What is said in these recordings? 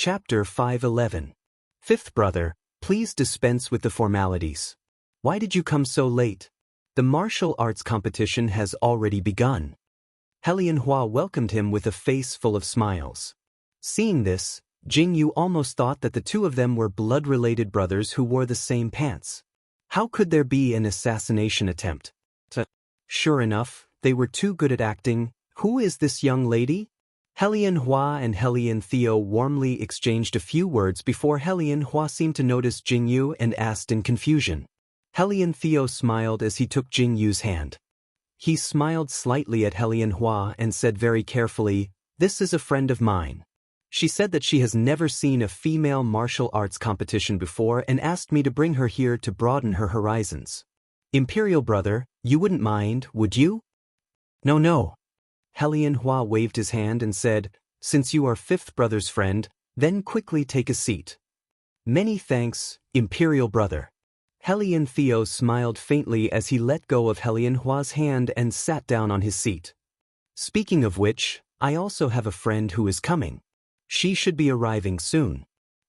Chapter 511. Fifth brother, please dispense with the formalities. Why did you come so late? The martial arts competition has already begun. Helianhua welcomed him with a face full of smiles. Seeing this, Jingyu almost thought that the two of them were blood-related brothers who wore the same pants. How could there be an assassination attempt? Sure enough, they were too good at acting. Who is this young lady? Helianhua and Heliantheo warmly exchanged a few words before Helianhua seemed to notice Jingyu and asked in confusion. Heliantheo smiled as he took Jingyu's hand. He smiled slightly at Helianhua and said very carefully, "This is a friend of mine. She said that she has never seen a female martial arts competition before and asked me to bring her here to broaden her horizons. Imperial brother, you wouldn't mind, would you?" No. Helianhua waved his hand and said, "Since you are fifth brother's friend, then quickly take a seat." "Many thanks, Imperial brother." Heliantheo smiled faintly as he let go of Helianhua's hand and sat down on his seat. "Speaking of which, I also have a friend who is coming. She should be arriving soon."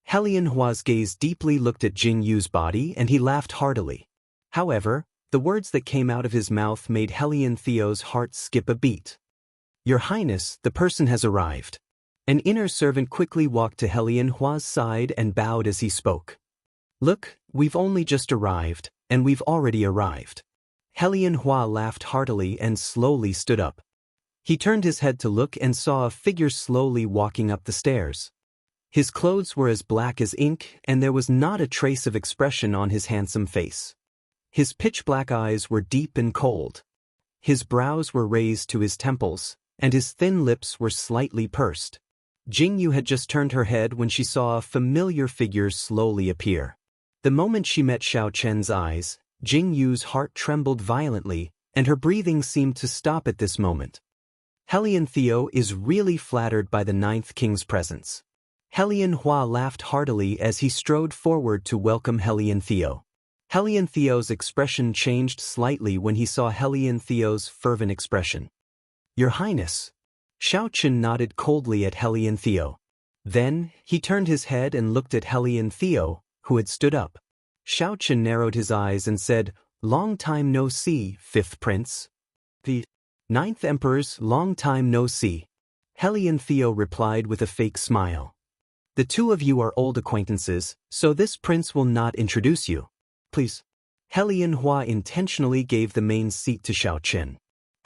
Helianhua's gaze deeply looked at Jingyu's body and he laughed heartily. However, the words that came out of his mouth made Heliantheo's heart skip a beat. "Your Highness, the person has arrived." An inner servant quickly walked to Helianhua's side and bowed as he spoke. "Look, we've only just arrived, and we've already arrived." Helianhua laughed heartily and slowly stood up. He turned his head to look and saw a figure slowly walking up the stairs. His clothes were as black as ink and there was not a trace of expression on his handsome face. His pitch-black eyes were deep and cold. His brows were raised to his temples, and his thin lips were slightly pursed. Jingyu had just turned her head when she saw a familiar figure slowly appear. The moment she met Xiao Chen's eyes, Jingyu's heart trembled violently, and her breathing seemed to stop at this moment. Heliantheo is really flattered by the ninth king's presence. Helianhua laughed heartily as he strode forward to welcome Heliantheo. Heliantheo's expression changed slightly when he saw Heliantheo's fervent expression. "Your Highness." Xiao Chen nodded coldly at Heliantheo. Then, he turned his head and looked at Heliantheo, who had stood up. Xiao Chen narrowed his eyes and said, "Long time no see, fifth prince." "The ninth emperor's long time no see." Heliantheo replied with a fake smile. "The two of you are old acquaintances, so this prince will not introduce you. Please." Helianhua intentionally gave the main seat to Xiao Chen.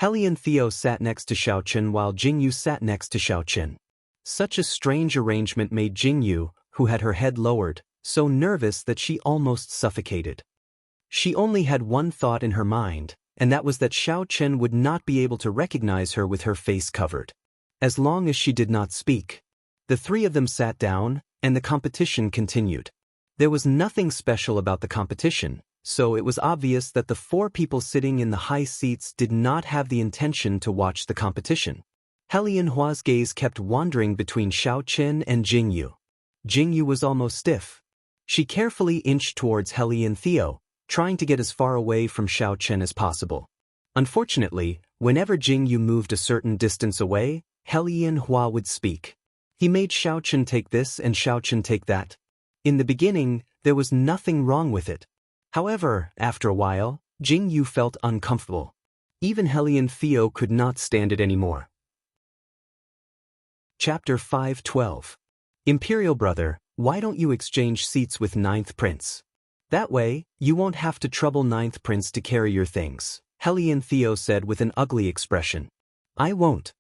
Heliantheo sat next to Xiao Chen while Jingyu sat next to Xiao Chen. Such a strange arrangement made Jingyu, who had her head lowered, so nervous that she almost suffocated. She only had one thought in her mind, and that was that Xiao Chen would not be able to recognize her with her face covered. As long as she did not speak. The three of them sat down, and the competition continued. There was nothing special about the competition, so it was obvious that the four people sitting in the high seats did not have the intention to watch the competition. Helianhua's gaze kept wandering between Xiao Chen and Jingyu. Jingyu was almost stiff. She carefully inched towards Heliantheo, trying to get as far away from Xiao Chen as possible. Unfortunately, whenever Jingyu moved a certain distance away, Helianhua would speak. He made Xiao Chen take this and Xiao Chen take that. In the beginning, there was nothing wrong with it. However, after a while, Jingyu felt uncomfortable. Even Heliantheo could not stand it anymore. Chapter 512. Imperial brother, why don't you exchange seats with ninth prince? That way, you won't have to trouble ninth prince to carry your things, Heliantheo said with an ugly expression. "I won't."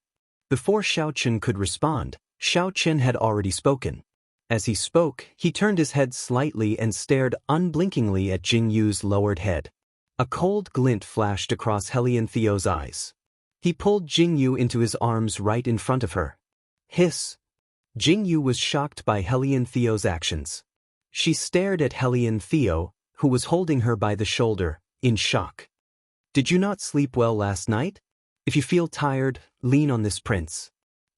Before Xiao Chen could respond, Xiao Chen had already spoken. As he spoke, he turned his head slightly and stared unblinkingly at Jingyu's lowered head. A cold glint flashed across Heliantheo's eyes. He pulled Jingyu into his arms right in front of her. Hiss! Jingyu was shocked by Heliantheo's actions. She stared at Heliantheo, who was holding her by the shoulder, in shock. "Did you not sleep well last night? If you feel tired, lean on this prince."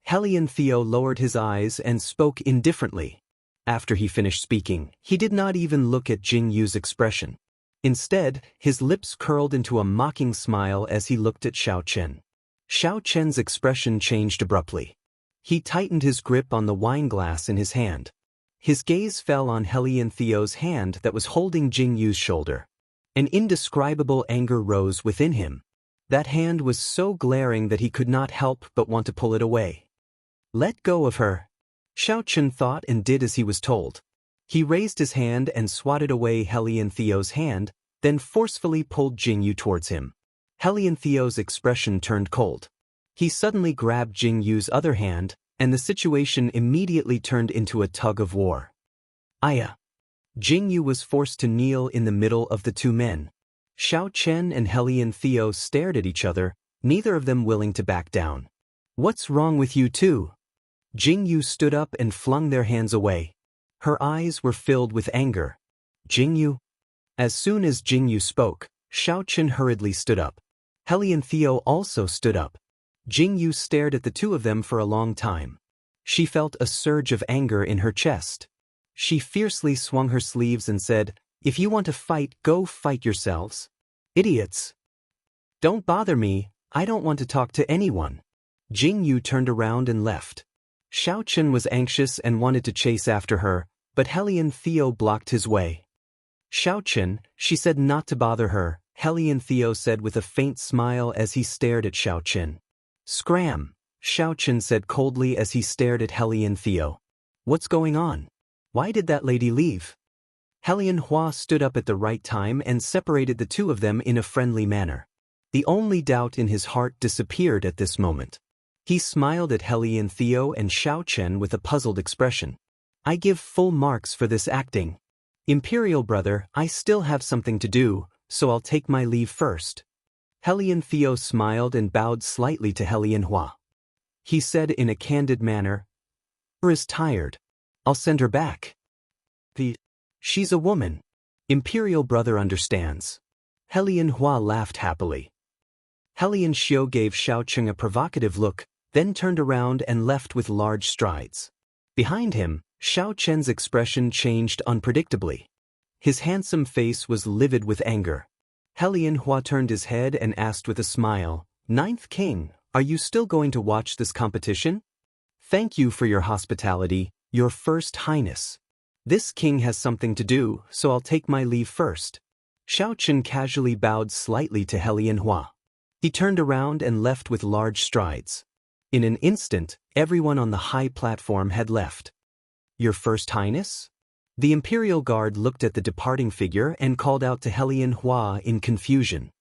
Heliantheo lowered his eyes and spoke indifferently. After he finished speaking, he did not even look at Jingyu's expression. Instead, his lips curled into a mocking smile as he looked at Xiao Chen. Xiao Chen's expression changed abruptly. He tightened his grip on the wine glass in his hand. His gaze fell on Hellion Theo's hand that was holding Jing Yu's shoulder. An indescribable anger rose within him. That hand was so glaring that he could not help but want to pull it away. Let go of her. Xiao Chen thought and did as he was told. He raised his hand and swatted away Hellion Theo's hand, then forcefully pulled Jing Yu towards him. Hellion Theo's expression turned cold. He suddenly grabbed Jing Yu's other hand, and the situation immediately turned into a tug-of-war. Aya! Jing Yu was forced to kneel in the middle of the two men. Xiao Chen and Hellion Theo stared at each other, neither of them willing to back down. What's wrong with you two? Jing Yu stood up and flung their hands away. Her eyes were filled with anger. Jing Yu? As soon as Jing Yu spoke, Xiao Chen hurriedly stood up. Hellion Theo also stood up. Jing Yu stared at the two of them for a long time. She felt a surge of anger in her chest. She fiercely swung her sleeves and said, "If you want to fight, go fight yourselves. Idiots. Don't bother me, I don't want to talk to anyone." Jing Yu turned around and left. Xiao Chen was anxious and wanted to chase after her, but Hellion Theo blocked his way. "Xiao Chen," she said not to bother her, Hellion Theo said with a faint smile as he stared at Xiao Chen. "Scram," Xiao Chen said coldly as he stared at Hellion Theo. "What's going on? Why did that lady leave?" Hellion Hua stood up at the right time and separated the two of them in a friendly manner. The only doubt in his heart disappeared at this moment. He smiled at Hellion Theo and Xiao Chen with a puzzled expression. "I give full marks for this acting. Imperial brother, I still have something to do, so I'll take my leave first." Hellion Theo smiled and bowed slightly to Hellion Hua. He said in a candid manner, "Her is tired. I'll send her back. She's a woman. Imperial brother understands." Hellion Hua laughed happily. Hellion Xiu gave Xiao Chen a provocative look, then turned around and left with large strides. Behind him, Xiao Chen's expression changed unpredictably. His handsome face was livid with anger. Hellion Hua turned his head and asked with a smile, "Ninth King, are you still going to watch this competition?" "Thank you for your hospitality, Your First Highness. This king has something to do, so I'll take my leave first." Xiao Chen casually bowed slightly to Hellion Hua. He turned around and left with large strides. In an instant, everyone on the high platform had left. "Your First Highness?" The Imperial Guard looked at the departing figure and called out to Hellion Hua in confusion.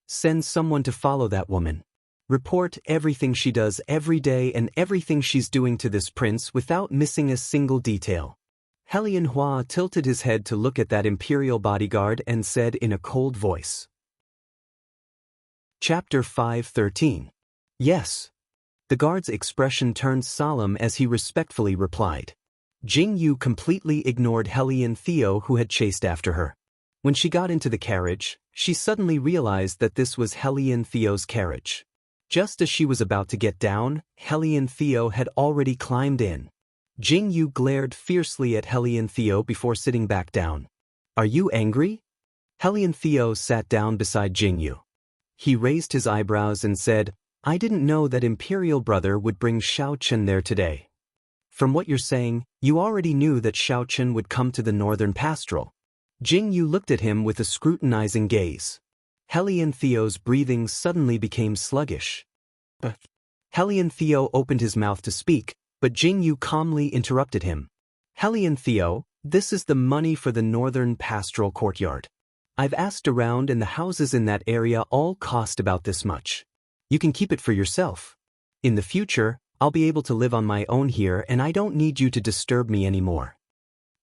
"Send someone to follow that woman. Report everything she does every day and everything she's doing to this prince without missing a single detail." Hellion Hua tilted his head to look at that Imperial bodyguard and said in a cold voice. Chapter 5:13. "Yes." The guard's expression turned solemn as he respectfully replied. Jing Yu completely ignored Hellion Theo who had chased after her. When she got into the carriage, she suddenly realized that this was Hellion Theo's carriage. Just as she was about to get down, Hellion Theo had already climbed in. Jing Yu glared fiercely at Hellion Theo before sitting back down. "Are you angry?" Hellion Theo sat down beside Jing Yu. He raised his eyebrows and said, "I didn't know that Imperial brother would bring Xiao Chen there today. From what you're saying, you already knew that Xiao Chen would come to the Northern Pastoral." Jing Yu looked at him with a scrutinizing gaze. Hellion Theo's breathing suddenly became sluggish. Hellion Theo opened his mouth to speak, but Jing Yu calmly interrupted him. "Hellion Theo, this is the money for the Northern Pastoral Courtyard. I've asked around and the houses in that area all cost about this much. You can keep it for yourself. In the future, I'll be able to live on my own here and I don't need you to disturb me anymore."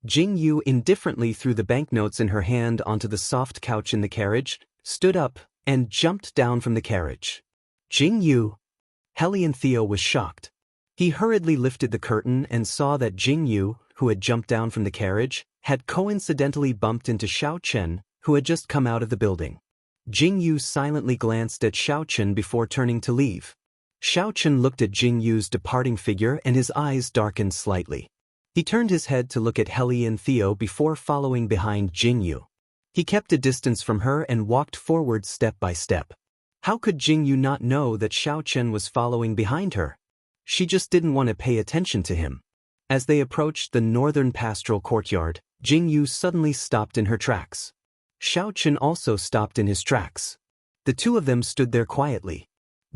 Jing Yu indifferently threw the banknotes in her hand onto the soft couch in the carriage, stood up, and jumped down from the carriage. "Jing Yu!" Hellion Theo was shocked. He hurriedly lifted the curtain and saw that Jing Yu, who had jumped down from the carriage, had coincidentally bumped into Xiao Chen, who had just come out of the building. Jing Yu silently glanced at Xiao Chen before turning to leave. Xiao Chen looked at Jing Yu's departing figure and his eyes darkened slightly. He turned his head to look at Hellion Theo before following behind Jing Yu. He kept a distance from her and walked forward step by step. How could Jing Yu not know that Xiao Chen was following behind her? She just didn't want to pay attention to him. As they approached the northern pastoral courtyard, Jingyu suddenly stopped in her tracks. Xiaochen also stopped in his tracks. The two of them stood there quietly.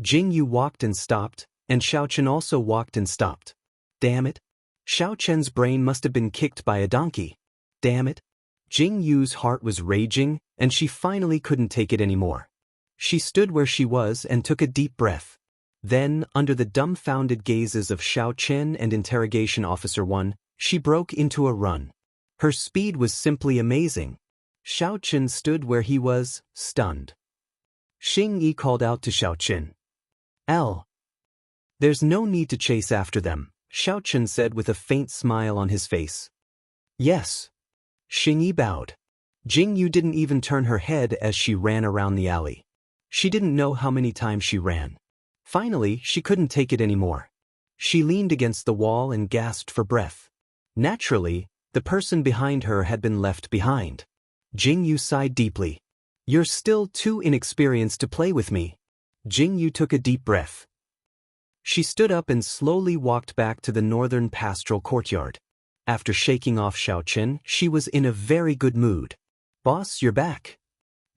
Jingyu walked and stopped, and Xiaochen also walked and stopped. Damn it. Xiaochen's brain must have been kicked by a donkey. Damn it. Jingyu's heart was raging, and she finally couldn't take it anymore. She stood where she was and took a deep breath. Then, under the dumbfounded gazes of Xiaochen and Interrogation Officer 1, she broke into a run. Her speed was simply amazing. Xiaochen stood where he was, stunned. Xing Yi called out to Xiaochen. There's no need to chase after them, Xiaochen said with a faint smile on his face. Yes. Xing Yi bowed. Jingyu didn't even turn her head as she ran around the alley. She didn't know how many times she ran. Finally, she couldn't take it anymore. She leaned against the wall and gasped for breath. Naturally, the person behind her had been left behind. Jingyu sighed deeply. You're still too inexperienced to play with me. Jingyu took a deep breath. She stood up and slowly walked back to the northern pastoral courtyard. After shaking off Xiaochen, she was in a very good mood. Boss, you're back.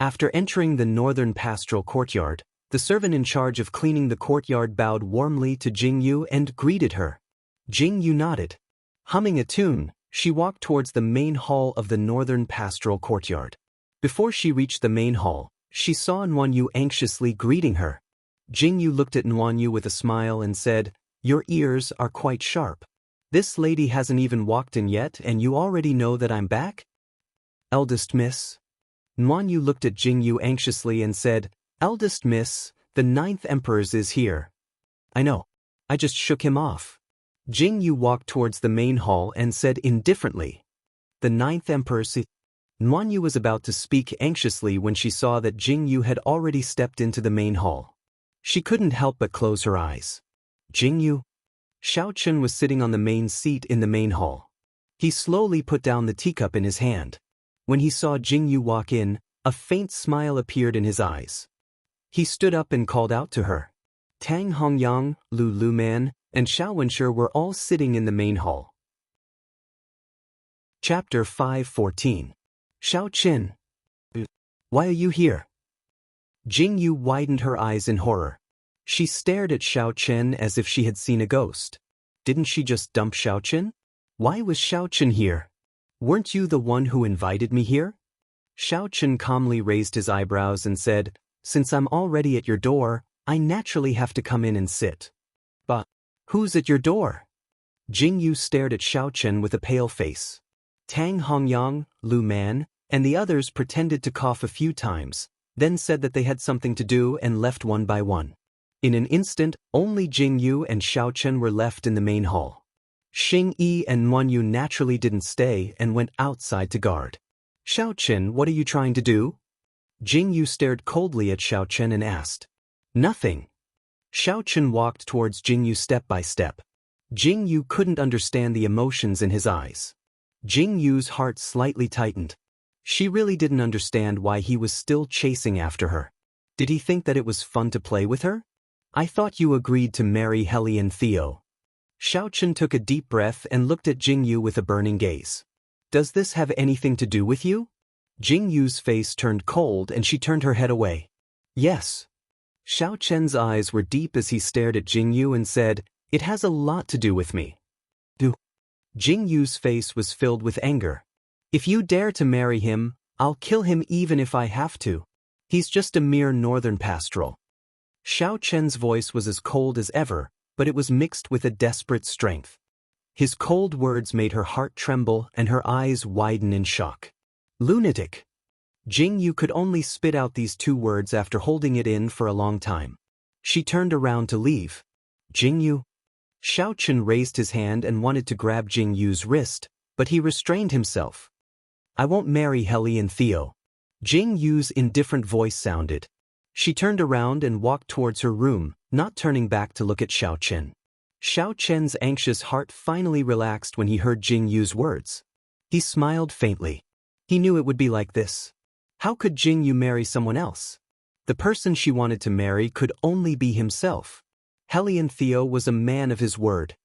After entering the northern pastoral courtyard, the servant in charge of cleaning the courtyard bowed warmly to Jingyu and greeted her. Jingyu nodded. Humming a tune, she walked towards the main hall of the northern pastoral courtyard. Before she reached the main hall, she saw Nwanyu anxiously greeting her. Jingyu looked at Nwanyu with a smile and said, Your ears are quite sharp. This lady hasn't even walked in yet and you already know that I'm back? Eldest miss? Nwanyu looked at Jingyu anxiously and said, Eldest miss, the 9th Emperor's is here. I know. I just shook him off. Jingyu walked towards the main hall and said indifferently, The 9th Emperor's. Nwanyu was about to speak anxiously when she saw that Jingyu had already stepped into the main hall. She couldn't help but close her eyes. Jingyu? Xiaochen was sitting on the main seat in the main hall. He slowly put down the teacup in his hand. When he saw Jingyu walk in, a faint smile appeared in his eyes. He stood up and called out to her. Tang Hongyang, Lu Luman, and Xiao Wenshi were all sitting in the main hall. Chapter 5:14. Xiaochen. Why are you here? Jingyu widened her eyes in horror. She stared at Xiaochen as if she had seen a ghost. Didn't she just dump Xiaochen? Why was Xiaochen here? Weren't you the one who invited me here? Xiaochen calmly raised his eyebrows and said, Since I'm already at your door, I naturally have to come in and sit. But who's at your door? Jingyu stared at Xiaochen with a pale face. Tang Hongyang, Lu Man, and the others pretended to cough a few times, then said that they had something to do and left one by one. In an instant, only Jingyu and Xiaochen were left in the main hall. Xing Yi and Nwanyu naturally didn't stay and went outside to guard. Xiaochen, what are you trying to do? Jingyu stared coldly at Xiaochen and asked. Nothing. Xiaochen walked towards Jingyu step by step. Jingyu couldn't understand the emotions in his eyes. Jingyu's heart slightly tightened. She really didn't understand why he was still chasing after her. Did he think that it was fun to play with her? I thought you agreed to marry Hellion Theo. Xiaochen took a deep breath and looked at Jingyu with a burning gaze. Does this have anything to do with you? Jingyu's face turned cold and she turned her head away. Yes. Xiaochen's eyes were deep as he stared at Jingyu and said, It has a lot to do with me. Jingyu's face was filled with anger. If you dare to marry him, I'll kill him even if I have to. He's just a mere northern pastoral. Xiaochen's voice was as cold as ever, but it was mixed with a desperate strength. His cold words made her heart tremble and her eyes widen in shock. Lunatic. Jingyu could only spit out these two words after holding it in for a long time. She turned around to leave. Jingyu? Xiaochen raised his hand and wanted to grab Jingyu's wrist, but he restrained himself. I won't marry Hellion Theo. Jingyu's indifferent voice sounded. She turned around and walked towards her room, not turning back to look at Xiaochen. Xiaochen's anxious heart finally relaxed when he heard Jingyu's words. He smiled faintly. He knew it would be like this. How could Jingyu marry someone else? The person she wanted to marry could only be himself. Hellion Theo was a man of his word.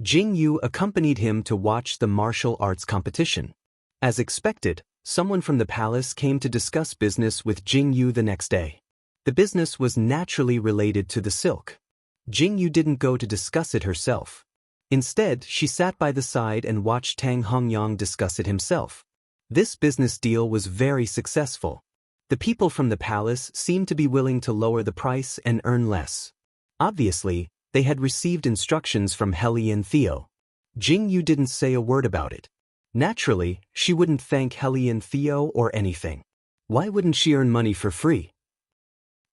Jing Yu accompanied him to watch the martial arts competition. As expected, someone from the palace came to discuss business with Jing Yu the next day. The business was naturally related to the silk. Jing Yu didn't go to discuss it herself. Instead, she sat by the side and watched Tang Hongyang discuss it himself. This business deal was very successful. The people from the palace seemed to be willing to lower the price and earn less. Obviously, they had received instructions from Heli and Theo. Jing Yu didn't say a word about it. Naturally, she wouldn't thank Heli and Theo or anything. Why wouldn't she earn money for free?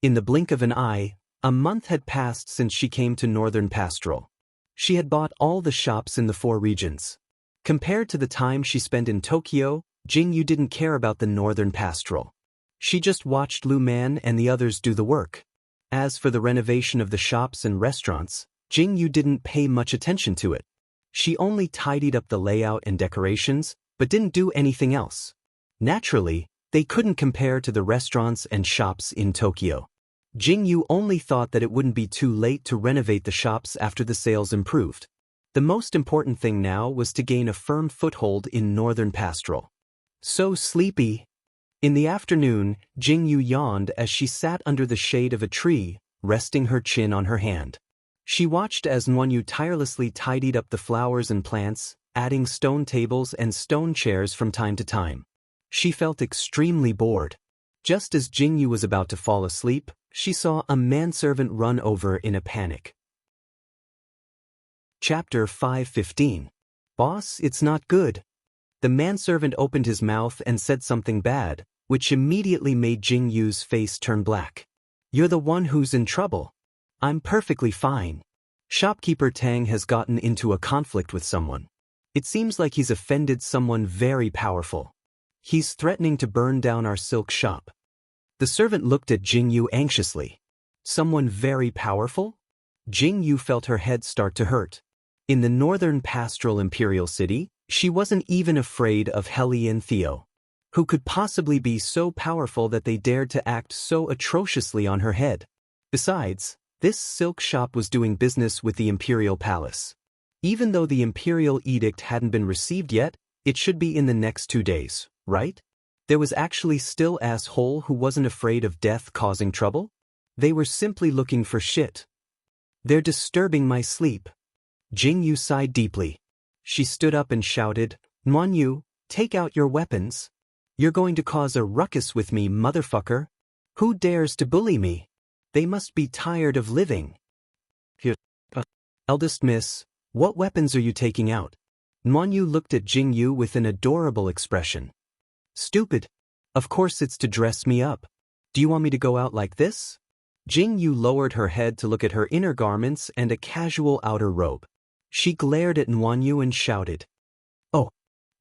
In the blink of an eye, a month had passed since she came to Northern Pastoral. She had bought all the shops in the 4 regions. Compared to the time she spent in Tokyo, Jing Yu didn't care about the Northern Pastoral. She just watched Lu Man and the others do the work. As for the renovation of the shops and restaurants, Jing Yu didn't pay much attention to it. She only tidied up the layout and decorations, but didn't do anything else. Naturally, they couldn't compare to the restaurants and shops in Tokyo. Jing Yu only thought that it wouldn't be too late to renovate the shops after the sales improved. The most important thing now was to gain a firm foothold in Northern Pastoral. So sleepy. In the afternoon, Jing Yu yawned as she sat under the shade of a tree, resting her chin on her hand. She watched as Nguyen tirelessly tidied up the flowers and plants, adding stone tables and stone chairs from time to time. She felt extremely bored. Just as Jing Yu was about to fall asleep, she saw a manservant run over in a panic. Chapter 5:15. Boss, it's not good. The manservant opened his mouth and said something bad, which immediately made Jing Yu's face turn black. You're the one who's in trouble. I'm perfectly fine. Shopkeeper Tang has gotten into a conflict with someone. It seems like he's offended someone very powerful. He's threatening to burn down our silk shop. The servant looked at Jing Yu anxiously. Someone very powerful? Jing Yu felt her head start to hurt. In the Northern Pastoral Imperial City, she wasn't even afraid of Heli and Theo. Who could possibly be so powerful that they dared to act so atrociously on her head? Besides, this silk shop was doing business with the Imperial Palace. Even though the Imperial Edict hadn't been received yet, it should be in the next 2 days, right? There was actually still asshole who wasn't afraid of death causing trouble? They were simply looking for shit. They're disturbing my sleep. Jing Yu sighed deeply. She stood up and shouted, Nguyen Yu, take out your weapons. You're going to cause a ruckus with me, motherfucker. Who dares to bully me? They must be tired of living. Eldest miss, what weapons are you taking out? Nguyen Yu looked at Jing Yu with an adorable expression. Stupid. Of course it's to dress me up. Do you want me to go out like this? Jing Yu lowered her head to look at her inner garments and a casual outer robe. She glared at Nguyen Yu and shouted. Oh.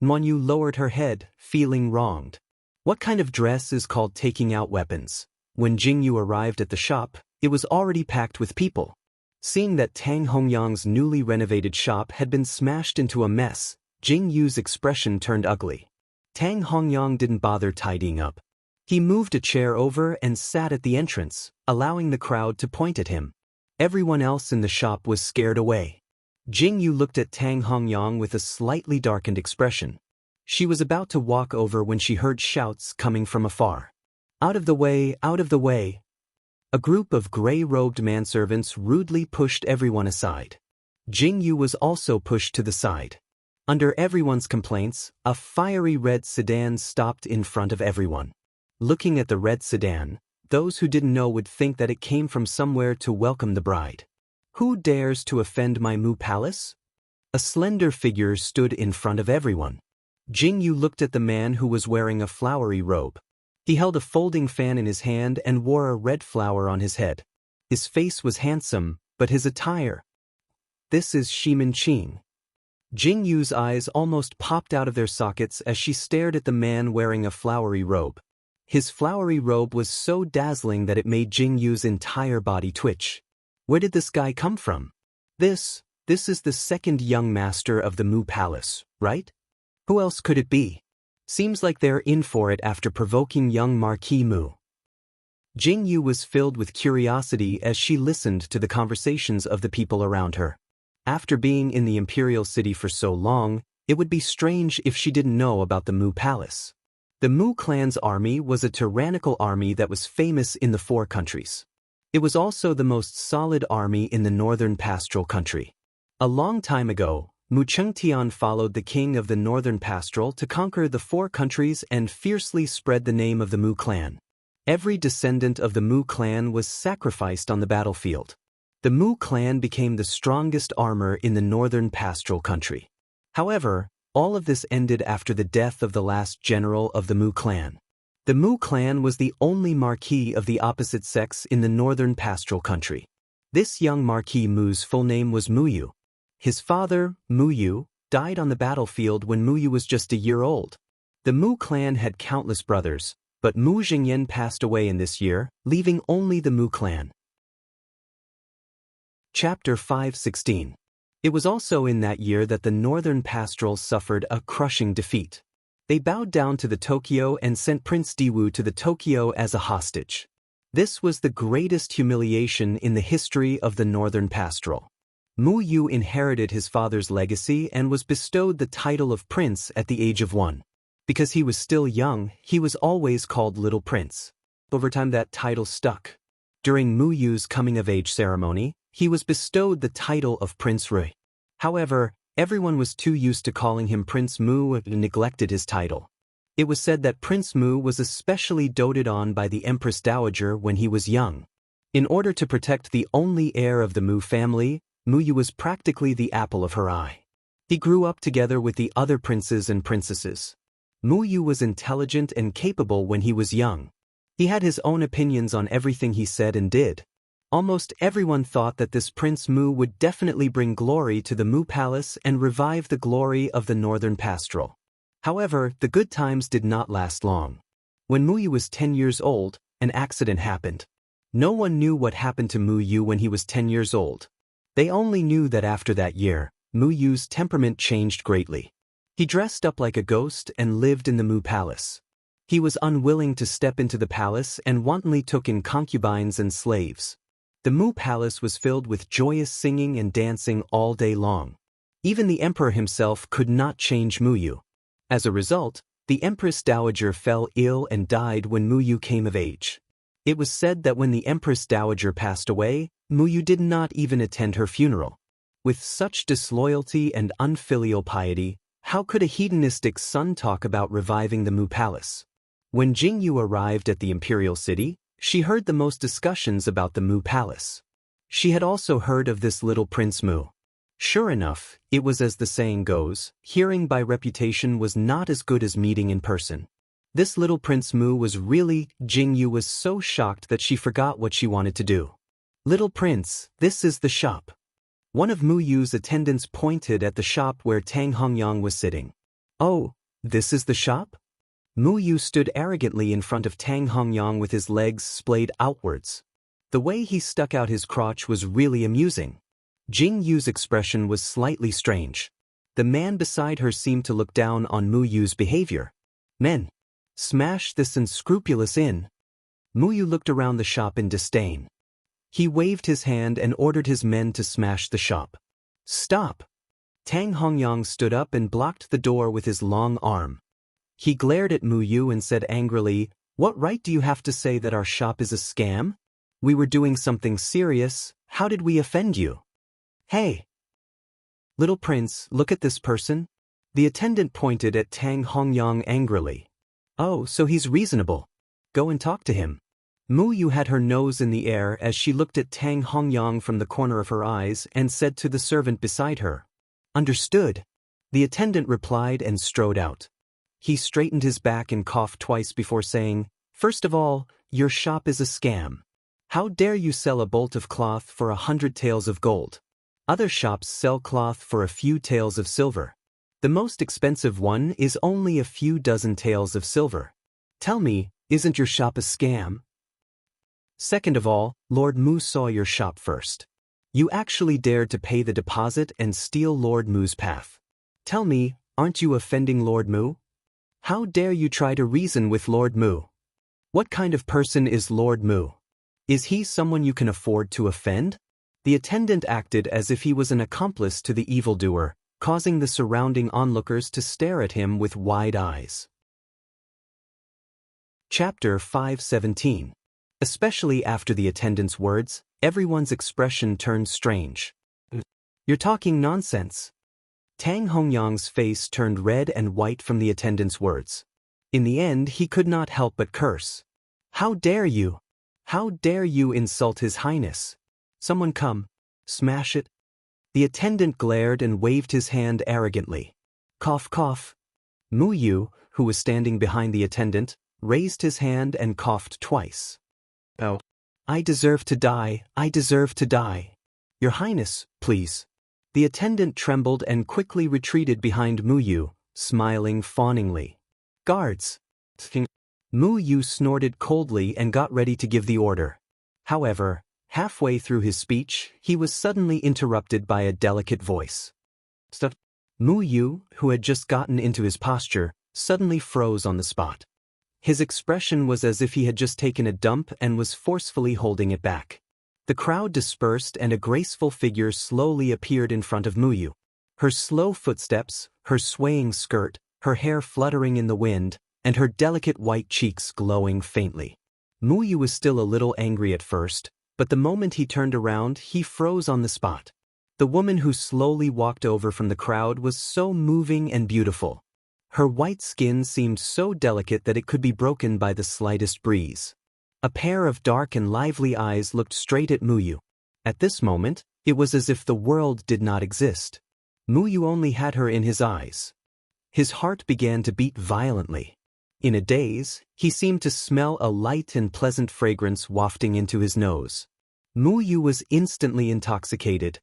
Nguyen Yu lowered her head, feeling wronged. What kind of dress is called taking out weapons? When Jing Yu arrived at the shop, it was already packed with people. Seeing that Tang Hongyang's newly renovated shop had been smashed into a mess, Jing Yu's expression turned ugly. Tang Hongyang didn't bother tidying up. He moved a chair over and sat at the entrance, allowing the crowd to point at him. Everyone else in the shop was scared away. Jing Yu looked at Tang Hongyang with a slightly darkened expression. She was about to walk over when she heard shouts coming from afar. Out of the way, out of the way. A group of gray-robed manservants rudely pushed everyone aside. Jing Yu was also pushed to the side. Under everyone's complaints, a fiery red sedan stopped in front of everyone. Looking at the red sedan, those who didn't know would think that it came from somewhere to welcome the bride. Who dares to offend my Mu Palace? A slender figure stood in front of everyone. Jing Yu looked at the man who was wearing a flowery robe. He held a folding fan in his hand and wore a red flower on his head. His face was handsome, but his attire. This is Shimin Qing. Jing Yu's eyes almost popped out of their sockets as she stared at the man wearing a flowery robe. His flowery robe was so dazzling that it made Jing Yu's entire body twitch. Where did this guy come from? This is the second young master of the Mu Palace, right? Who else could it be? Seems like they're in for it after provoking young Marquis Mu. Jing Yu was filled with curiosity as she listened to the conversations of the people around her. After being in the imperial city for so long, it would be strange if she didn't know about the Mu Palace. The Mu clan's army was a tyrannical army that was famous in the four countries. It was also the most solid army in the northern pastoral country. A long time ago, Mu Chengtian followed the king of the northern pastoral to conquer the four countries and fiercely spread the name of the Mu clan. Every descendant of the Mu clan was sacrificed on the battlefield. The Mu clan became the strongest armor in the northern pastoral country. However, all of this ended after the death of the last general of the Mu clan. The Mu clan was the only marquis of the opposite sex in the northern pastoral country. This young Marquis Mu's full name was Muyu. His father, Muyu, died on the battlefield when Muyu was just a year old. The Mu clan had countless brothers, but Mu Jingyan passed away in this year, leaving only the Mu clan. Chapter 5:16. It was also in that year that the northern pastoral suffered a crushing defeat. They bowed down to the Tokyo and sent Prince Diwu to the Tokyo as a hostage. This was the greatest humiliation in the history of the northern pastoral. Mu Yu inherited his father's legacy and was bestowed the title of prince at the age of 1. Because he was still young, he was always called Little Prince. Over time that title stuck. During Mu Yu's coming-of-age ceremony, he was bestowed the title of Prince Rui. However, everyone was too used to calling him Prince Mu and neglected his title. It was said that Prince Mu was especially doted on by the Empress Dowager when he was young. In order to protect the only heir of the Mu family, Mu Yu was practically the apple of her eye. He grew up together with the other princes and princesses. Mu Yu was intelligent and capable when he was young. He had his own opinions on everything he said and did. Almost everyone thought that this Prince Mu would definitely bring glory to the Mu Palace and revive the glory of the northern pastoral. However, the good times did not last long. When Mu Yu was 10 years old, an accident happened. No one knew what happened to Mu Yu when he was 10 years old. They only knew that after that year, Mu Yu's temperament changed greatly. He dressed up like a ghost and lived in the Mu Palace. He was unwilling to step into the palace and wantonly took in concubines and slaves. The Mu Palace was filled with joyous singing and dancing all day long. Even the emperor himself could not change Mu Yu. As a result, the Empress Dowager fell ill and died when Mu Yu came of age. It was said that when the Empress Dowager passed away, Mu Yu did not even attend her funeral. With such disloyalty and unfilial piety, how could a hedonistic son talk about reviving the Mu Palace? When Jingyu arrived at the imperial city, she heard the most discussions about the Mu Palace. She had also heard of this little Prince Mu. Sure enough, it was as the saying goes, hearing by reputation was not as good as meeting in person. This little Prince Mu was really, Jingyu was so shocked that she forgot what she wanted to do. Little Prince, this is the shop. One of Mu Yu's attendants pointed at the shop where Tang Hongyang was sitting. Oh, this is the shop? Mu Yu stood arrogantly in front of Tang Hongyang with his legs splayed outwards. The way he stuck out his crotch was really amusing. Jing Yu's expression was slightly strange. The man beside her seemed to look down on Mu Yu's behavior. Men, smash this unscrupulous inn. Mu Yu looked around the shop in disdain. He waved his hand and ordered his men to smash the shop. Stop! Tang Hongyang stood up and blocked the door with his long arm. He glared at Mu Yu and said angrily, "What right do you have to say that our shop is a scam? We were doing something serious. How did we offend you?" Hey! Little Prince, look at this person. The attendant pointed at Tang Hongyang angrily. Oh, so he's reasonable. Go and talk to him. Mu Yu had her nose in the air as she looked at Tang Hongyang from the corner of her eyes and said to the servant beside her. Understood. The attendant replied and strode out. He straightened his back and coughed twice before saying, First of all, your shop is a scam. How dare you sell a bolt of cloth for 100 taels of gold? Other shops sell cloth for a few taels of silver. The most expensive one is only a few dozen taels of silver. Tell me, isn't your shop a scam? Second of all, Lord Mu saw your shop first. You actually dared to pay the deposit and steal Lord Mu's path. Tell me, aren't you offending Lord Mu? How dare you try to reason with Lord Mu? What kind of person is Lord Mu? Is he someone you can afford to offend? The attendant acted as if he was an accomplice to the evildoer, causing the surrounding onlookers to stare at him with wide eyes. Chapter 5:17. Especially after the attendant's words, everyone's expression turned strange. "You're talking nonsense." Tang Hongyang's face turned red and white from the attendant's words. In the end, he could not help but curse. "How dare you? How dare you insult His Highness? Someone come. Smash it." The attendant glared and waved his hand arrogantly. Cough cough. Mu Yu, who was standing behind the attendant, raised his hand and coughed twice. "Oh. I deserve to die, I deserve to die. Your Highness, please." The attendant trembled and quickly retreated behind Mu Yu, smiling fawningly. "Guards!" Mu Yu snorted coldly and got ready to give the order. However, halfway through his speech, he was suddenly interrupted by a delicate voice. "Stop." Mu Yu, who had just gotten into his posture, suddenly froze on the spot. His expression was as if he had just taken a dump and was forcefully holding it back. The crowd dispersed and a graceful figure slowly appeared in front of Mu Yu. Her slow footsteps, her swaying skirt, her hair fluttering in the wind, and her delicate white cheeks glowing faintly. Mu Yu was still a little angry at first, but the moment he turned around, he froze on the spot. The woman who slowly walked over from the crowd was so moving and beautiful. Her white skin seemed so delicate that it could be broken by the slightest breeze. A pair of dark and lively eyes looked straight at Mu Yu. At this moment, it was as if the world did not exist. Mu Yu only had her in his eyes. His heart began to beat violently. In a daze, he seemed to smell a light and pleasant fragrance wafting into his nose. Mu Yu was instantly intoxicated.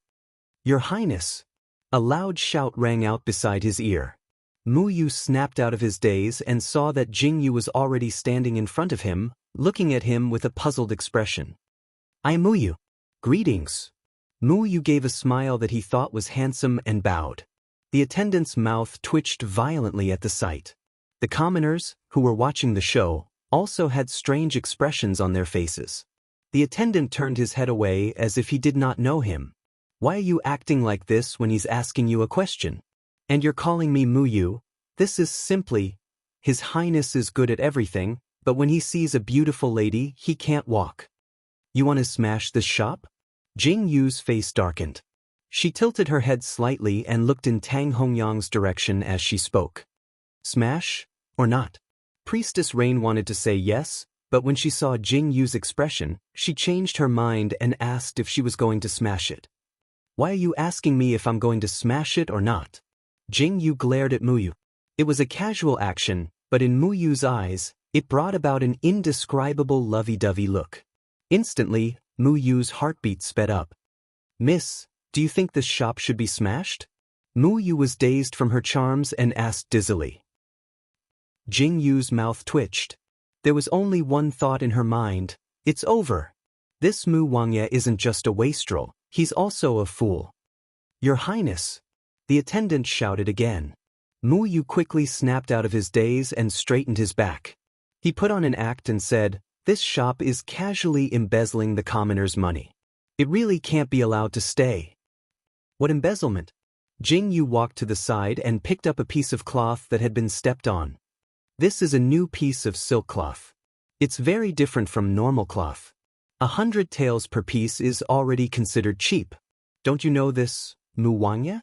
"Your Highness!" A loud shout rang out beside his ear. Mu Yu snapped out of his daze and saw that Jing Yu was already standing in front of him, looking at him with a puzzled expression. "I'm Mu Yu. Greetings." Mu Yu gave a smile that he thought was handsome and bowed. The attendant's mouth twitched violently at the sight. The commoners, who were watching the show, also had strange expressions on their faces. The attendant turned his head away as if he did not know him. "Why are you acting like this when he's asking you a question? And you're calling me Mu Yu? This is simply, His Highness is good at everything, but when he sees a beautiful lady, he can't walk. You want to smash this shop?" Jing Yu's face darkened. She tilted her head slightly and looked in Tang Hongyang's direction as she spoke. "Smash? Or not?" Priestess Rain wanted to say yes, but when she saw Jing Yu's expression, she changed her mind and asked if she was going to smash it. "Why are you asking me if I'm going to smash it or not?" Jing Yu glared at Mu Yu. It was a casual action, but in Mu Yu's eyes, it brought about an indescribable lovey-dovey look. Instantly, Mu Yu's heartbeat sped up. "Miss, do you think this shop should be smashed?" Mu Yu was dazed from her charms and asked dizzily. Jing Yu's mouth twitched. There was only one thought in her mind: it's over. This Mu Wangye isn't just a wastrel, he's also a fool. "Your Highness!" The attendant shouted again. Mu Yu quickly snapped out of his daze and straightened his back. He put on an act and said, "This shop is casually embezzling the commoners' money. It really can't be allowed to stay." "What embezzlement?" Jing Yu walked to the side and picked up a piece of cloth that had been stepped on. "This is a new piece of silk cloth. It's very different from normal cloth. 100 taels per piece is already considered cheap. Don't you know this, Mu Wangye?"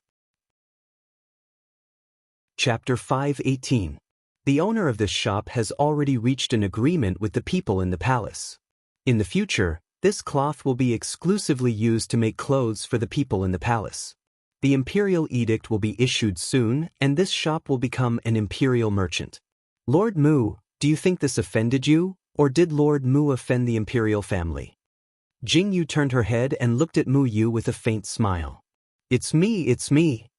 Chapter 5:18. The owner of this shop has already reached an agreement with the people in the palace. In the future, this cloth will be exclusively used to make clothes for the people in the palace. The imperial edict will be issued soon, and this shop will become an imperial merchant. "Lord Mu, do you think this offended you, or did Lord Mu offend the imperial family?" Jing Yu turned her head and looked at Mu Yu with a faint smile. It's me."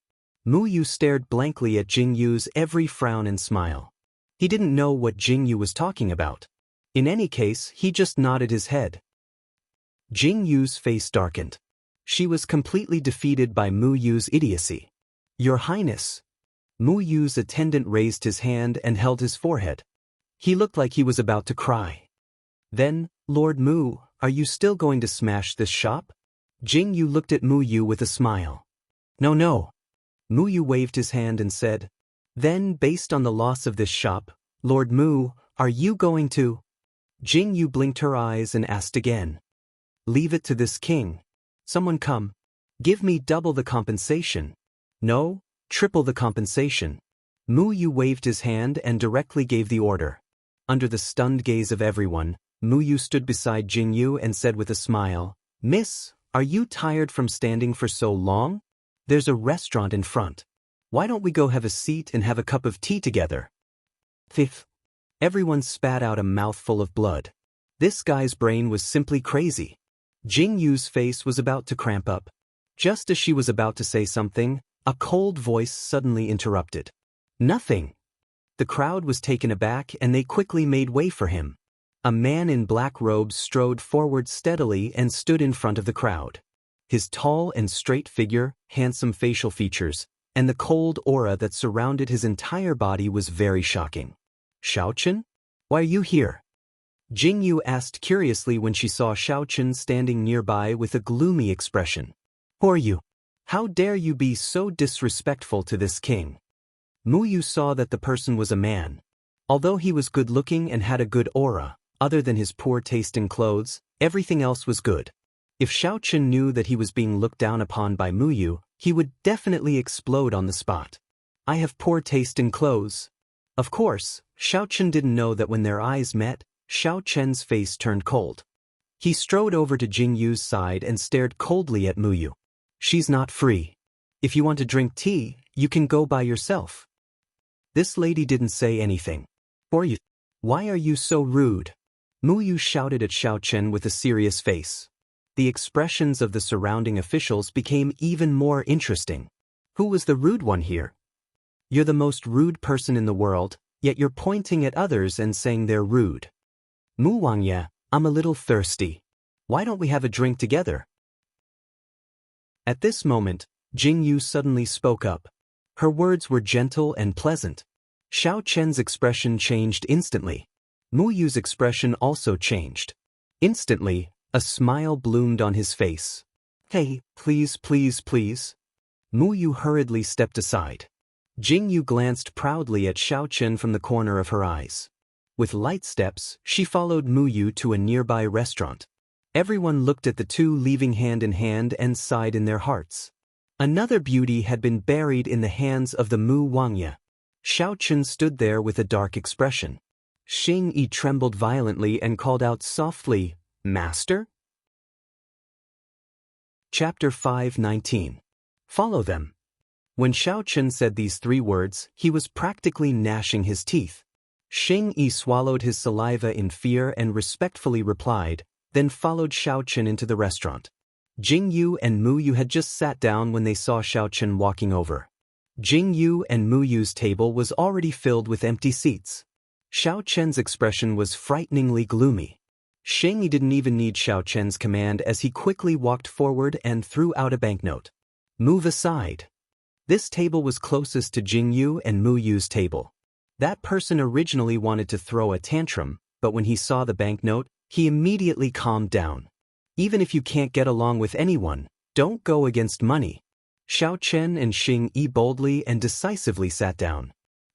Mu Yu stared blankly at Jing Yu's every frown and smile. He didn't know what Jing Yu was talking about. In any case, he just nodded his head. Jing Yu's face darkened. She was completely defeated by Mu Yu's idiocy. "Your Highness." Mu Yu's attendant raised his hand and held his forehead. He looked like he was about to cry. "Then, Lord Mu, are you still going to smash this shop?" Jing Yu looked at Mu Yu with a smile. No, no. Mu Yu waved his hand and said, then, based on the loss of this shop, Lord Mu, are you going to? Jing Yu blinked her eyes and asked again. Leave it to this king. Someone come. Give me double the compensation. No, triple the compensation. Mu Yu waved his hand and directly gave the order. Under the stunned gaze of everyone, Mu Yu stood beside Jing Yu and said with a smile, Miss, are you tired from standing for so long? There's a restaurant in front. Why don't we go have a seat and have a cup of tea together? Fifth. Everyone spat out a mouthful of blood. This guy's brain was simply crazy. Jing Yu's face was about to cramp up. Just as she was about to say something, a cold voice suddenly interrupted. Nothing. The crowd was taken aback and they quickly made way for him. A man in black robes strode forward steadily and stood in front of the crowd. His tall and straight figure, handsome facial features, and the cold aura that surrounded his entire body was very shocking. Xiaochen? Why are you here? Jing Yu asked curiously when she saw Xiaochen standing nearby with a gloomy expression. Who are you? How dare you be so disrespectful to this king? Mu Yu saw that the person was a man. Although he was good-looking and had a good aura, other than his poor taste in clothes, everything else was good. If Xiaochen knew that he was being looked down upon by Mu Yu, he would definitely explode on the spot. I have poor taste in clothes. Of course, Xiaochen didn't know that when their eyes met, Xiaochen's face turned cold. He strode over to Jing Yu's side and stared coldly at Mu Yu. She's not free. If you want to drink tea, you can go by yourself. This lady didn't say anything. Or you. Why are you so rude? Mu Yu shouted at Xiaochen with a serious face. The expressions of the surrounding officials became even more interesting. Who was the rude one here? You're the most rude person in the world, yet you're pointing at others and saying they're rude. Mu Wangye, I'm a little thirsty. Why don't we have a drink together? At this moment, Jing Yu suddenly spoke up. Her words were gentle and pleasant. Xiaochen's expression changed instantly. Mu Yu's expression also changed. Instantly, a smile bloomed on his face. Hey, please, please, please. Mu Yu hurriedly stepped aside. Jing Yu glanced proudly at Xiaochen from the corner of her eyes. With light steps, she followed Mu Yu to a nearby restaurant. Everyone looked at the two leaving hand in hand and sighed in their hearts. Another beauty had been buried in the hands of the Mu Wangye. Xiaochen stood there with a dark expression. Xing Yi trembled violently and called out softly, Master? Chapter 5:19. Follow them. When Xiaochen said these three words, he was practically gnashing his teeth. Xing Yi swallowed his saliva in fear and respectfully replied, then followed Xiaochen into the restaurant. Jing Yu and Mu Yu had just sat down when they saw Xiaochen walking over. Jing Yu and Mu Yu's table was already filled with empty seats. Xiaochen's expression was frighteningly gloomy. Xing Yi didn't even need Xiaochen's command as he quickly walked forward and threw out a banknote. Move aside. This table was closest to Jing Yu and Mu Yu's table. That person originally wanted to throw a tantrum, but when he saw the banknote, he immediately calmed down. Even if you can't get along with anyone, don't go against money. Xiaochen and Xing Yi boldly and decisively sat down.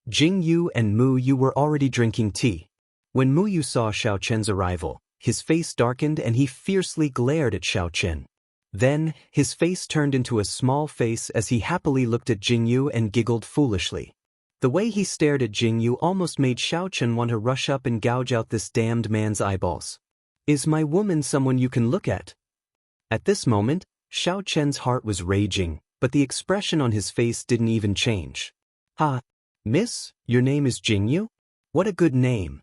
Jing Yu and Mu Yu were already drinking tea. When Mu Yu saw Xiaochen's arrival, his face darkened and he fiercely glared at Xiaochen. Then, his face turned into a small face as he happily looked at Jing Yu and giggled foolishly. The way he stared at Jing Yu almost made Xiaochen want to rush up and gouge out this damned man's eyeballs. Is my woman someone you can look at? At this moment, Xiaochen's heart was raging, but the expression on his face didn't even change. Ha! Miss, your name is Jing Yu? What a good name.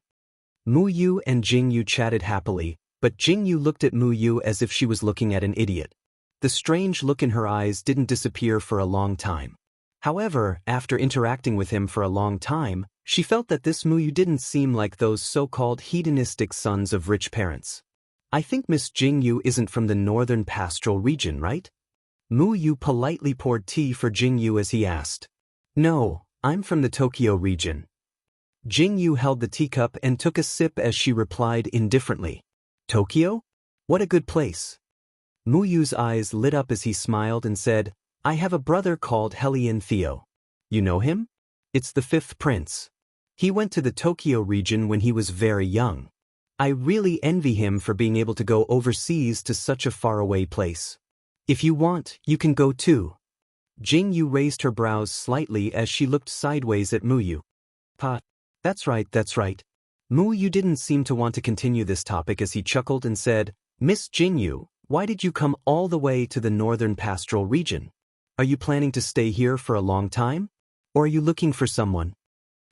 Mu Yu and Jing Yu chatted happily, but Jing Yu looked at Mu Yu as if she was looking at an idiot. The strange look in her eyes didn't disappear for a long time. However, after interacting with him for a long time, she felt that this Mu Yu didn't seem like those so-called hedonistic sons of rich parents. I think Miss Jing Yu isn't from the northern pastoral region, right? Mu Yu politely poured tea for Jing Yu as he asked. No, I'm from the Tokyo region. Jing Yu held the teacup and took a sip as she replied indifferently. Tokyo? What a good place. Mu Yu's eyes lit up as he smiled and said, I have a brother called Helian Theo. You know him? It's the fifth prince. He went to the Tokyo region when he was very young. I really envy him for being able to go overseas to such a faraway place. If you want, you can go too. Jing Yu raised her brows slightly as she looked sideways at Mu Yu. Pa, that's right, that's right. Mu Yu didn't seem to want to continue this topic as he chuckled and said, Miss Jing Yu, why did you come all the way to the northern pastoral region? Are you planning to stay here for a long time? Or are you looking for someone?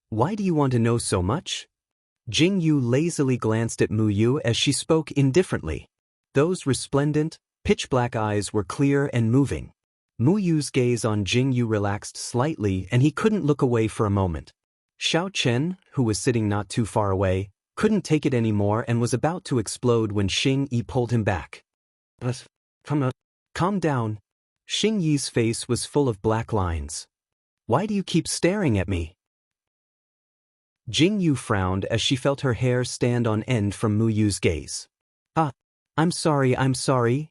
Why do you want to know so much? Jing Yu lazily glanced at Mu Yu as she spoke indifferently. Those resplendent, pitch-black eyes were clear and moving. Mu Yu's gaze on Jing Yu relaxed slightly and he couldn't look away for a moment. Xiao Chen, who was sitting not too far away, couldn't take it anymore and was about to explode when Xing Yi pulled him back. Calm down. Xing Yi's face was full of black lines. Why do you keep staring at me? Jing Yu frowned as she felt her hair stand on end from Mu Yu's gaze. I'm sorry.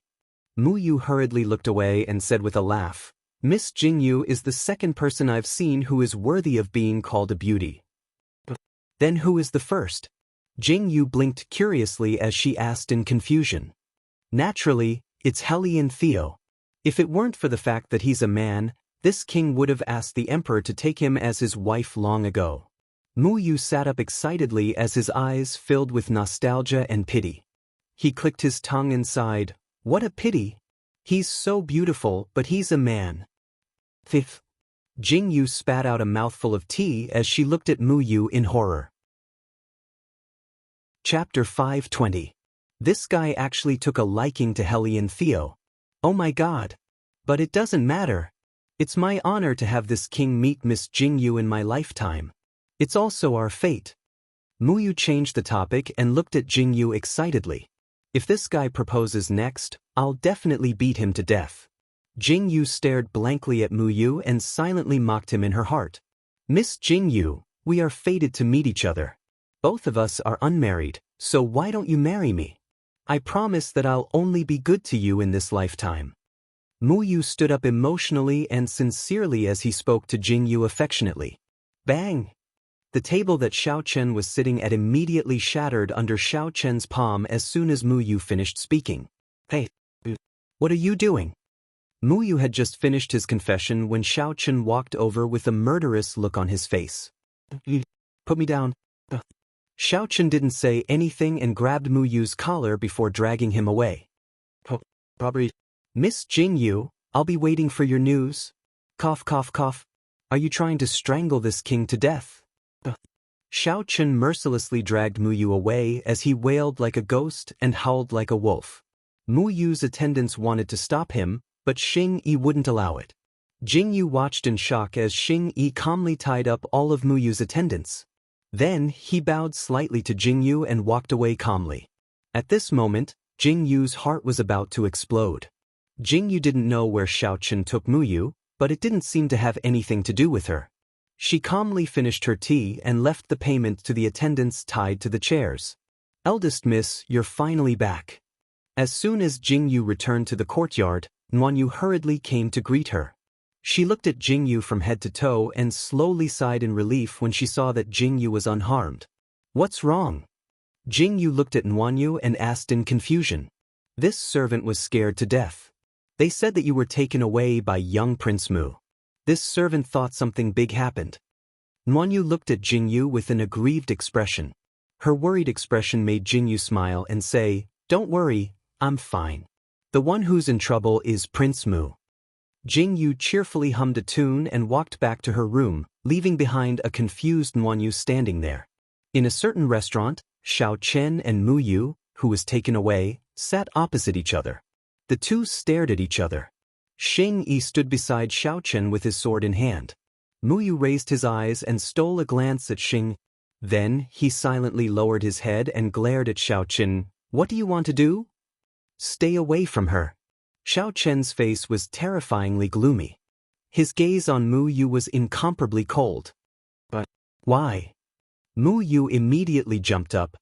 Mu Yu hurriedly looked away and said with a laugh, Miss Jing Yu is the second person I've seen who is worthy of being called a beauty. Then who is the first? Jing Yu blinked curiously as she asked in confusion. Naturally, it's Helian Theo. If it weren't for the fact that he's a man, this king would have asked the emperor to take him as his wife long ago. Mu Yu sat up excitedly as his eyes filled with nostalgia and pity. He clicked his tongue and sighed, what a pity. He's so beautiful, but he's a man. Fifth. Jing Yu spat out a mouthful of tea as she looked at Mu Yu in horror. Chapter 520. This guy actually took a liking to Helian Theo. Oh my god. But it doesn't matter. It's my honor to have this king meet Miss Jing Yu in my lifetime. It's also our fate. Mu Yu changed the topic and looked at Jing Yu excitedly. If this guy proposes next, I'll definitely beat him to death. Jing Yu stared blankly at Mu Yu and silently mocked him in her heart. Miss Jing Yu, we are fated to meet each other. Both of us are unmarried, so why don't you marry me? I promise that I'll only be good to you in this lifetime. Mu Yu stood up emotionally and sincerely as he spoke to Jing Yu affectionately. Bang! The table that Xiao Chen was sitting at immediately shattered under Xiao Chen's palm as soon as Mu Yu finished speaking. Hey, what are you doing? Mu Yu had just finished his confession when Xiao Chen walked over with a murderous look on his face. Put me down. Xiao Chen didn't say anything and grabbed Mu Yu's collar before dragging him away. Probably. Miss Jing Yu, I'll be waiting for your news. Cough, cough, cough. Are you trying to strangle this king to death? Xiao Chen mercilessly dragged Mu Yu away as he wailed like a ghost and howled like a wolf. Mu Yu's attendants wanted to stop him, but Xing Yi wouldn't allow it. Jing Yu watched in shock as Xing Yi calmly tied up all of Mu Yu's attendants. Then he bowed slightly to Jing Yu and walked away calmly. At this moment, Jing Yu's heart was about to explode. Jing Yu didn't know where Xiao Chen took Mu Yu, but it didn't seem to have anything to do with her. She calmly finished her tea and left the payment to the attendants tied to the chairs. Eldest miss, you're finally back. As soon as Jing Yu returned to the courtyard, Nuan Yu hurriedly came to greet her. She looked at Jing Yu from head to toe and slowly sighed in relief when she saw that Jing Yu was unharmed. What's wrong? Jing Yu looked at Nuan Yu and asked in confusion. This servant was scared to death. They said that you were taken away by young Prince Mu. This servant thought something big happened. Nuan Yu looked at Jing Yu with an aggrieved expression. Her worried expression made Jing Yu smile and say, Don't worry, I'm fine. The one who's in trouble is Prince Mu. Jing Yu cheerfully hummed a tune and walked back to her room, leaving behind a confused Nuan Yu standing there. In a certain restaurant, Xiao Chen and Mu Yu, who was taken away, sat opposite each other. The two stared at each other. Xing Yi stood beside Xiao Chen with his sword in hand. Mu Yu raised his eyes and stole a glance at Xing. Then he silently lowered his head and glared at Xiao Chen. What do you want to do? Stay away from her. Xiao Chen's face was terrifyingly gloomy. His gaze on Mu Yu was incomparably cold. But why? Mu Yu immediately jumped up.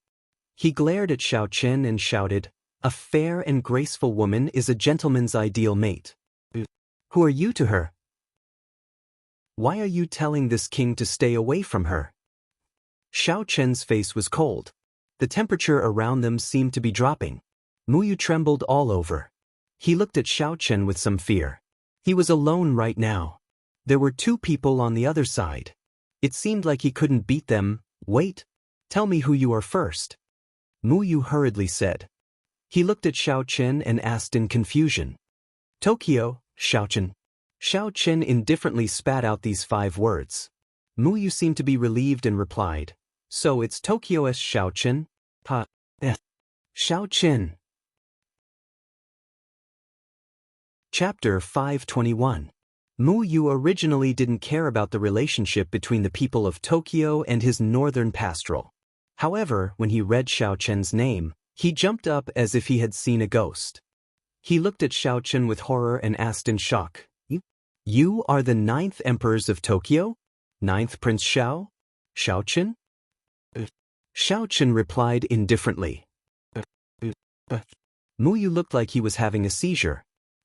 He glared at Xiao Chen and shouted, A fair and graceful woman is a gentleman's ideal mate. Who are you to her? Why are you telling this king to stay away from her? Xiao Chen's face was cold. The temperature around them seemed to be dropping. Mu Yu trembled all over. He looked at Xiao Chen with some fear. He was alone right now. There were two people on the other side. It seemed like he couldn't beat them. Wait. Tell me who you are first. Mu Yu hurriedly said. He looked at Xiao Chen and asked in confusion. Tokyo, Xiao Chen. Xiao Chen indifferently spat out these 5 words. Mu Yu seemed to be relieved and replied. So it's Tokyo's Xiao Chen? Xiao Chen. Chapter 521. Mu Yu originally didn't care about the relationship between the people of Tokyo and his northern pastoral. However, when he read Xiao Chen's name, he jumped up as if he had seen a ghost. He looked at Xiao Chen with horror and asked in shock, You are the 9th emperors of Tokyo? 9th Prince Xiao? Xiao Chen? Xiao Chen replied indifferently. Mu Yu looked like he was having a seizure.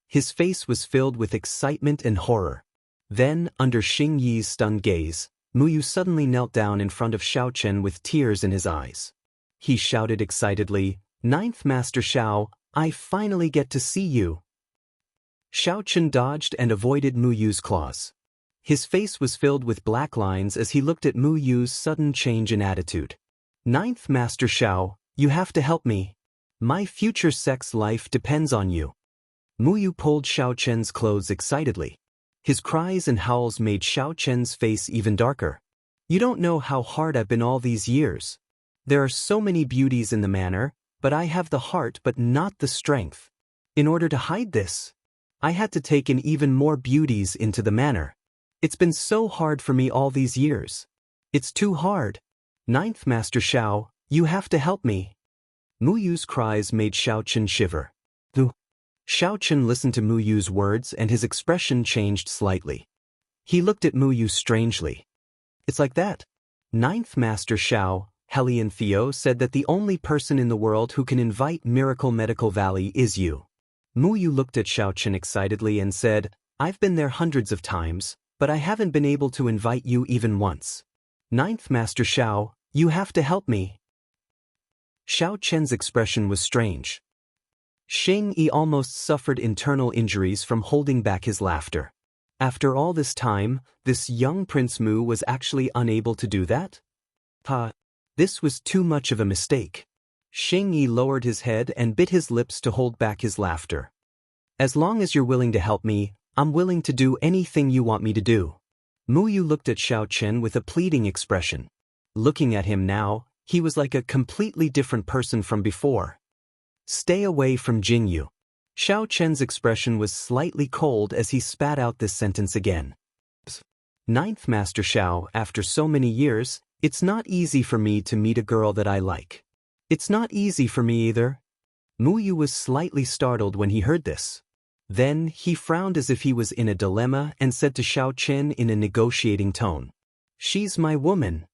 His face was filled with excitement and horror. Then, under Xing Yi's stunned gaze, Mu Yu suddenly knelt down in front of Xiao Chen with tears in his eyes. He shouted excitedly, 9th Master Xiao, I finally get to see you. Xiao Chen dodged and avoided Mu Yu's claws. His face was filled with black lines as he looked at Mu Yu's sudden change in attitude. 9th Master Xiao, you have to help me. My future sex life depends on you. Mu Yu pulled Xiao Chen's clothes excitedly. His cries and howls made Xiao Chen's face even darker. You don't know how hard I've been all these years. There are so many beauties in the manor, but I have the heart but not the strength. In order to hide this, I had to take in even more beauties into the manor. It's been so hard for me all these years. It's too hard. 9th Master Xiao, you have to help me. Mu Yu's cries made Xiao Chen shiver. Xiao Chen listened to Mu Yu's words and his expression changed slightly. He looked at Mu Yu strangely. It's like that. 9th Master Xiao, Helian Theo said that the only person in the world who can invite Miracle Medical Valley is you. Mu Yu looked at Xiao Chen excitedly and said, I've been there hundreds of times, but I haven't been able to invite you even once. 9th Master Xiao, you have to help me. Xiao Chen's expression was strange. Xing Yi almost suffered internal injuries from holding back his laughter. After all this time, this young Prince Mu was actually unable to do that? This was too much of a mistake. Xing Yi lowered his head and bit his lips to hold back his laughter. As long as you're willing to help me, I'm willing to do anything you want me to do. Mu Yu looked at Xiao Chen with a pleading expression. Looking at him now, he was like a completely different person from before. Stay away from Jingyu. Xiao Chen's expression was slightly cold as he spat out this sentence again. 9th Master Xiao, after so many years, it's not easy for me to meet a girl that I like. It's not easy for me either. Mu Yu was slightly startled when he heard this. Then, he frowned as if he was in a dilemma and said to Xiao Chen in a negotiating tone. She's my woman.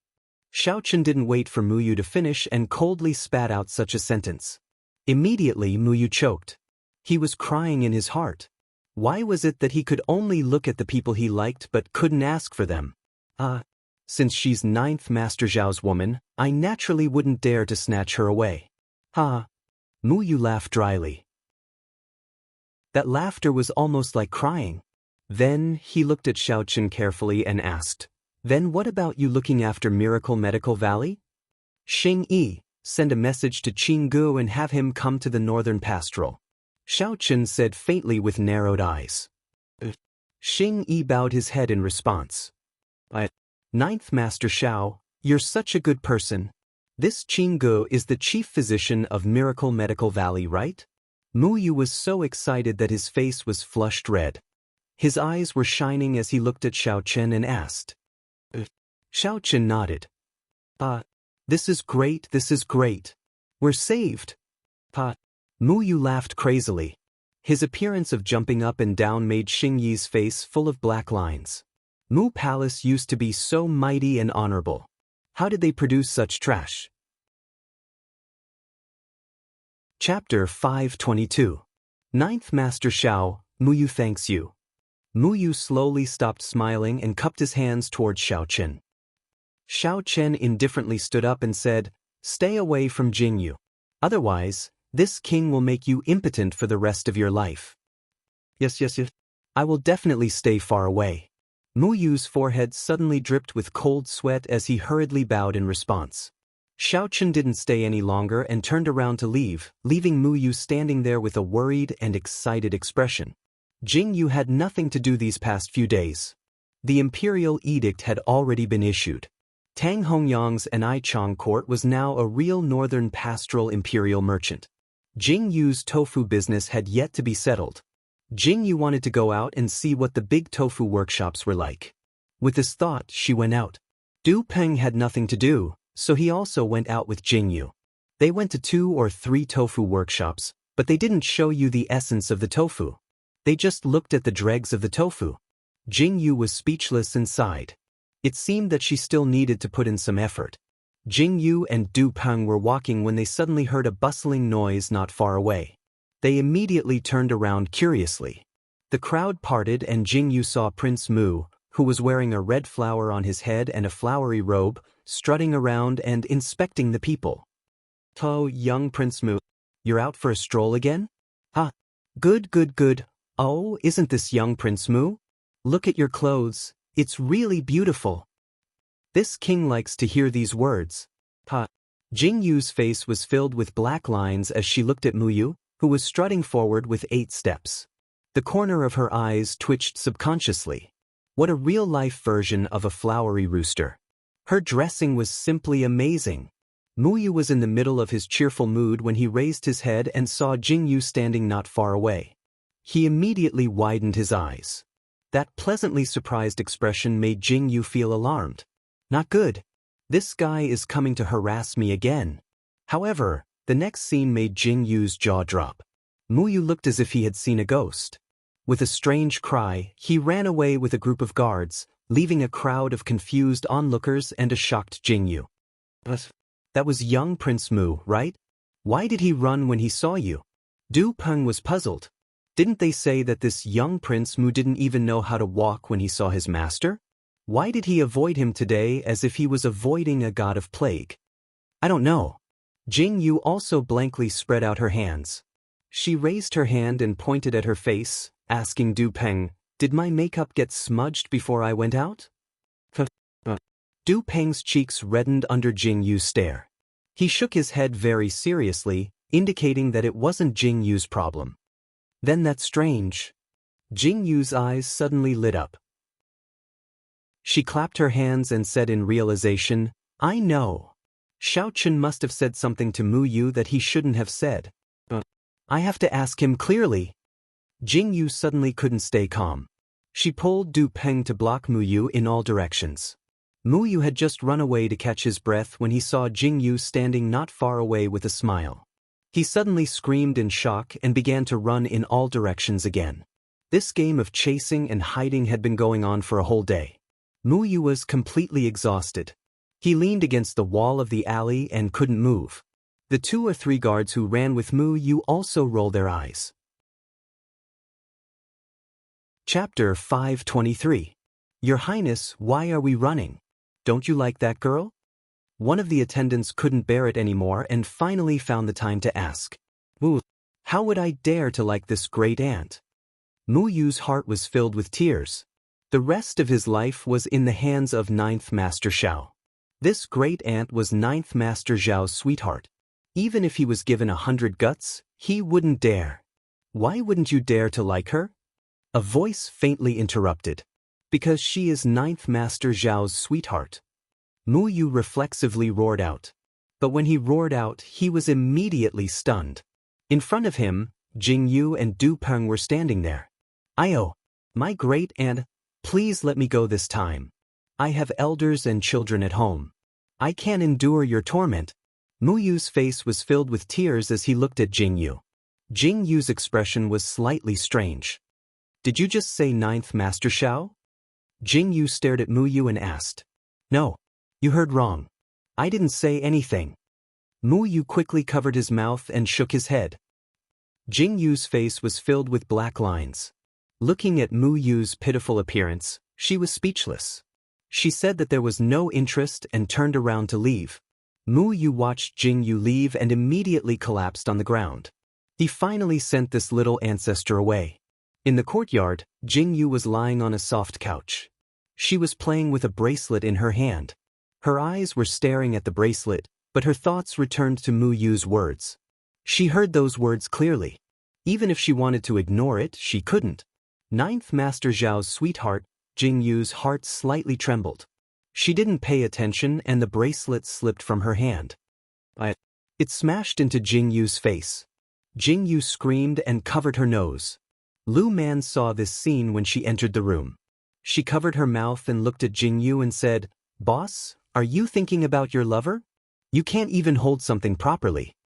Xiao Chen didn't wait for Mu Yu to finish and coldly spat out such a sentence. Immediately Mu Yu choked. He was crying in his heart. Why was it that he could only look at the people he liked but couldn't ask for them? Since she's 9th Master Zhao's woman, I naturally wouldn't dare to snatch her away. Mu Yu laughed dryly. That laughter was almost like crying. Then, he looked at Xiao Chen carefully and asked, Then what about you looking after Miracle Medical Valley? Xing Yi, send a message to Qinggu and have him come to the northern pastoral. Xiao Chen said faintly with narrowed eyes. Xing Yi bowed his head in response. 9th Master Xiao, you're such a good person. This Qinggu is the chief physician of Miracle Medical Valley, right? Mu Yu was so excited that his face was flushed red. His eyes were shining as he looked at Xiao Chen and asked. Xiao Chen nodded. This is great, this is great. We're saved. Mu Yu laughed crazily. His appearance of jumping up and down made Xing Yi's face full of black lines. Mu Palace used to be so mighty and honorable. How did they produce such trash? Chapter 522. Ninth Master Xiao, Muyu thanks you. Muyu slowly stopped smiling and cupped his hands towards Xiao Chen. Xiao Chen indifferently stood up and said, "Stay away from Jingyu. Otherwise, this king will make you impotent for the rest of your life." Yes. I will definitely stay far away. Muyu's forehead suddenly dripped with cold sweat as he hurriedly bowed in response. Xiao Chen didn't stay any longer and turned around to leave, leaving Muyu standing there with a worried and excited expression. Jingyu had nothing to do these past few days. The imperial edict had already been issued. Tang Hongyang's Anichang court was now a real northern pastoral imperial merchant. Jingyu's tofu business had yet to be settled. Jingyu wanted to go out and see what the big tofu workshops were like. With this thought, she went out. Du Peng had nothing to do, so he also went out with Jingyu. They went to 2 or 3 tofu workshops, but they didn't show you the essence of the tofu. They just looked at the dregs of the tofu. Jingyu was speechless and sighed. It seemed that she still needed to put in some effort. Jingyu and Du Peng were walking when they suddenly heard a bustling noise not far away. They immediately turned around curiously. The crowd parted and Jingyu saw Prince Mu, who was wearing a red flower on his head and a flowery robe, strutting around and inspecting the people. "Oh, young Prince Mu, you're out for a stroll again? Ah, good. Oh, isn't this young Prince Mu? Look at your clothes, it's really beautiful." This king likes to hear these words. Ha! Jingyu's face was filled with black lines as she looked at Muyu, who was strutting forward with 8 steps. The corner of her eyes twitched subconsciously. What a real-life version of a flowery rooster. Her dressing was simply amazing. Muyu was in the middle of his cheerful mood when he raised his head and saw Jingyu standing not far away. He immediately widened his eyes. That pleasantly surprised expression made Jingyu feel alarmed. Not good. This guy is coming to harass me again. However, the next scene made Jingyu's jaw drop. Muyu looked as if he had seen a ghost. With a strange cry, he ran away with a group of guards, leaving a crowd of confused onlookers and a shocked Jingyu. "But that was young Prince Mu, right? Why did he run when he saw you?" Du Peng was puzzled. Didn't they say that this young Prince Mu didn't even know how to walk when he saw his master? Why did he avoid him today as if he was avoiding a god of plague? I don't know. Jingyu also blankly spread out her hands. She raised her hand and pointed at her face, asking Du Peng, "Did my makeup get smudged before I went out?" Du Peng's cheeks reddened under Jingyu's stare. He shook his head very seriously, indicating that it wasn't Jingyu's problem. "Then that's strange." Jingyu's eyes suddenly lit up. She clapped her hands and said in realization, "I know. Xiao Chen must have said something to Muyu that he shouldn't have said. I have to ask him clearly." Jingyu suddenly couldn't stay calm. She pulled Du Peng to block Muyu in all directions. Muyu had just run away to catch his breath when he saw Jingyu standing not far away with a smile. He suddenly screamed in shock and began to run in all directions again. This game of chasing and hiding had been going on for a whole day. Muyu was completely exhausted. He leaned against the wall of the alley and couldn't move. The 2 or 3 guards who ran with Muyu also rolled their eyes. Chapter 523. Your Highness, why are we running? Don't you like that girl? One of the attendants couldn't bear it anymore and finally found the time to ask. How would I dare to like this great aunt? Muyu's heart was filled with tears. The rest of his life was in the hands of 9th Master Xiao. This great aunt was 9th Master Zhao's sweetheart. Even if he was given 100 guts, he wouldn't dare. Why wouldn't you dare to like her? A voice faintly interrupted. Because she is 9th Master Zhao's sweetheart. Muyu reflexively roared out. But when he roared out, he was immediately stunned. In front of him, Jingyu and Du Peng were standing there. "Io, my great aunt, please let me go this time. I have elders and children at home. I can't endure your torment." Muyu's face was filled with tears as he looked at Jingyu. Jingyu's expression was slightly strange. "Did you just say 9th Master Xiao?" Jingyu stared at Muyu and asked. "No, you heard wrong. I didn't say anything." Mu Yu quickly covered his mouth and shook his head. Jing Yu's face was filled with black lines. Looking at Mu Yu's pitiful appearance, she was speechless. She said that there was no interest and turned around to leave. Mu Yu watched Jing Yu leave and immediately collapsed on the ground. He finally sent this little ancestor away. In the courtyard, Jing Yu was lying on a soft couch. She was playing with a bracelet in her hand. Her eyes were staring at the bracelet, but her thoughts returned to Mu Yu's words. She heard those words clearly. Even if she wanted to ignore it, she couldn't. Ninth Master Zhao's sweetheart, Jing Yu's heart slightly trembled. She didn't pay attention and the bracelet slipped from her hand. It smashed into Jing Yu's face. Jing Yu screamed and covered her nose. Lu Man saw this scene when she entered the room. She covered her mouth and looked at Jing Yu and said, "Boss, are you thinking about your lover? You can't even hold something properly.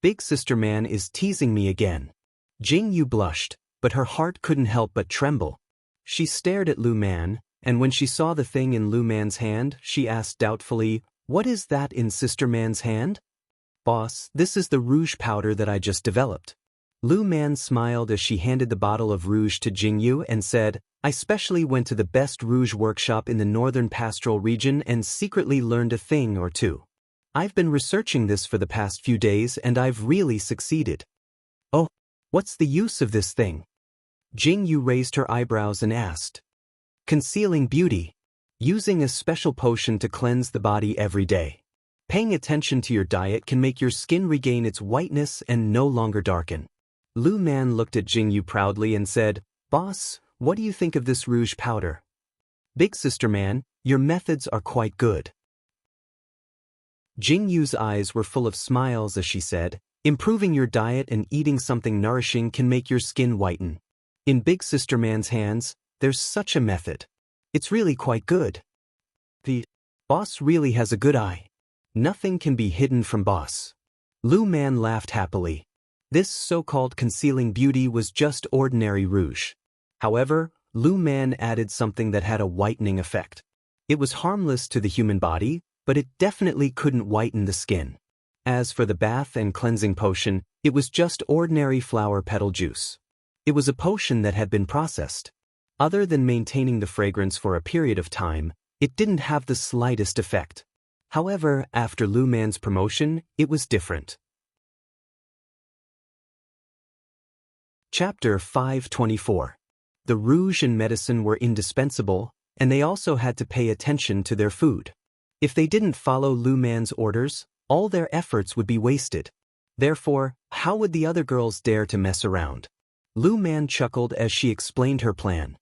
Big Sister Man is teasing me again." Jing Yu blushed, but her heart couldn't help but tremble. She stared at Lu Man, and when she saw the thing in Lu Man's hand, she asked doubtfully, "What is that in Sister Man's hand?" "Boss, this is the rouge powder that I just developed." Lu Man smiled as she handed the bottle of rouge to Jing Yu and said, "I specially went to the best rouge workshop in the northern pastoral region and secretly learned a thing or two. I've been researching this for the past few days and I've really succeeded." "Oh, what's the use of this thing?" Jing Yu raised her eyebrows and asked. "Concealing beauty. Using a special potion to cleanse the body every day. Paying attention to your diet can make your skin regain its whiteness and no longer darken." Lu Man looked at Jing Yu proudly and said, "Boss, what do you think of this rouge powder?" "Big Sister Man, your methods are quite good." Jing Yu's eyes were full of smiles as she said, "Improving your diet and eating something nourishing can make your skin whiten. In Big Sister Man's hands, there's such a method. It's really quite good. The boss really has a good eye. Nothing can be hidden from boss." Lu Man laughed happily. This so-called concealing beauty was just ordinary rouge. However, Lu Man added something that had a whitening effect. It was harmless to the human body, but it definitely couldn't whiten the skin. As for the bath and cleansing potion, it was just ordinary flower petal juice. It was a potion that had been processed. Other than maintaining the fragrance for a period of time, it didn't have the slightest effect. However, after Lu Man's promotion, it was different. Chapter 524. The rouge and medicine were indispensable, and they also had to pay attention to their food. If they didn't follow Lu Man's orders, all their efforts would be wasted. Therefore, how would the other girls dare to mess around? Lu Man chuckled as she explained her plan.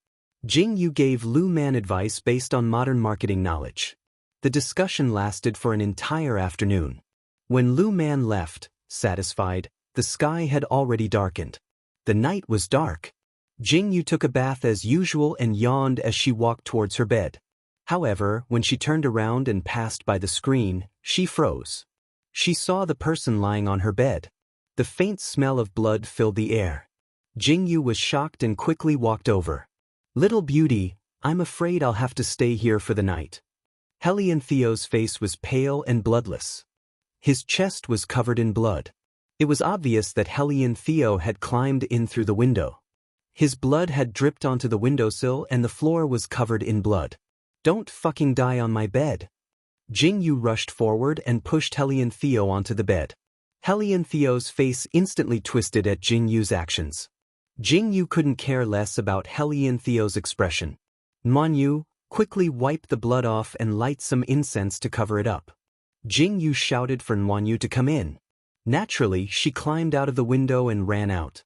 Jing Yu gave Lu Man advice based on modern marketing knowledge. The discussion lasted for an entire afternoon. When Lu Man left, satisfied, the sky had already darkened. The night was dark. Jing Yu took a bath as usual and yawned as she walked towards her bed. However, when she turned around and passed by the screen, she froze. She saw the person lying on her bed. The faint smell of blood filled the air. Jing Yu was shocked and quickly walked over. "Little beauty, I'm afraid I'll have to stay here for the night." Hellion Theo's face was pale and bloodless. His chest was covered in blood. It was obvious that Hellion Theo had climbed in through the window. His blood had dripped onto the windowsill and the floor was covered in blood. "Don't fucking die on my bed." Jing Yu rushed forward and pushed Hellion Theo onto the bed. Hellion Theo's face instantly twisted at Jing Yu's actions. Jing Yu couldn't care less about Hellion Theo's expression. "Man Yu, quickly wipe the blood off and light some incense to cover it up." Jing Yu shouted for Nuan Yu to come in. Naturally, she climbed out of the window and ran out.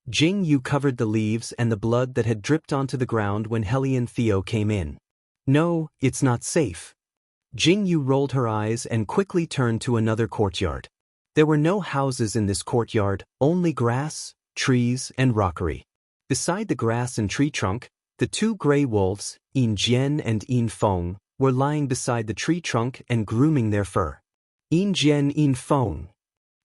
Jing Yu covered the leaves and the blood that had dripped onto the ground when Hellion Theo came in. "No, it's not safe." Jing Yu rolled her eyes and quickly turned to another courtyard. There were no houses in this courtyard, only grass, trees, and rockery. Beside the grass and tree trunk, the two gray wolves, Yin Jian and Yin Feng, were lying beside the tree trunk and grooming their fur. "Yin Jian, Yin Feng!"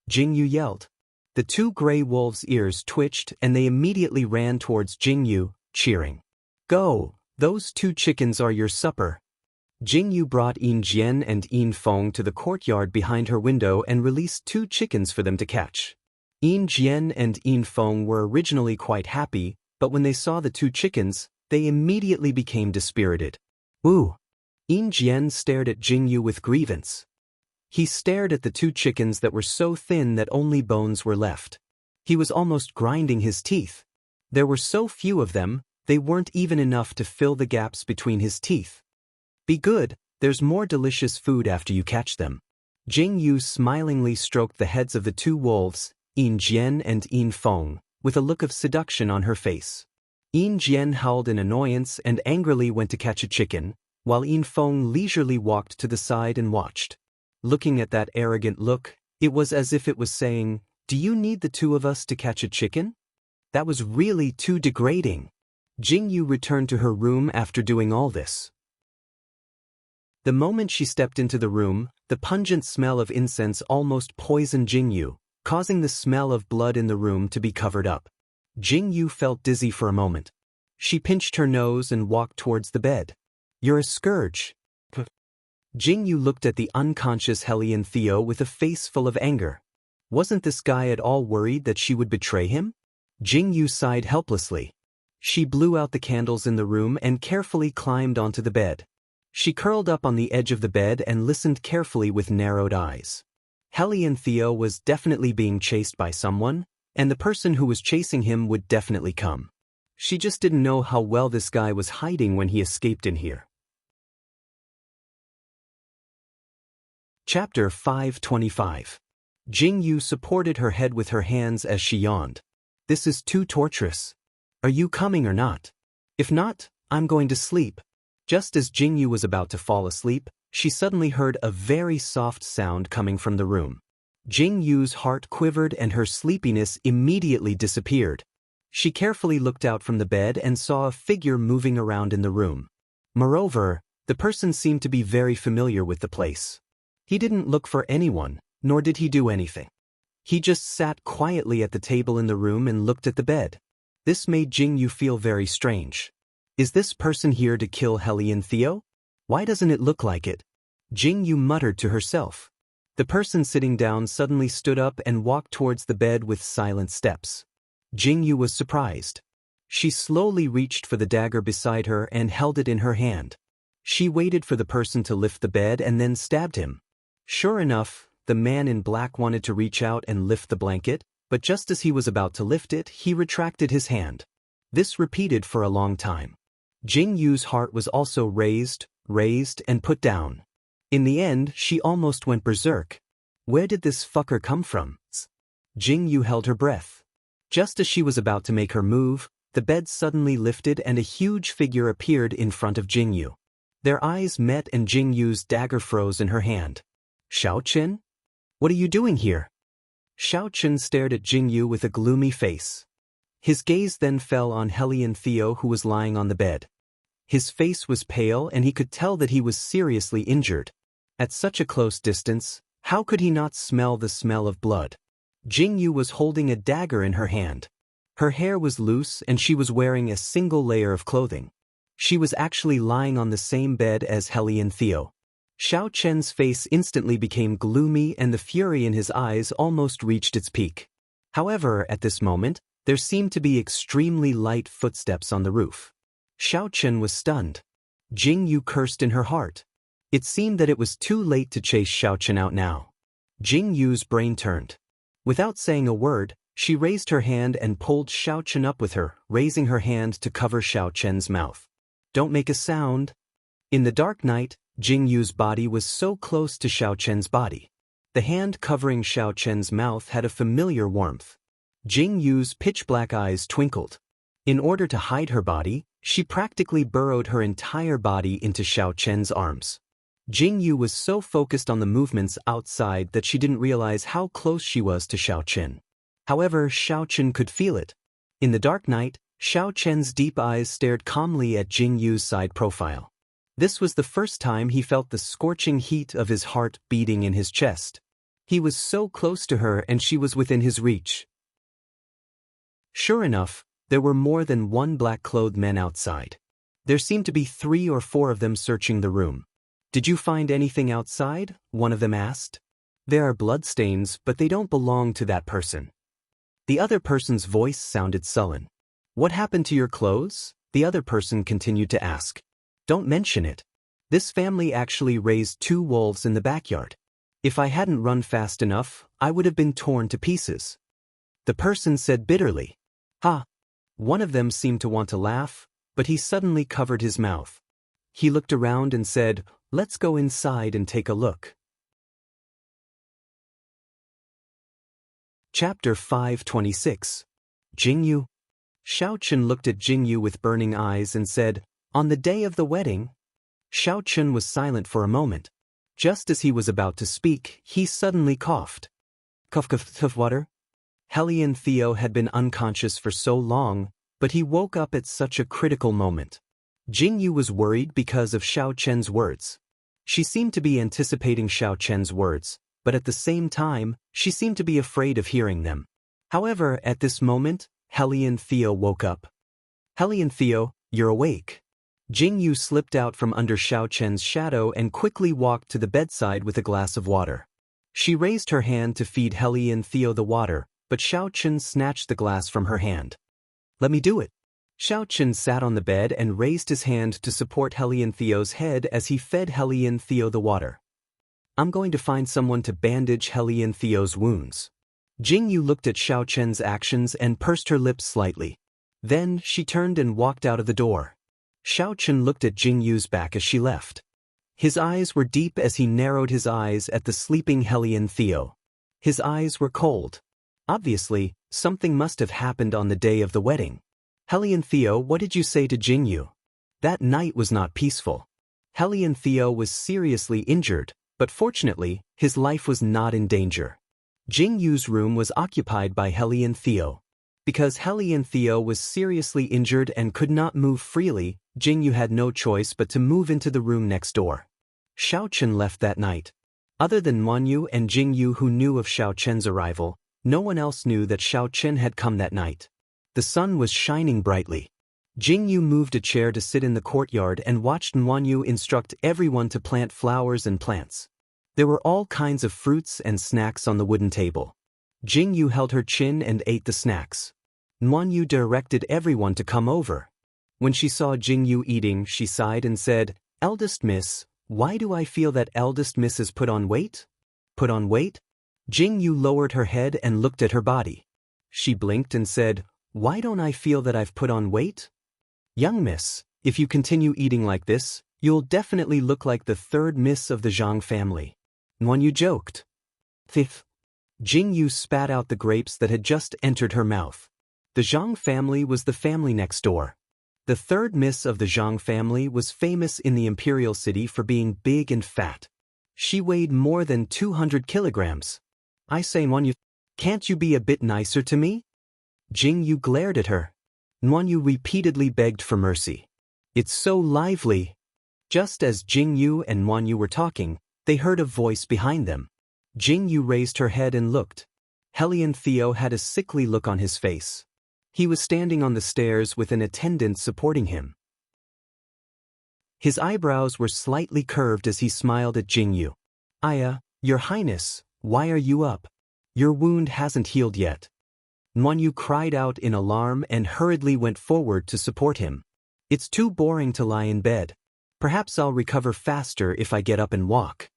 Jing Yu yelled. The two gray wolves' ears twitched and they immediately ran towards Jing Yu, cheering. "Go, those two chickens are your supper." Jingyu brought Yin Jian and Yin Feng to the courtyard behind her window and released 2 chickens for them to catch. Yin Jian and Yin Feng were originally quite happy, but when they saw the 2 chickens, they immediately became dispirited. Ooh! Yin Jian stared at Jingyu with grievance. He stared at the 2 chickens that were so thin that only bones were left. He was almost grinding his teeth. There were so few of them, they weren't even enough to fill the gaps between his teeth. Be good, there's more delicious food after you catch them. Jingyu smilingly stroked the heads of the 2 wolves, Yin Jian and Yin Feng, with a look of seduction on her face. Yin Jian howled in annoyance and angrily went to catch a chicken, while Yin Feng leisurely walked to the side and watched. Looking at that arrogant look, it was as if it was saying, "Do you need the 2 of us to catch a chicken?" That was really too degrading. Jingyu returned to her room after doing all this. The moment she stepped into the room, the pungent smell of incense almost poisoned Jingyu, causing the smell of blood in the room to be covered up. Jingyu felt dizzy for a moment. She pinched her nose and walked towards the bed. "You're a scourge." Jingyu looked at the unconscious Hellion Theo with a face full of anger. Wasn't this guy at all worried that she would betray him? Jingyu sighed helplessly. She blew out the candles in the room and carefully climbed onto the bed. She curled up on the edge of the bed and listened carefully with narrowed eyes. Hellion Theo was definitely being chased by someone, and the person who was chasing him would definitely come. She just didn't know how well this guy was hiding when he escaped in here. Chapter 525. Jingyu supported her head with her hands as she yawned. "This is too torturous. Are you coming or not? If not, I'm going to sleep." Just as Jingyu was about to fall asleep, she suddenly heard a very soft sound coming from the room. Jingyu's heart quivered and her sleepiness immediately disappeared. She carefully looked out from the bed and saw a figure moving around in the room. Moreover, the person seemed to be very familiar with the place. He didn't look for anyone, nor did he do anything. He just sat quietly at the table in the room and looked at the bed. This made Jingyu feel very strange. Is this person here to kill Hellion Theo? Why doesn't it look like it? Jingyu muttered to herself. The person sitting down suddenly stood up and walked towards the bed with silent steps. Jingyu was surprised. She slowly reached for the dagger beside her and held it in her hand. She waited for the person to lift the bed and then stabbed him. Sure enough, the man in black wanted to reach out and lift the blanket, but just as he was about to lift it, he retracted his hand. This repeated for a long time. Jingyu's heart was also raised, and put down. In the end, she almost went berserk. Where did this fucker come from? Jingyu held her breath. Just as she was about to make her move, the bed suddenly lifted and a huge figure appeared in front of Jingyu. Their eyes met and Jingyu's dagger froze in her hand. "Xiaochen? What are you doing here?" Xiaochen stared at Jingyu with a gloomy face. His gaze then fell on Hellion Theo, who was lying on the bed. His face was pale and he could tell that he was seriously injured. At such a close distance, how could he not smell the smell of blood? Jingyu was holding a dagger in her hand. Her hair was loose and she was wearing a single layer of clothing. She was actually lying on the same bed as Hellion Theo. Xiaochen's face instantly became gloomy and the fury in his eyes almost reached its peak. However, at this moment, there seemed to be extremely light footsteps on the roof. Xiaochen was stunned. Jingyu cursed in her heart. It seemed that it was too late to chase Xiaochen out now. Jingyu's brain turned. Without saying a word, she raised her hand and pulled Xiaochen up with her, raising her hand to cover Xiaochen's mouth. "Don't make a sound." In the dark night, Jingyu's body was so close to Xiaochen's body. The hand covering Xiaochen's mouth had a familiar warmth. Jingyu's pitch-black eyes twinkled. In order to hide her body, she practically burrowed her entire body into Xiaochen's arms. Jingyu was so focused on the movements outside that she didn't realize how close she was to Xiaochen. However, Xiaochen could feel it. In the dark night, Xiaochen's deep eyes stared calmly at Jingyu's side profile. This was the first time he felt the scorching heat of his heart beating in his chest. He was so close to her and she was within his reach. Sure enough, there were more than one black-clothed men outside. There seemed to be 3 or 4 of them searching the room. Did you find anything outside? One of them asked. There are bloodstains, but they don't belong to that person. The other person's voice sounded sullen. What happened to your clothes? The other person continued to ask. Don't mention it. This family actually raised 2 wolves in the backyard. If I hadn't run fast enough, I would have been torn to pieces. The person said bitterly. Ha! One of them seemed to want to laugh, but he suddenly covered his mouth. He looked around and said, Let's go inside and take a look. Chapter 526. Jingyu. Xiaochun looked at Jingyu with burning eyes and said, On the day of the wedding? Xiaochun was silent for a moment. Just as he was about to speak, he suddenly coughed. Cough water? Hellion Theo had been unconscious for so long, but he woke up at such a critical moment. Jingyu was worried because of Xiaochun's words. She seemed to be anticipating Xiaochun's words, but at the same time, she seemed to be afraid of hearing them. However, at this moment, Hellion Theo woke up. Hellion Theo, you're awake. Jingyu slipped out from under Xiaochun's shadow and quickly walked to the bedside with a glass of water. She raised her hand to feed Hellion Theo the water, but Xiaochun snatched the glass from her hand. Let me do it. Xiaochun sat on the bed and raised his hand to support Hellion Theo's head as he fed Hellion Theo the water. I'm going to find someone to bandage Hellion Theo's wounds. Jingyu looked at Xiaochun's actions and pursed her lips slightly. Then she turned and walked out of the door. Xiaochun looked at Jingyu's back as she left. His eyes were deep as he narrowed his eyes at the sleeping Hellion Theo. His eyes were cold. Obviously, something must have happened on the day of the wedding. Hellion Theo, what did you say to Jingyu? That night was not peaceful. Hellion Theo was seriously injured, but fortunately, his life was not in danger. Jingyu's room was occupied by Hellion Theo. Because Hellion Theo was seriously injured and could not move freely, Jingyu had no choice but to move into the room next door. Xiaochun left that night. Other than Wanyu and Jingyu who knew of Xiaochun's arrival, no one else knew that Xiaochun had come that night. The sun was shining brightly. Jingyu moved a chair to sit in the courtyard and watched Wanyu instruct everyone to plant flowers and plants. There were all kinds of fruits and snacks on the wooden table. Jingyu held her chin and ate the snacks. Wanyu directed everyone to come over. When she saw Jingyu eating, she sighed and said, Eldest Miss, why do I feel that Eldest Miss has put on weight? Put on weight? Jingyu lowered her head and looked at her body. She blinked and said, Why don't I feel that I've put on weight? Young Miss, if you continue eating like this, you'll definitely look like the 3rd Miss of the Zhang family. Wanyu joked. Thief. Jingyu spat out the grapes that had just entered her mouth. The Zhang family was the family next door. The 3rd Miss of the Zhang family was famous in the imperial city for being big and fat. She weighed more than 200 kilograms. I say, Wanyu, can't you be a bit nicer to me? Jingyu glared at her. Wanyu repeatedly begged for mercy. It's so lively. Just as Jingyu and Wanyu were talking, they heard a voice behind them. Jingyu raised her head and looked. Hellion Theo had a sickly look on his face. He was standing on the stairs with an attendant supporting him. His eyebrows were slightly curved as he smiled at Jingyu. Your Highness, why are you up? Your wound hasn't healed yet. Wanyu cried out in alarm and hurriedly went forward to support him. It's too boring to lie in bed. Perhaps I'll recover faster if I get up and walk.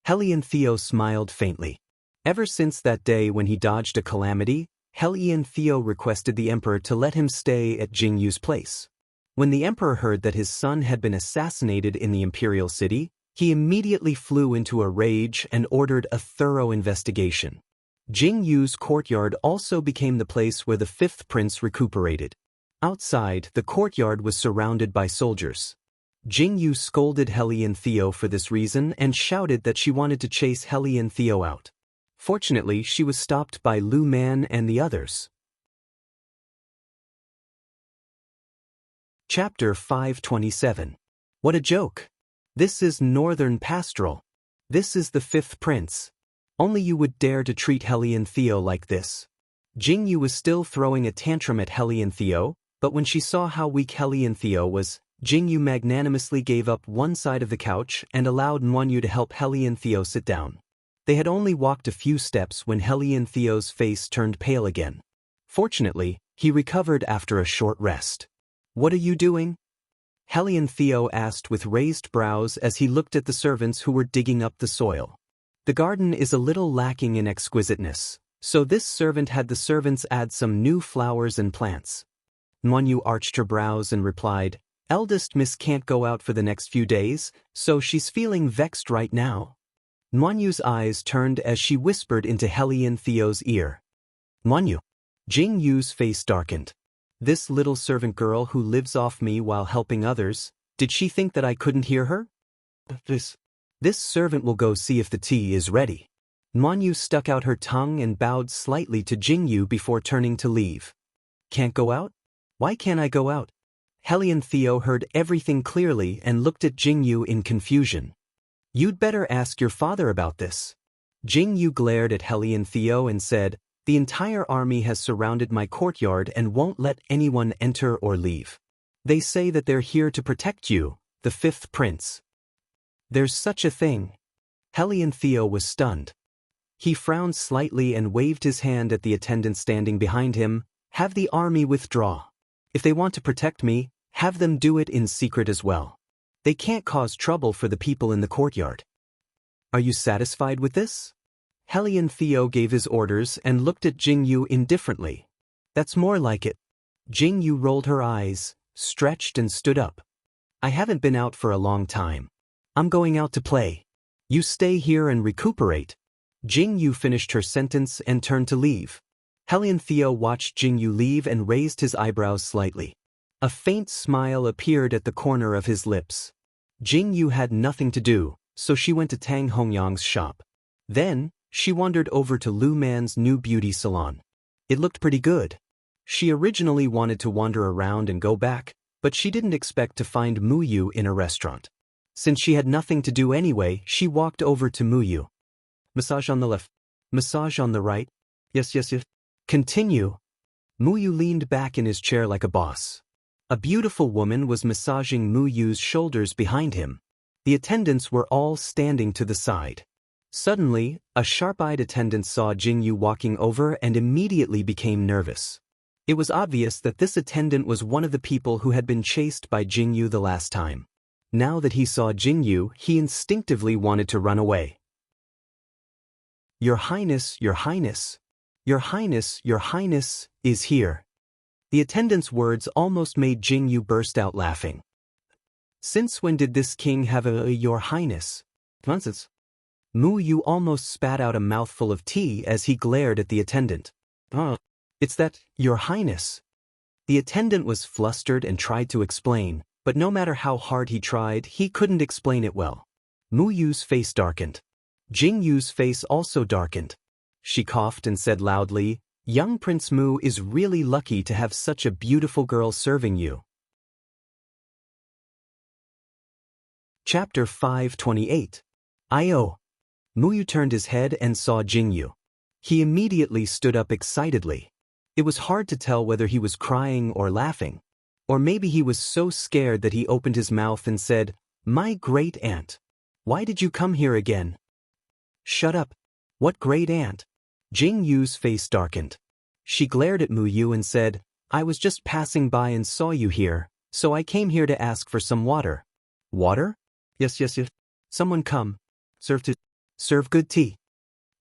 Hellion Theo smiled faintly. Ever since that day when he dodged a calamity, Hellion Theo requested the emperor to let him stay at Jingyu's place. When the emperor heard that his son had been assassinated in the imperial city, he immediately flew into a rage and ordered a thorough investigation. Jingyu's courtyard also became the place where the 5th prince recuperated. Outside, the courtyard was surrounded by soldiers. Jingyu scolded Hellion Theo for this reason and shouted that she wanted to chase Hellion Theo out. Fortunately, she was stopped by Lu Man and the others. Chapter 527. What a joke! This is Northern Pastoral. This is the 5th prince. Only you would dare to treat Hellion Theo like this. Jingyu was still throwing a tantrum at Hellion Theo, but when she saw how weak Hellion Theo was, Jingyu magnanimously gave up one side of the couch and allowed Nuonyu to help Heli and Theo sit down. They had only walked a few steps when Heli and Theo's face turned pale again. Fortunately, he recovered after a short rest. "What are you doing?" Heli and Theo asked with raised brows as he looked at the servants who were digging up the soil. The garden is a little lacking in exquisiteness, so this servant had the servants add some new flowers and plants. Nuonyu arched her brows and replied, "Eldest miss can't go out for the next few days, so she's feeling vexed right now." Nuonyu's eyes turned as she whispered into Heli and Theo's ear. "Nuonyu." Jingyu's face darkened. This little servant girl who lives off me while helping others, did she think that I couldn't hear her? This servant will go see if the tea is ready. Nuonyu stuck out her tongue and bowed slightly to Jingyu before turning to leave. "Can't go out? Why can't I go out?" Heli and Theo heard everything clearly and looked at Jingyu in confusion. "You'd better ask your father about this." Jingyu glared at Heli and Theo and said, "The entire army has surrounded my courtyard and won't let anyone enter or leave. They say that they're here to protect you, the fifth prince." "There's such a thing?" Heli and Theo was stunned. He frowned slightly and waved his hand at the attendants standing behind him. "Have the army withdraw. If they want to protect me, have them do it in secret as well. They can't cause trouble for the people in the courtyard." "Are you satisfied with this?" Heli and Theo gave his orders and looked at Jingyu indifferently. "That's more like it." Jingyu rolled her eyes, stretched and stood up. "I haven't been out for a long time. I'm going out to play. You stay here and recuperate." Jingyu finished her sentence and turned to leave. Heli and Theo watched Jingyu leave and raised his eyebrows slightly. A faint smile appeared at the corner of his lips. Jingyu had nothing to do, so she went to Tang Hongyang's shop. Then, she wandered over to Lu Man's new beauty salon. It looked pretty good. She originally wanted to wander around and go back, but she didn't expect to find Muyu in a restaurant. Since she had nothing to do anyway, she walked over to Muyu. "Massage on the left. Massage on the right. Yes. Continue." Muyu leaned back in his chair like a boss. A beautiful woman was massaging Muyu's shoulders behind him. The attendants were all standing to the side. Suddenly, a sharp-eyed attendant saw Jingyu walking over and immediately became nervous. It was obvious that this attendant was one of the people who had been chased by Jingyu the last time. Now that he saw Jingyu, he instinctively wanted to run away. "Your Highness, Your Highness. Your Highness, Your Highness, is here." The attendant's words almost made Jingyu burst out laughing. "Since when did this king have a Your Highness?" "Nonsense." Muyu almost spat out a mouthful of tea as he glared at the attendant. "Oh, it's that, Your Highness." The attendant was flustered and tried to explain, but no matter how hard he tried, he couldn't explain it well. Muyu's face darkened. Jingyu's face also darkened. She coughed and said loudly, "Young Prince Mu is really lucky to have such a beautiful girl serving you." Chapter 528. Io. Muyu turned his head and saw Jingyu. He immediately stood up excitedly. It was hard to tell whether he was crying or laughing. Or maybe he was so scared that he opened his mouth and said, "My great aunt. Why did you come here again?" "Shut up. What great aunt?" Jingyu's face darkened. She glared at Muyu and said, "I was just passing by and saw you here, so I came here to ask for some water." "Water?" Yes. "Someone come. Serve good tea."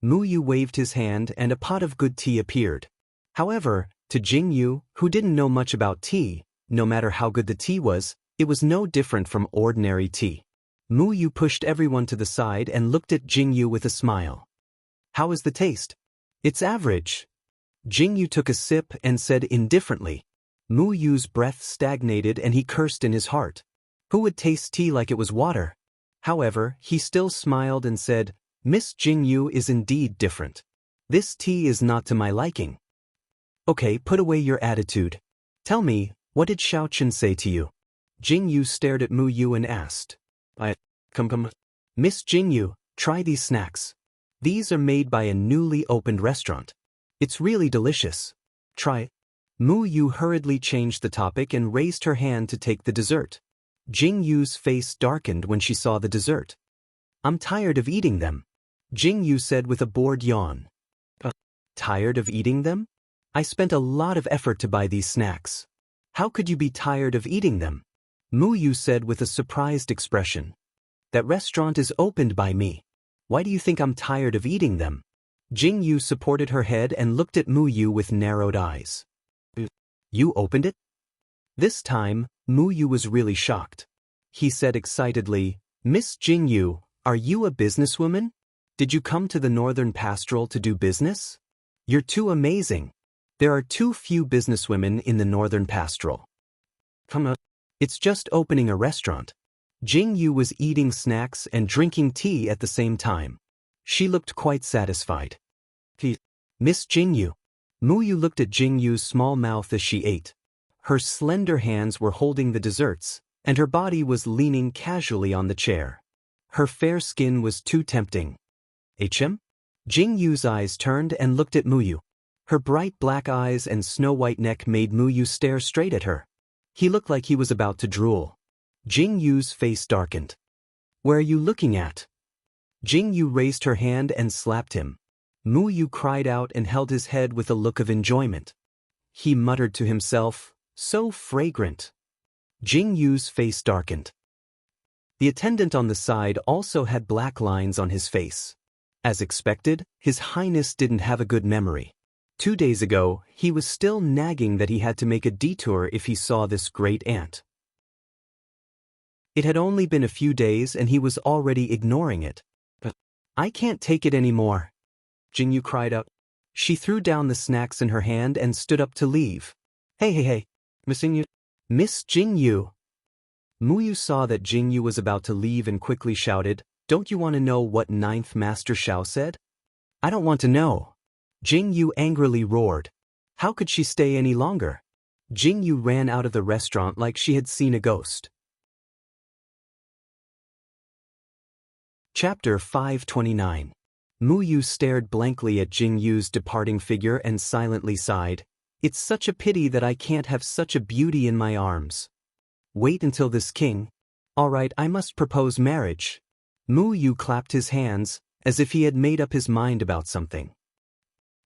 Muyu waved his hand and a pot of good tea appeared. However, to Jingyu, who didn't know much about tea, no matter how good the tea was, it was no different from ordinary tea. Muyu pushed everyone to the side and looked at Jingyu with a smile. "How is the taste?" "It's average." Jingyu took a sip and said indifferently. Muyu's breath stagnated and he cursed in his heart. Who would taste tea like it was water? However, he still smiled and said, "Miss Jingyu is indeed different. This tea is not to my liking." "Okay, put away your attitude. Tell me, what did Xiaochen say to you?" Jingyu stared at Muyu and asked. Come. "Miss Jingyu, try these snacks. These are made by a newly opened restaurant. It's really delicious. Try it." Muyu hurriedly changed the topic and raised her hand to take the dessert. Jing Yu's face darkened when she saw the dessert. I'm tired of eating them, Jing Yu said with a bored yawn. Tired of eating them? I spent a lot of effort to buy these snacks. How could you be tired of eating them? Mu Yu said with a surprised expression. That restaurant is opened by me. Why do you think I'm tired of eating them? Jing Yu supported her head and looked at Mu Yu with narrowed eyes. You opened it? This time, Mu Yu was really shocked. He said excitedly, Miss Jing Yu, are you a businesswoman? Did you come to the Northern Pastoral to do business? You're too amazing. There are too few businesswomen in the Northern Pastoral. Come on. It's just opening a restaurant. Jing Yu was eating snacks and drinking tea at the same time. She looked quite satisfied. Miss Jing Yu. Mu Yu looked at Jing Yu's small mouth as she ate. Her slender hands were holding the desserts, and her body was leaning casually on the chair. Her fair skin was too tempting. HM? Jing Yu's eyes turned and looked at Mu Yu. Her bright black eyes and snow-white neck made Mu Yu stare straight at her. He looked like he was about to drool. Jing Yu's face darkened. Where are you looking at? Jing Yu raised her hand and slapped him. Mu Yu cried out and held his head with a look of enjoyment. He muttered to himself, so fragrant. Jing Yu's face darkened. The attendant on the side also had black lines on his face. As expected, His Highness didn't have a good memory. 2 days ago, he was still nagging that he had to make a detour if he saw this great aunt. It had only been a few days and he was already ignoring it. But I can't take it anymore. Jing Yu cried out. She threw down the snacks in her hand and stood up to leave. Hey, missing you? Miss Jing Yu. Mu Yu saw that Jing Yu was about to leave and quickly shouted, Don't you want to know what 9th Master Xiao said? I don't want to know. Jing Yu angrily roared. How could she stay any longer? Jing Yu ran out of the restaurant like she had seen a ghost. Chapter 529. Mu Yu stared blankly at Jing Yu's departing figure and silently sighed. It's such a pity that I can't have such a beauty in my arms. Wait until this king. All right, I must propose marriage. Mu Yu clapped his hands, as if he had made up his mind about something.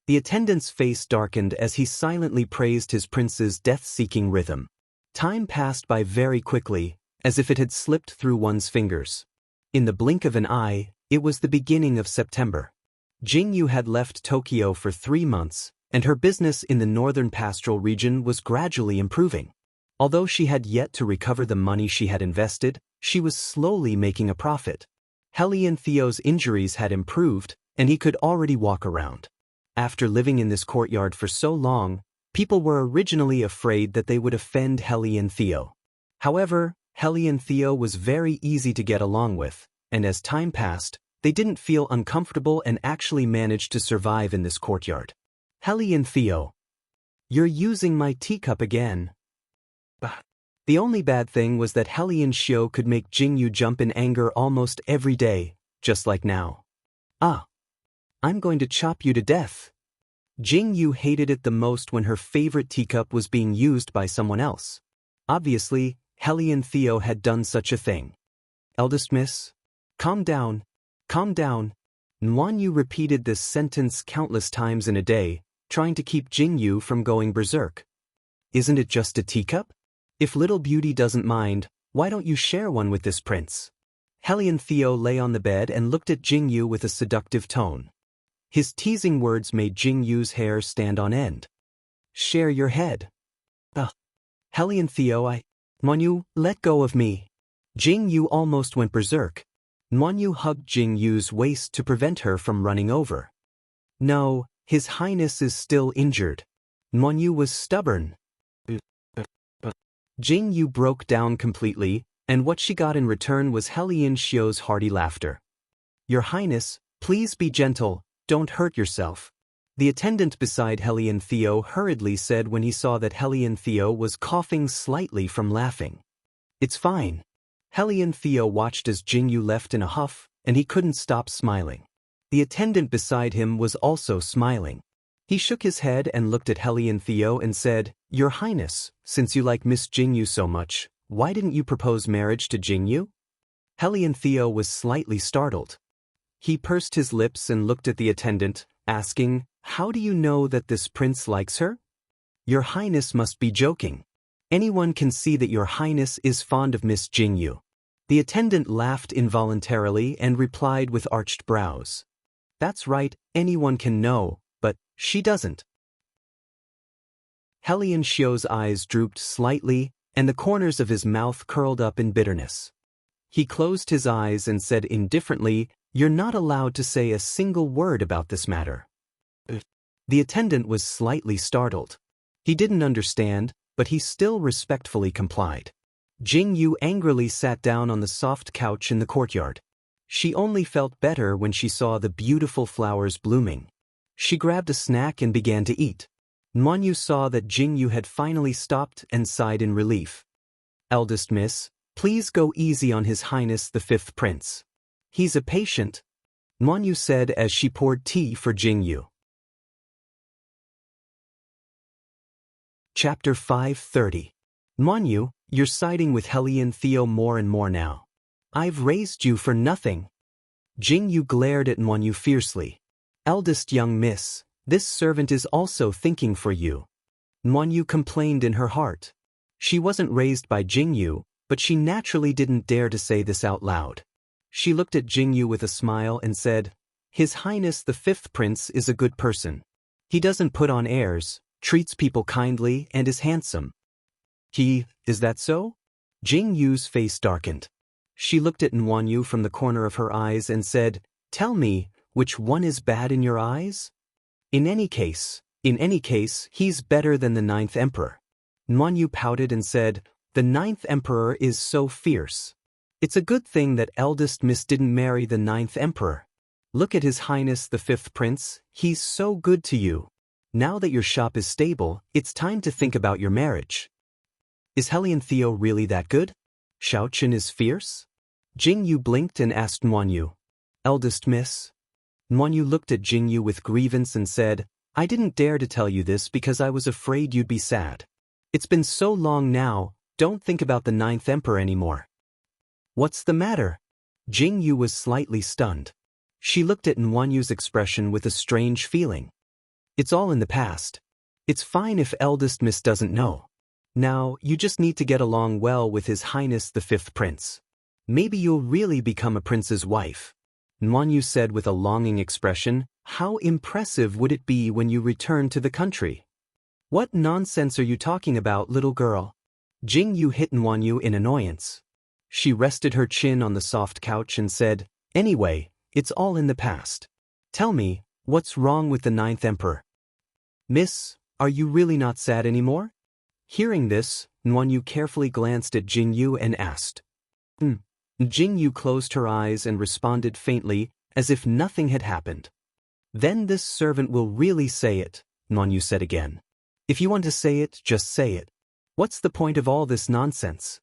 The attendant's face darkened as he silently praised his prince's death-seeking rhythm. Time passed by very quickly, as if it had slipped through one's fingers. In the blink of an eye, it was the beginning of September. Jing Yu had left Tokyo for 3 months, and her business in the Northern Pastoral region was gradually improving. Although she had yet to recover the money she had invested, she was slowly making a profit. Hellion Theo's injuries had improved, and he could already walk around. After living in this courtyard for so long, people were originally afraid that they would offend Hellion Theo. However, Hellion Theo was very easy to get along with, and as time passed, they didn't feel uncomfortable and actually managed to survive in this courtyard. Hellion Theo. You're using my teacup again. Bah. The only bad thing was that Hellion Xiao could make Jing Yu jump in anger almost every day, just like now. I'm going to chop you to death. Jing Yu hated it the most when her favorite teacup was being used by someone else. Obviously, Hellion Theo had done such a thing. Eldest miss? Calm down. Calm down. Nuan Yu repeated this sentence countless times in a day, trying to keep Jing Yu from going berserk. Isn't it just a teacup? If little beauty doesn't mind, why don't you share one with this prince? Hellion Theo lay on the bed and looked at Jing Yu with a seductive tone. His teasing words made Jing Yu's hair stand on end. Share your head. Hellion Theo, Nuan Yu, let go of me. Jing Yu almost went berserk. Nuan Yu hugged Jing Yu's waist to prevent her from running over. No, His Highness is still injured. Nuan Yu was stubborn. Jing Yu broke down completely, and what she got in return was Hellion Xiao's hearty laughter. Your Highness, please be gentle, don't hurt yourself. The attendant beside Hellion Theo hurriedly said when he saw that Hellion Theo was coughing slightly from laughing. It's fine. Hellion Theo watched as Jing Yu left in a huff, and he couldn't stop smiling. The attendant beside him was also smiling. He shook his head and looked at Hellion Theo and said, Your Highness, since you like Miss Jing Yu so much, Why didn't you propose marriage to Jingyu? Helian Theo was slightly startled. He pursed his lips and looked at the attendant, asking, "How do you know that this prince likes her? Your Highness must be joking. Anyone can see that your Highness is fond of Miss Jingyu." The attendant laughed involuntarily and replied with arched brows. "That's right, anyone can know, but she doesn't." Helian Xiu's eyes drooped slightly, and the corners of his mouth curled up in bitterness. He closed his eyes and said indifferently, "You're not allowed to say a single word about this matter." The attendant was slightly startled. He didn't understand, but he still respectfully complied. Jingyu angrily sat down on the soft couch in the courtyard. She only felt better when she saw the beautiful flowers blooming. She grabbed a snack and began to eat. Nuanyu saw that Jingyu had finally stopped and sighed in relief. "Eldest Miss, please go easy on His Highness the Fifth Prince. He's a patient," Nuanyu said as she poured tea for Jingyu. Chapter 530. "Nuanyu, you're siding with Helian Theo more and more now. I've raised you for nothing." Jingyu glared at Nuanyu fiercely. "Eldest young miss, this servant is also thinking for you." Nuanyu complained in her heart. She wasn't raised by Jingyu, but she naturally didn't dare to say this out loud. She looked at Jingyu with a smile and said, "His Highness the Fifth Prince is a good person. He doesn't put on airs, treats people kindly, and is handsome." Is that so?" Jingyu's face darkened. She looked at Nuanyu from the corner of her eyes and said, "Tell me, which one is bad in your eyes?" In any case, he's better than the Ninth Emperor." Nuanyu pouted and said, "The Ninth Emperor is so fierce. It's a good thing that eldest miss didn't marry the Ninth Emperor. Look at His Highness the Fifth Prince, he's so good to you. Now that your shop is stable, it's time to think about your marriage." "Is Helian Theo really that good? Xiaoqun is fierce?" Jingyu blinked and asked Nuanyu. "Eldest miss?" Nuanyu looked at Jingyu with grievance and said, "I didn't dare to tell you this because I was afraid you'd be sad. It's been so long now, don't think about the Ninth Emperor anymore." "What's the matter?" Jingyu was slightly stunned. She looked at Nuanyu's expression with a strange feeling. "It's all in the past. It's fine if eldest miss doesn't know. Now, you just need to get along well with His Highness the Fifth Prince. Maybe you'll really become a prince's wife." Nuanyu said with a longing expression, "How impressive would it be when you return to the country?" "What nonsense are you talking about, little girl?" Jingyu hit Nuanyu in annoyance. She rested her chin on the soft couch and said, "Anyway, it's all in the past. Tell me, what's wrong with the Ninth Emperor?" "Miss, are you really not sad anymore?" Hearing this, Nuanyu carefully glanced at Jingyu and asked. Jingyu closed her eyes and responded faintly, as if nothing had happened. "Then this servant will really say it," Nuanyu said again. "If you want to say it, just say it. What's the point of all this nonsense?"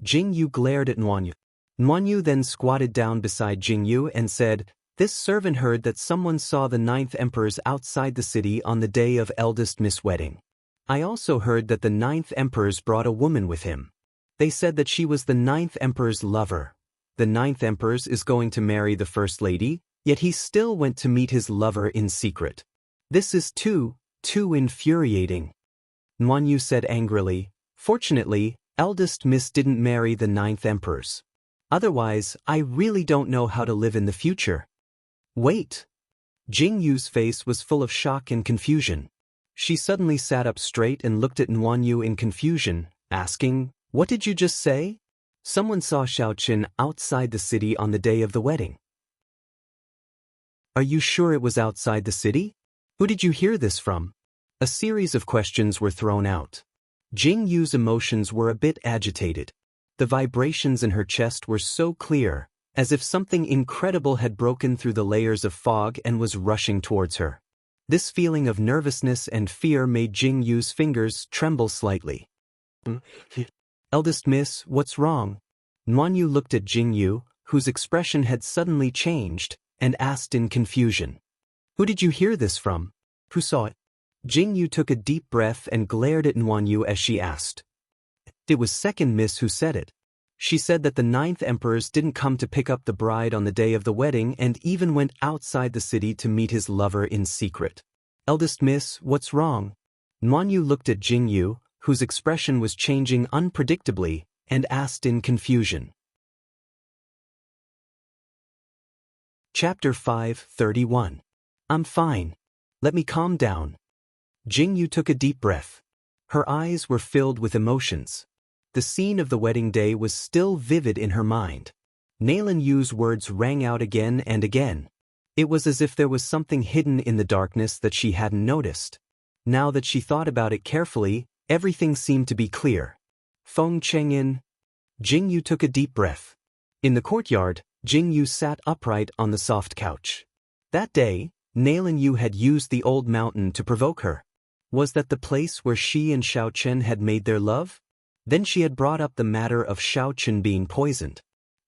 Jingyu glared at Nuanyu. Nuanyu then squatted down beside Jingyu and said, "This servant heard that someone saw the Ninth Emperors outside the city on the day of eldest miss wedding. I also heard that the Ninth Emperors brought a woman with him. They said that she was the Ninth Emperor's lover. The Ninth Emperor is going to marry the First Lady, yet he still went to meet his lover in secret. This is too infuriating." Nuanyu said angrily, "Fortunately, eldest miss didn't marry the Ninth Emperors. Otherwise, I really don't know how to live in the future." "Wait." Jingyu's face was full of shock and confusion. She suddenly sat up straight and looked at Nuanyu in confusion, asking, "What did you just say?" "Someone saw Xiaoqun outside the city on the day of the wedding." "Are you sure it was outside the city? Who did you hear this from?" A series of questions were thrown out. Jingyu's emotions were a bit agitated. The vibrations in her chest were so clear, as if something incredible had broken through the layers of fog and was rushing towards her. This feeling of nervousness and fear made Jingyu's fingers tremble slightly. "Eldest miss, what's wrong?" Nuanyu looked at Jingyu, whose expression had suddenly changed, and asked in confusion. "Who did you hear this from? Who saw it?" Jingyu took a deep breath and glared at Nuanyu as she asked. It was second miss who said it. She said that the 9th emperors didn't come to pick up the bride on the day of the wedding and even went outside the city to meet his lover in secret. Eldest miss, what's wrong? Nuan Yu looked at Jing Yu, whose expression was changing unpredictably, and asked in confusion. Chapter 5:31. I'm fine. Let me calm down. Jing Yu took a deep breath. Her eyes were filled with emotions. The scene of the wedding day was still vivid in her mind. Nalan Yu's words rang out again and again. It was as if there was something hidden in the darkness that she hadn't noticed. Now that she thought about it carefully, everything seemed to be clear. Feng Chengin. Jing Yu took a deep breath. In the courtyard, Jing Yu sat upright on the soft couch. That day, Nalan Yu had used the old mountain to provoke her. Was that the place where she and Xiao Chen had made their love? Then she had brought up the matter of Xiao Chen being poisoned.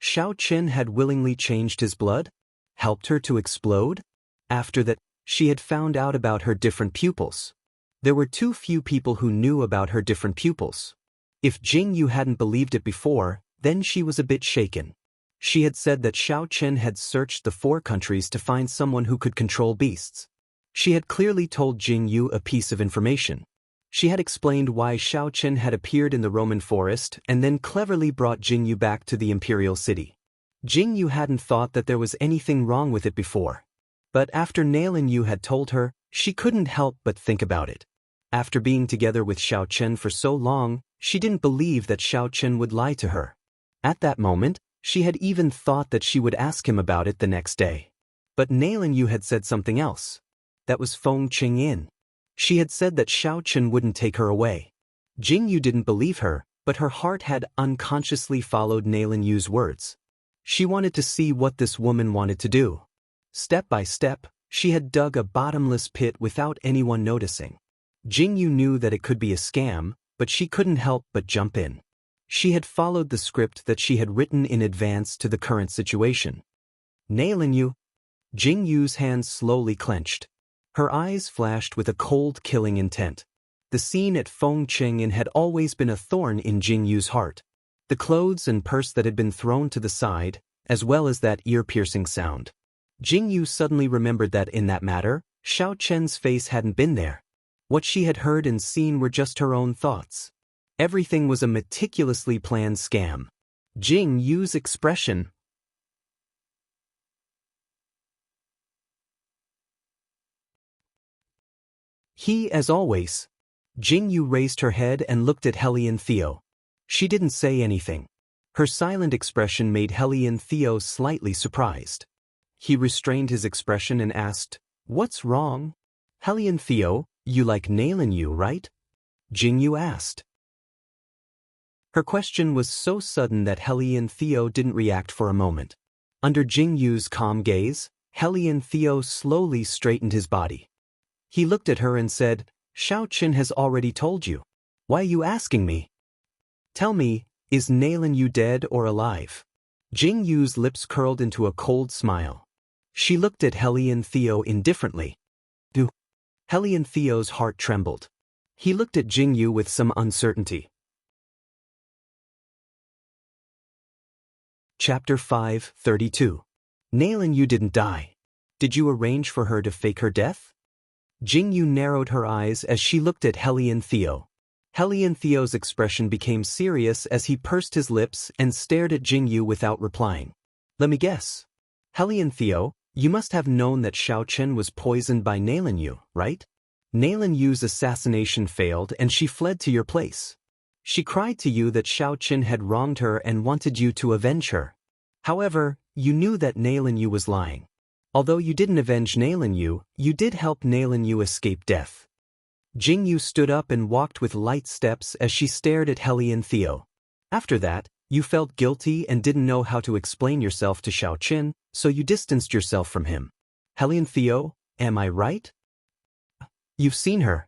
Xiao Chen had willingly changed his blood? Helped her to explode? After that, she had found out about her different pupils. There were too few people who knew about her different pupils. If Jing Yu hadn't believed it before, then she was a bit shaken. She had said that Xiao Chen had searched the 4 countries to find someone who could control beasts. She had clearly told Jing Yu a piece of information. She had explained why Xiao Chen had appeared in the Roman forest and then cleverly brought Jing Yu back to the imperial city. Jing Yu hadn't thought that there was anything wrong with it before. But after Nalan Yu had told her, she couldn't help but think about it. After being together with Xiao Chen for so long, she didn't believe that Xiao Chen would lie to her. At that moment, she had even thought that she would ask him about it the next day. But Nalan Yu had said something else. That was Feng Qingyin. She had said that Xiao Chen wouldn't take her away. Jing Yu didn't believe her, but her heart had unconsciously followed Nalan Yu's words. She wanted to see what this woman wanted to do. Step by step, she had dug a bottomless pit without anyone noticing. Jing Yu knew that it could be a scam, but she couldn't help but jump in. She had followed the script that she had written in advance to the current situation. Nalan Yu. Jing Yu's hands slowly clenched. Her eyes flashed with a cold, killing intent. The scene at Feng Qingyin had always been a thorn in Jing Yu's heart. The clothes and purse that had been thrown to the side, as well as that ear-piercing sound. Jing Yu suddenly remembered that in that matter, Xiao Chen's face hadn't been there. What she had heard and seen were just her own thoughts. Everything was a meticulously planned scam. Jing Yu's expression. He, as always. Jing Yu raised her head and looked at Hellion Theo. She didn't say anything. Her silent expression made Hellion Theo slightly surprised. He restrained his expression and asked, "What's wrong?" "Hellion Theo, you like Nalan Yu, right?" Jing Yu asked. Her question was so sudden that Hellion Theo didn't react for a moment. Under Jing Yu's calm gaze, Hellion Theo slowly straightened his body. He looked at her and said, "Xiao Chen has already told you. Why are you asking me? Tell me, is Nalan Yu dead or alive?" Jing Yu's lips curled into a cold smile. She looked at Hellion Theo indifferently. Do. Hellion Theo's heart trembled. He looked at Jing Yu with some uncertainty. Chapter 5:32. Nalan Yu didn't die. Did you arrange for her to fake her death? Jing Yu narrowed her eyes as she looked at Hellion Theo. Hellion Theo's expression became serious as he pursed his lips and stared at Jing Yu without replying. Let me guess. Hellion Theo, you must have known that Xiao Chen was poisoned by Nalan Yu, right? Nalan Yu's assassination failed and she fled to your place. She cried to you that Xiao Chen had wronged her and wanted you to avenge her. However, you knew that Nalan Yu was lying. Although you didn't avenge Nalan Yu, you did help Nalan Yu escape death. Jing Yu stood up and walked with light steps as she stared at Hellion Theo. After that, you felt guilty and didn't know how to explain yourself to Xiao Chen, so you distanced yourself from him. Hellion Theo, am I right? You've seen her.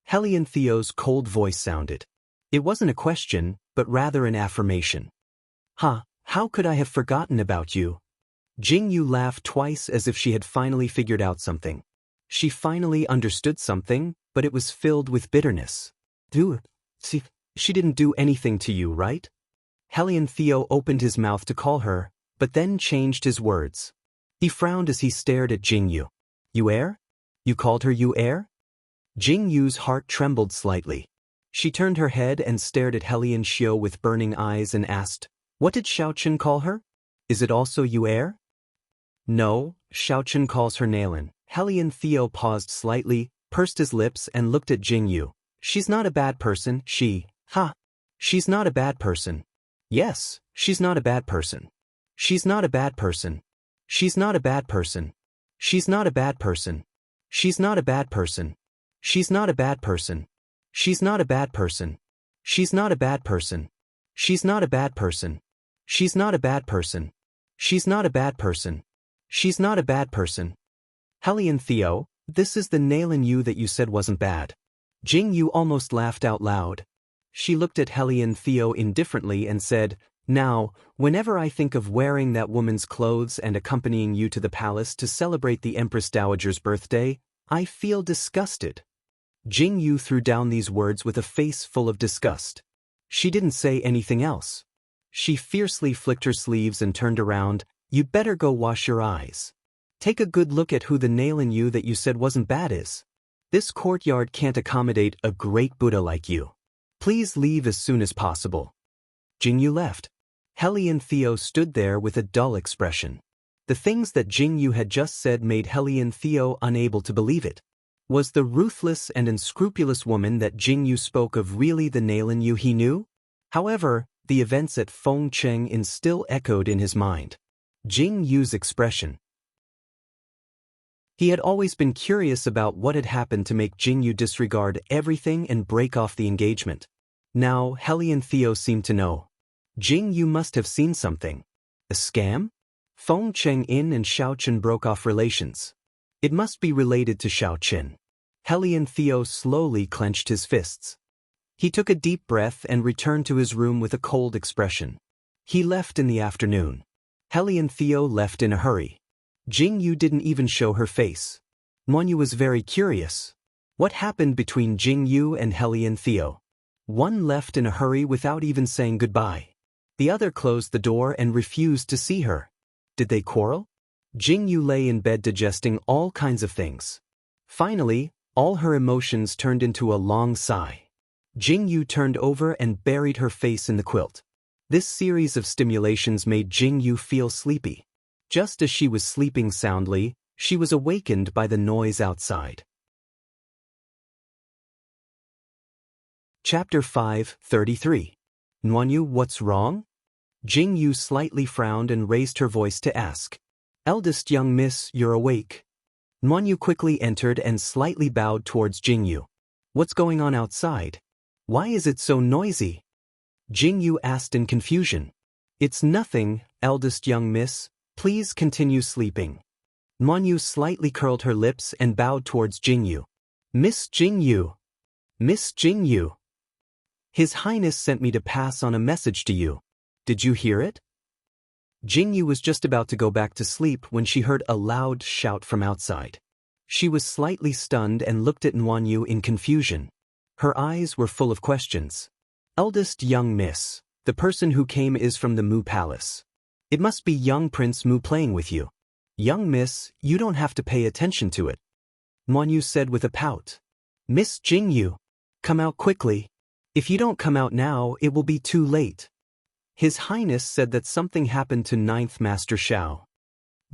Hellion Theo's cold voice sounded. It wasn't a question, but rather an affirmation. How could I have forgotten about you? Jing Yu laughed twice as if she had finally figured out something. She finally understood something, but it was filled with bitterness. She didn't do anything to you, right? Hellion Theo opened his mouth to call her, but then changed his words. He frowned as he stared at Jingyu. You heir? You called her you heir? Jingyu's heart trembled slightly. She turned her head and stared at Hellion Xiao with burning eyes and asked, What did Xiaochen call her? Is it also you heir? No, Xiaochen calls her Nalan. Hellion Theo paused slightly, pursed his lips and looked at Jingyu. She's not a bad person, She's not a bad person. Yes, she's not a bad person. She's not a bad person. She's not a bad person. She's not a bad person. She's not a bad person. She's not a bad person. She's not a bad person. She's not a bad person. She's not a bad person. She's not a bad person. She's not a bad person. She's not a bad person. Hellion Theo, this is the Nalan Yu that you said wasn't bad. Jingyu almost laughed out loud. She looked at Hellion Theo indifferently and said, Now, whenever I think of wearing that woman's clothes and accompanying you to the palace to celebrate the Empress Dowager's birthday, I feel disgusted. Jingyu threw down these words with a face full of disgust. She didn't say anything else. She fiercely flicked her sleeves and turned around. You'd better go wash your eyes. Take a good look at who the Nalan Yu that you said wasn't bad is. This courtyard can't accommodate a great Buddha like you. Please leave as soon as possible. Jingyu left. Hellion Theo stood there with a dull expression. The things that Jingyu had just said made Hellion Theo unable to believe it. Was the ruthless and unscrupulous woman that Jingyu spoke of really the Nalan Yu he knew? However, the events at Fengcheng Inn still echoed in his mind. Jingyu's expression. He had always been curious about what had happened to make Jingyu disregard everything and break off the engagement. Now, Hellion Theo seemed to know. Jingyu must have seen something. A scam? Fengcheng Inn and Xiaochen broke off relations. It must be related to Xiaochen. Hellion Theo slowly clenched his fists. He took a deep breath and returned to his room with a cold expression. He left in the afternoon. Hellion Theo left in a hurry. Jingyu didn't even show her face. Nuanyu was very curious. What happened between Jingyu and Hellion Theo? One left in a hurry without even saying goodbye. The other closed the door and refused to see her. Did they quarrel? Jingyu lay in bed digesting all kinds of things. Finally, all her emotions turned into a long sigh. Jingyu turned over and buried her face in the quilt. This series of stimulations made Jingyu feel sleepy. Just as she was sleeping soundly, she was awakened by the noise outside. Chapter 5:33. Nuanyu, what's wrong? Jingyu slightly frowned and raised her voice to ask. Eldest young miss, you're awake. Nuanyu quickly entered and slightly bowed towards Jingyu. What's going on outside? Why is it so noisy? Jingyu asked in confusion. It's nothing, eldest young miss. Please continue sleeping. Nuanyu slightly curled her lips and bowed towards Jingyu. Miss Jingyu. Miss Jingyu. His Highness sent me to pass on a message to you. Did you hear it? Jingyu was just about to go back to sleep when she heard a loud shout from outside. She was slightly stunned and looked at Nuanyu in confusion. Her eyes were full of questions. Eldest young miss, the person who came is from the Mu Palace. It must be young Prince Mu playing with you. Young miss, you don't have to pay attention to it. Nuanyu said with a pout. Miss Jingyu, come out quickly. If you don't come out now, it will be too late. His Highness said that something happened to 9th Master Xiao.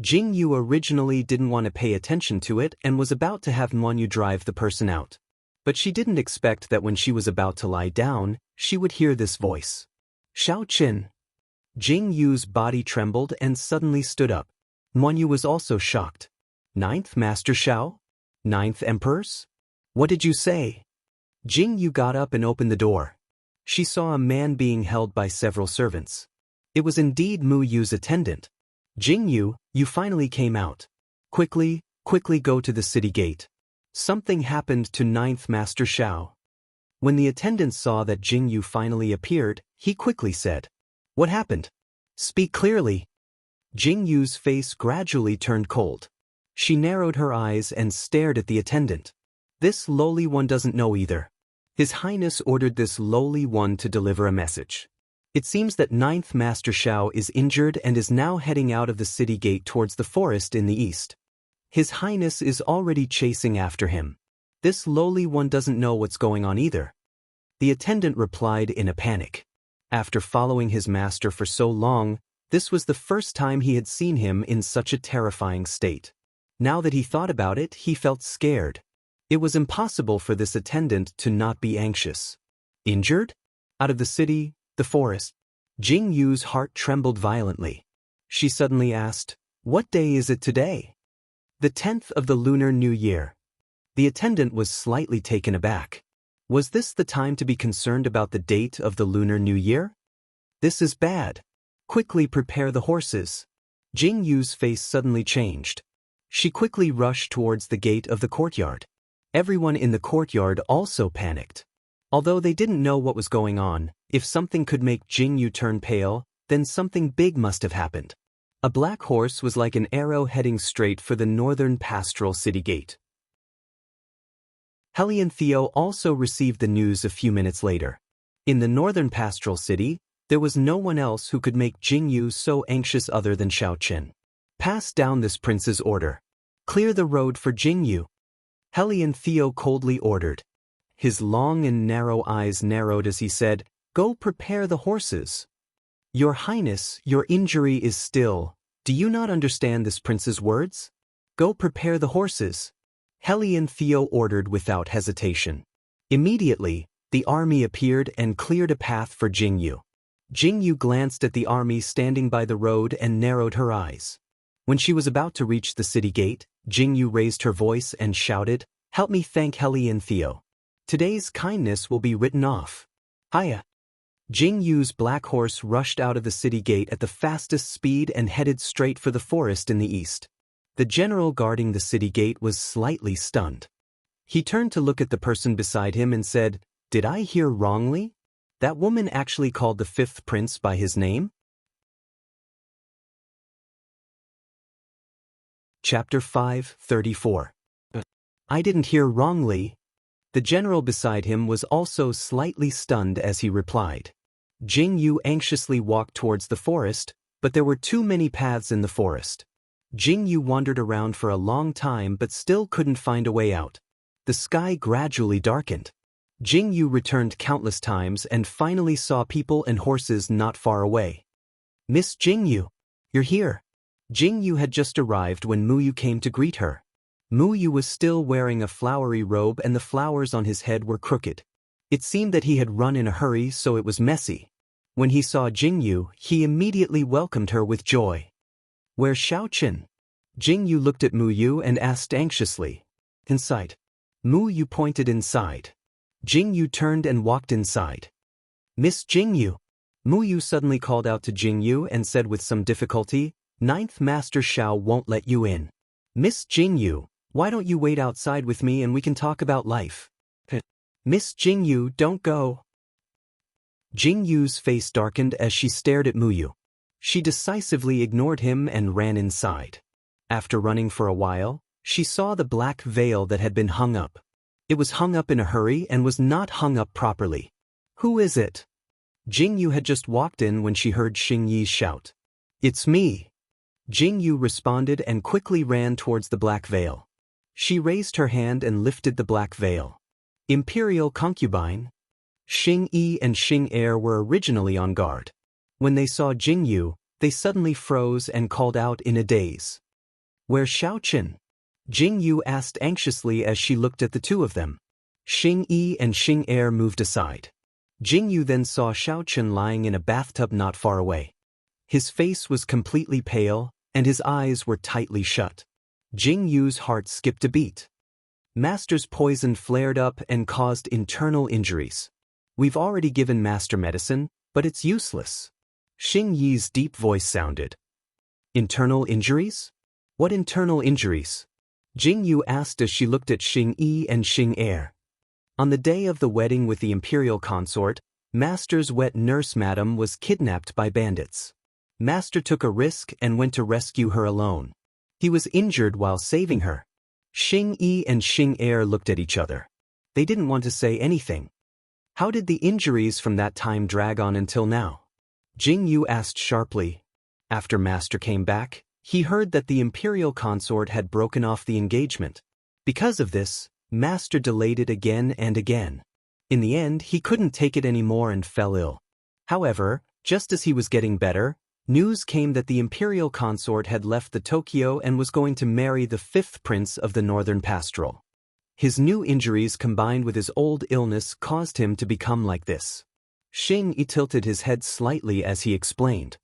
Jingyu originally didn't want to pay attention to it and was about to have Nuanyu drive the person out. But she didn't expect that when she was about to lie down, she would hear this voice. Xiaochen. Jingyu's body trembled and suddenly stood up. Nuanyu was also shocked. 9th Master Xiao? 9th Emperors? What did you say? Jingyu got up and opened the door. She saw a man being held by several servants. It was indeed Mu Yu's attendant. Jingyu, you finally came out. Quickly go to the city gate. Something happened to 9th Master Xiao. When the attendant saw that Jingyu finally appeared, he quickly said, What happened? Speak clearly. Jingyu's face gradually turned cold. She narrowed her eyes and stared at the attendant. This lowly one doesn't know either. His Highness ordered this lowly one to deliver a message. It seems that Ninth Master Shao is injured and is now heading out of the city gate towards the forest in the east. His Highness is already chasing after him. This lowly one doesn't know what's going on either. The attendant replied in a panic. After following his master for so long, this was the first time he had seen him in such a terrifying state. Now that he thought about it, he felt scared. It was impossible for this attendant to not be anxious. Injured? Out of the city, the forest? Jing Yu's heart trembled violently. She suddenly asked, "What day is it today?" "The 10th of the Lunar New Year." The attendant was slightly taken aback. Was this the time to be concerned about the date of the Lunar New Year? This is bad. Quickly prepare the horses. Jing Yu's face suddenly changed. She quickly rushed towards the gate of the courtyard. Everyone in the courtyard also panicked. Although they didn't know what was going on, if something could make Jing Yu turn pale, then something big must have happened. A black horse was like an arrow heading straight for the northern pastoral city gate. Helly and Theo also received the news a few minutes later. In the northern pastoral city, there was no one else who could make Jing Yu so anxious other than Xiao Qin. Pass down this prince's order. Clear the road for Jing Yu. Helly and Theo coldly ordered. His long and narrow eyes narrowed as he said, "Go prepare the horses." "Your Highness, your injury is still. Do you not understand this prince's words? Go prepare the horses." Helly and Theo ordered without hesitation. Immediately, the army appeared and cleared a path for Jing Yu. Jing Yu glanced at the army standing by the road and narrowed her eyes. When she was about to reach the city gate, Jing Yu raised her voice and shouted, "Help me thank Helly and Theo. Today's kindness will be written off." Hiya! Jing Yu's black horse rushed out of the city gate at the fastest speed and headed straight for the forest in the east. The general guarding the city gate was slightly stunned. He turned to look at the person beside him and said, "Did I hear wrongly? That woman actually called the fifth prince by his name?" Chapter 5:34. I didn't hear wrongly. The general beside him was also slightly stunned as he replied. Jing Yu anxiously walked towards the forest, but there were too many paths in the forest. Jing Yu wandered around for a long time but still couldn't find a way out. The sky gradually darkened. Jing Yu returned countless times and finally saw people and horses not far away. "Miss Jing Yu, you're here." Jing Yu had just arrived when Mu Yu came to greet her. Mu Yu was still wearing a flowery robe and the flowers on his head were crooked. It seemed that he had run in a hurry, so it was messy. When he saw Jing Yu, he immediately welcomed her with joy. "Where's Xiao Qin?" Jing Yu looked at Mu Yu and asked anxiously. "Inside." Mu Yu pointed inside. Jing Yu turned and walked inside. "Miss Jing Yu." Mu Yu suddenly called out to Jing Yu and said with some difficulty, "Ninth Master Shao won't let you in." "Miss Jing Yu, why don't you wait outside with me and we can talk about life?" "Miss Jing Yu, don't go." Jing Yu's face darkened as she stared at Mu Yu. She decisively ignored him and ran inside. After running for a while, she saw the black veil that had been hung up. It was hung up in a hurry and was not hung up properly. "Who is it?" Jing Yu had just walked in when she heard Xing Yi's shout. "It's me." Jing Yu responded and quickly ran towards the black veil. She raised her hand and lifted the black veil. Imperial concubine? Xing Yi and Xing Er were originally on guard. When they saw Jing Yu, they suddenly froze and called out in a daze. "Where's Xiao Qin?" Jing Yu asked anxiously as she looked at the two of them. Xing Yi and Xing Er moved aside. Jing Yu then saw Xiao Qin lying in a bathtub not far away. His face was completely pale, and his eyes were tightly shut. Jing Yu's heart skipped a beat. Master's poison flared up and caused internal injuries. "We've already given Master medicine, but it's useless." Xing Yi's deep voice sounded. "Internal injuries? What internal injuries?" Jing Yu asked as she looked at Xing Yi and Xing Er. On the day of the wedding with the Imperial Consort, Master's wet nurse madam was kidnapped by bandits. Master took a risk and went to rescue her alone. He was injured while saving her. Xing Yi and Xing Er looked at each other. They didn't want to say anything. How did the injuries from that time drag on until now? Jing Yu asked sharply. After Master came back, he heard that the Imperial Consort had broken off the engagement. Because of this, Master delayed it again and again. In the end, he couldn't take it anymore and fell ill. However, just as he was getting better, news came that the Imperial Consort had left the Tokyo and was going to marry the 5th prince of the Northern Pastoral. His new injuries combined with his old illness caused him to become like this. Xing Yi tilted his head slightly as he explained.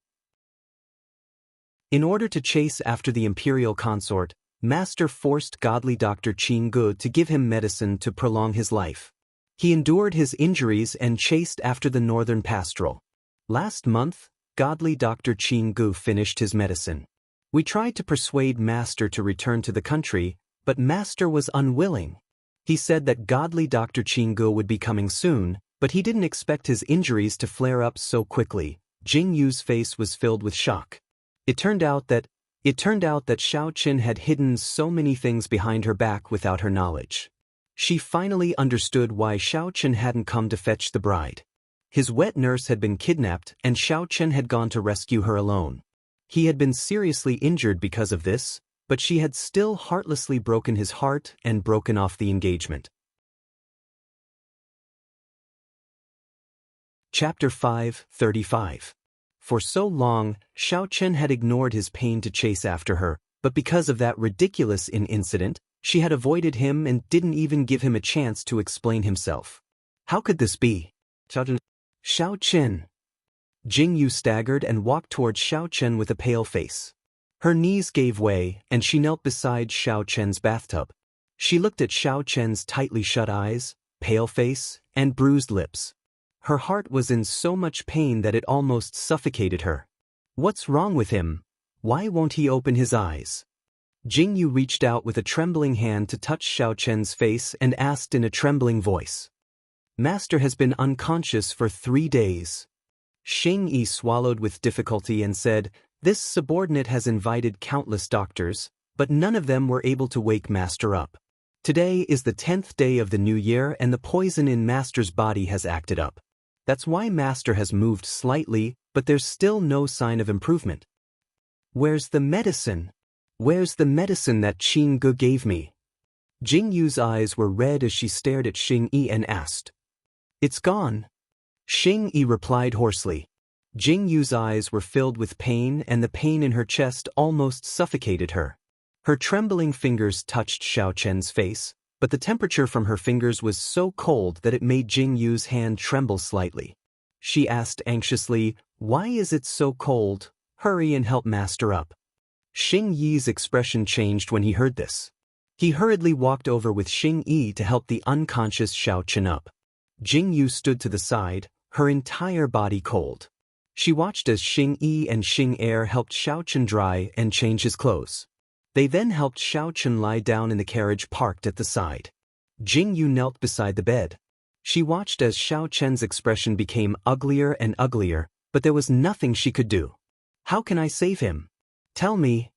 In order to chase after the Imperial Consort, Master forced godly Dr. Qin Gu to give him medicine to prolong his life. He endured his injuries and chased after the Northern Pastoral. Last month, godly Dr. Qin Gu finished his medicine. We tried to persuade Master to return to the country, but Master was unwilling. He said that godly Dr. Qin Gu would be coming soon, but he didn't expect his injuries to flare up so quickly. Jing Yu's face was filled with shock. It turned out that Xiao Qin had hidden so many things behind her back without her knowledge. She finally understood why Xiao Qin hadn't come to fetch the bride. His wet nurse had been kidnapped and Xiao Qin had gone to rescue her alone. He had been seriously injured because of this, but she had still heartlessly broken his heart and broken off the engagement. Chapter 5:35. For so long, Xiao Qin had ignored his pain to chase after her, but because of that ridiculous incident, she had avoided him and didn't even give him a chance to explain himself. How could this be? Xiao Qin. Jing Yu staggered and walked towards Xiao Qin with a pale face. Her knees gave way, and she knelt beside Xiao Qin's bathtub. She looked at Xiao Qin's tightly shut eyes, pale face, and bruised lips. Her heart was in so much pain that it almost suffocated her. What's wrong with him? Why won't he open his eyes? Jing Yu reached out with a trembling hand to touch Xiao Qin's face and asked in a trembling voice. Master has been unconscious for 3 days. Xing Yi swallowed with difficulty and said, this subordinate has invited countless doctors, but none of them were able to wake Master up. Today is the 10th day of the new year and the poison in Master's body has acted up. That's why Master has moved slightly, but there's still no sign of improvement. Where's the medicine? Where's the medicine that Qin Gu gave me? Jing Yu's eyes were red as she stared at Xing Yi and asked. It's gone. Xing Yi replied hoarsely. Jing Yu's eyes were filled with pain and the pain in her chest almost suffocated her. Her trembling fingers touched Xiao Qin's face, but the temperature from her fingers was so cold that it made Jing Yu's hand tremble slightly. She asked anxiously, why is it so cold? Hurry and help Master up. Xing Yi's expression changed when he heard this. He hurriedly walked over with Xing Yi to help the unconscious Xiao Qin up. Jing Yu stood to the side, her entire body cold. She watched as Xing Yi and Xing Er helped Xiao Qin dry and change his clothes. They then helped Xiao Qin lie down in the carriage parked at the side. Jing Yu knelt beside the bed. She watched as Xiao Qin's expression became uglier and uglier, but there was nothing she could do. How can I save him? Tell me.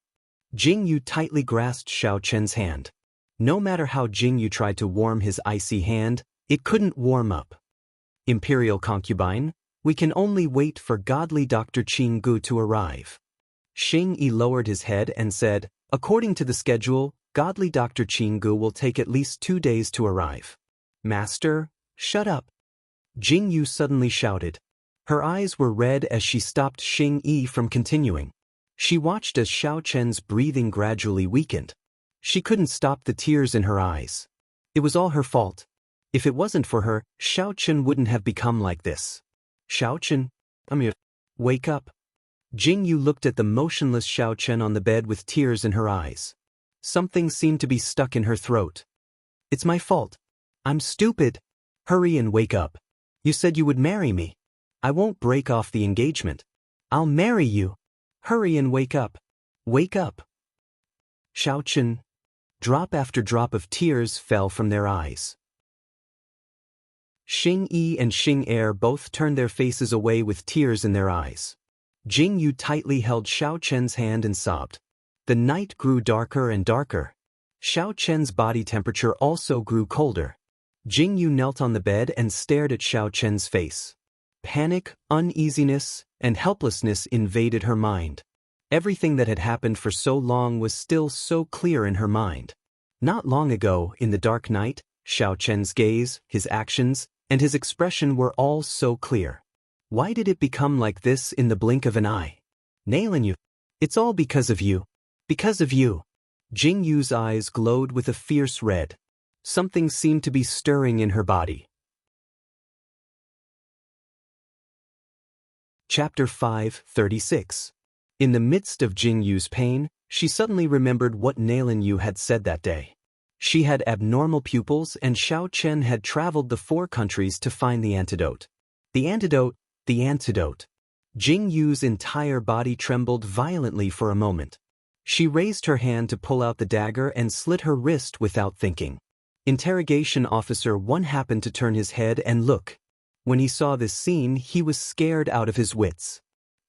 Jing Yu tightly grasped Xiao Qin's hand. No matter how Jing Yu tried to warm his icy hand, it couldn't warm up. Imperial concubine, we can only wait for godly Dr. Qin Gu to arrive. Xing Yi lowered his head and said, according to the schedule, godly Dr. Qin Gu will take at least 2 days to arrive. Master, shut up. Jing Yu suddenly shouted. Her eyes were red as she stopped Xing Yi from continuing. She watched as Xiao Qin's breathing gradually weakened. She couldn't stop the tears in her eyes. It was all her fault. If it wasn't for her, Xiao Qin wouldn't have become like this. Xiao Qin, wake up. Jing Yu looked at the motionless Xiao Qin on the bed with tears in her eyes. Something seemed to be stuck in her throat. It's my fault. I'm stupid. Hurry and wake up. You said you would marry me. I won't break off the engagement. I'll marry you. Hurry and wake up. Wake up. Xiao Qin. Drop after drop of tears fell from their eyes. Xing Yi and Xing Er both turned their faces away with tears in their eyes. Jing Yu tightly held Xiao Qin's hand and sobbed. The night grew darker and darker. Xiao Qin's body temperature also grew colder. Jingyu knelt on the bed and stared at Xiao Chen's face. Panic, uneasiness, and helplessness invaded her mind. Everything that had happened for so long was still so clear in her mind. Not long ago, in the dark night, Xiao Chen's gaze, his actions, and his expression were all so clear. Why did it become like this in the blink of an eye? Nailin you. It's all because of you. Because of you. Jingyu's eyes glowed with a fierce red. Something seemed to be stirring in her body. Chapter 5:36. In the midst of Jingyu's pain, she suddenly remembered what Nailin Yu had said that day. She had abnormal pupils and Xiao Chen had traveled the 4 countries to find the antidote. The antidote, the antidote. Jingyu's entire body trembled violently for a moment. She raised her hand to pull out the dagger and slit her wrist without thinking. Interrogation Officer 1 happened to turn his head and look. When he saw this scene, he was scared out of his wits.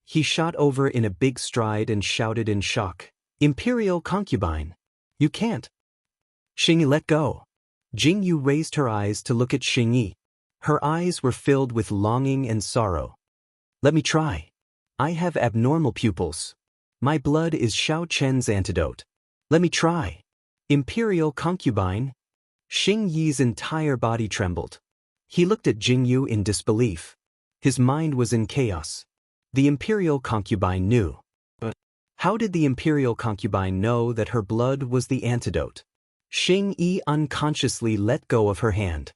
He shot over in a big stride and shouted in shock, "Imperial concubine! You can't!" Xingyi, let go. Jingyu raised her eyes to look at Xingyi. Her eyes were filled with longing and sorrow. Let me try. I have abnormal pupils. My blood is Xiao Chen's antidote. Let me try. Imperial concubine? Xingyi's entire body trembled. He looked at Jingyu in disbelief. His mind was in chaos. The Imperial concubine knew. But how did the Imperial concubine know that her blood was the antidote? Xingyi unconsciously let go of her hand.